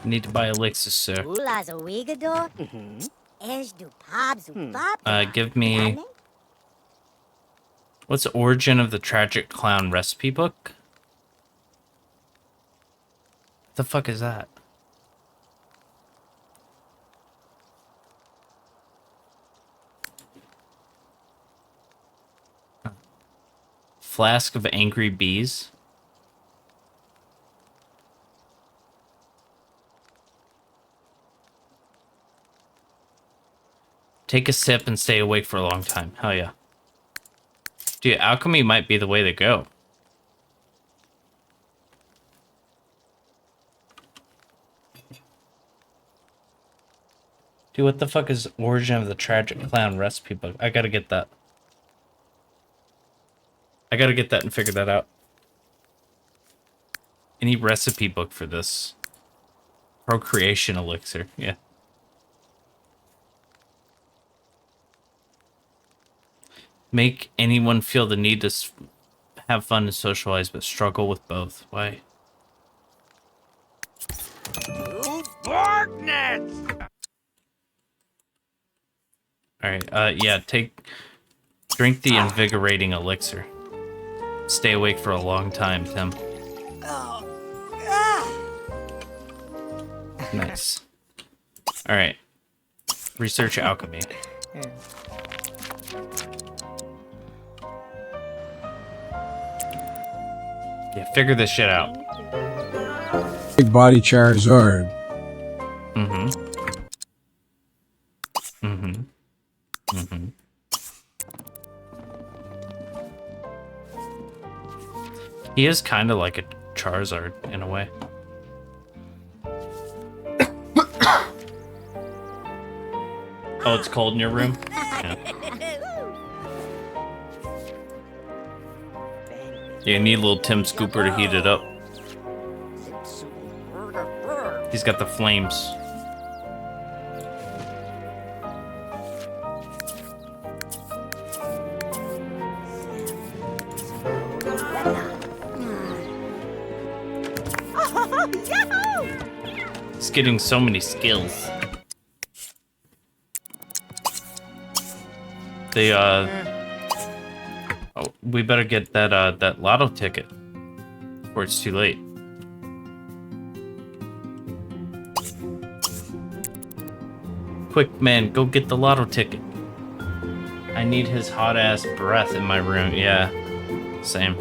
Need to buy elixirs, sir. Give me... What's the Origin of the Tragic Clown recipe book? What the fuck is that? Flask of Angry Bees? Take a sip and stay awake for a long time. Hell yeah. Dude, alchemy might be the way to go. Dude, what the fuck is Origin of the Tragic Clown recipe book? I gotta get that. I gotta get that and figure that out. Any recipe book for this? Procreation elixir, yeah. Make anyone feel the need to have fun and socialize, but struggle with both. Why? Darkness! Alright, yeah, drink the invigorating elixir. Stay awake for a long time, Tim. Nice. Alright. Research alchemy. Yeah, figure this shit out. Big body Charizard. He is kind of like a Charizard in a way. Oh, it's cold in your room? Yeah. Yeah, you need a little Tim Scooper to heat it up. He's got the flames. He's getting so many skills. They oh, we better get that that lotto ticket before it's too late. Quick, man, go get the lotto ticket. I need his hot ass breath in my room. Yeah, same.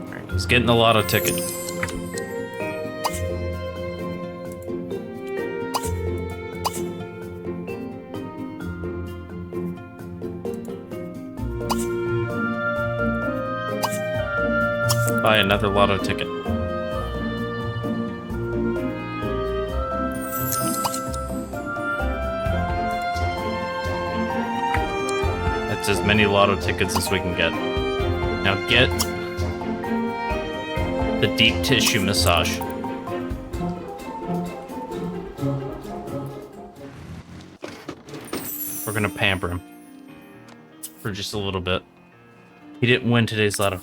Alright, he's getting the lotto ticket. Buy another lotto ticket. That's as many lotto tickets as we can get. Now get the deep tissue massage. We're gonna pamper him for just a little bit. He didn't win today's lotto.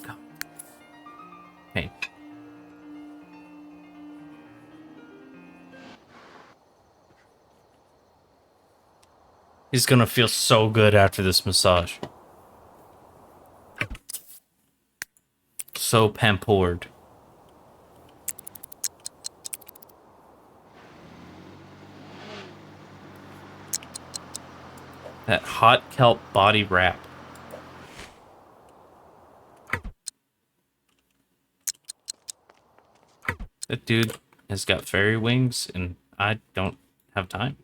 Pain. He's gonna feel so good after this massage. So pampered. That hot kelp body wrap. That dude has got fairy wings, and I don't have time.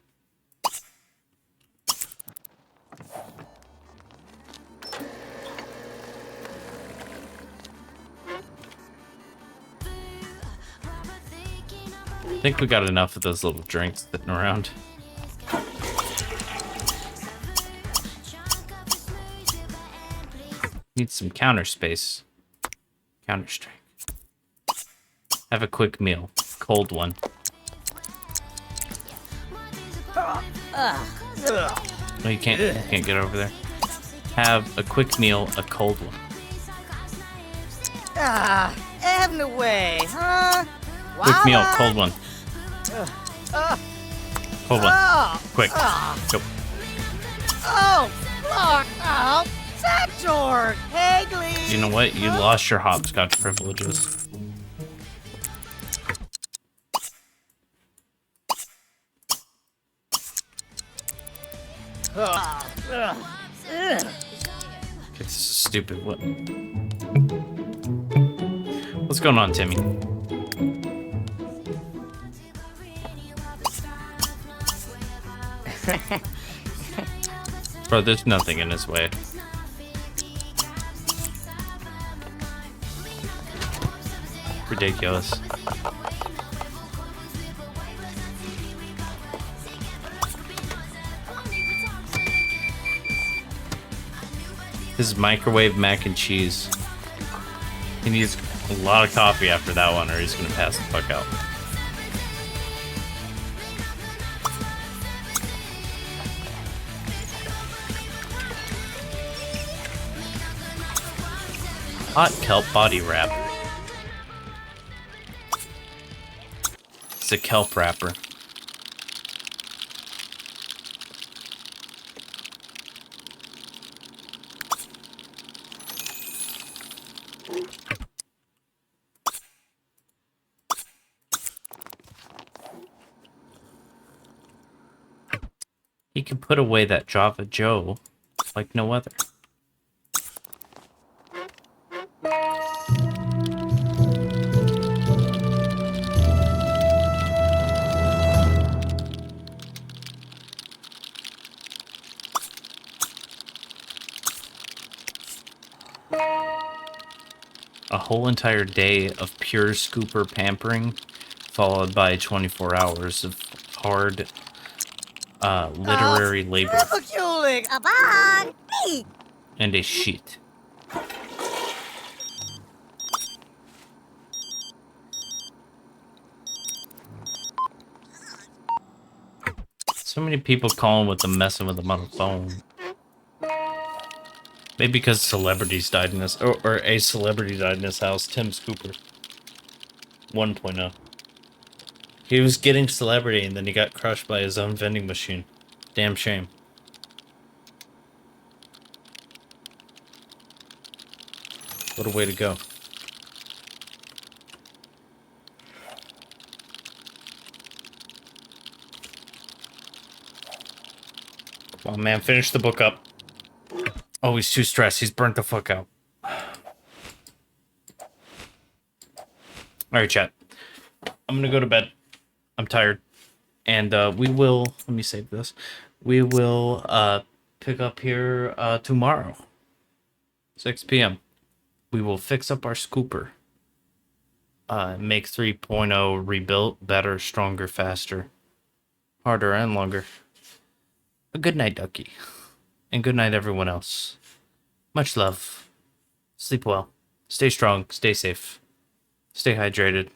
I think we got enough of those little drinks sitting around. Need some counter space. Counter strike. Have a quick meal. Cold one. No, you can't get over there. Have a quick meal, a cold one. Have no way, huh? Quick meal, cold one. Cold one. Quick. Go. Oh, fuck off. Zach George. Hey, Glee. You know what? You lost your hopscotch privileges. Okay, this is stupid. What? What's going on, Timmy? Bro, there's nothing in his way. Ridiculous. His microwave mac and cheese. He needs a lot of coffee after that one, or he's gonna pass the fuck out. Hot kelp body wrap. It's a kelp wrapper. He can put away that Java Joe like no other. A whole entire day of pure scooper pampering, followed by 24 hours of hard literary labor and a sheet. So many people calling with the messing with them on the phone. Maybe because celebrities died in this, or a celebrity died in his house. Tim Scooper 1.0. He was getting celebrity and then he got crushed by his own vending machine. Damn shame. What a way to go. Come on, man, finish the book up. Oh, he's too stressed. He's burnt the fuck out. Alright, chat. I'm gonna go to bed. I'm tired. And we will, let me save this. We will pick up here tomorrow. 6 p.m. We will fix up our scooper. Make 3.0 rebuilt better, stronger, faster, harder, and longer. A good night, Ducky. And good night, everyone else. Much love. Sleep well. Stay strong. Stay safe. Stay hydrated.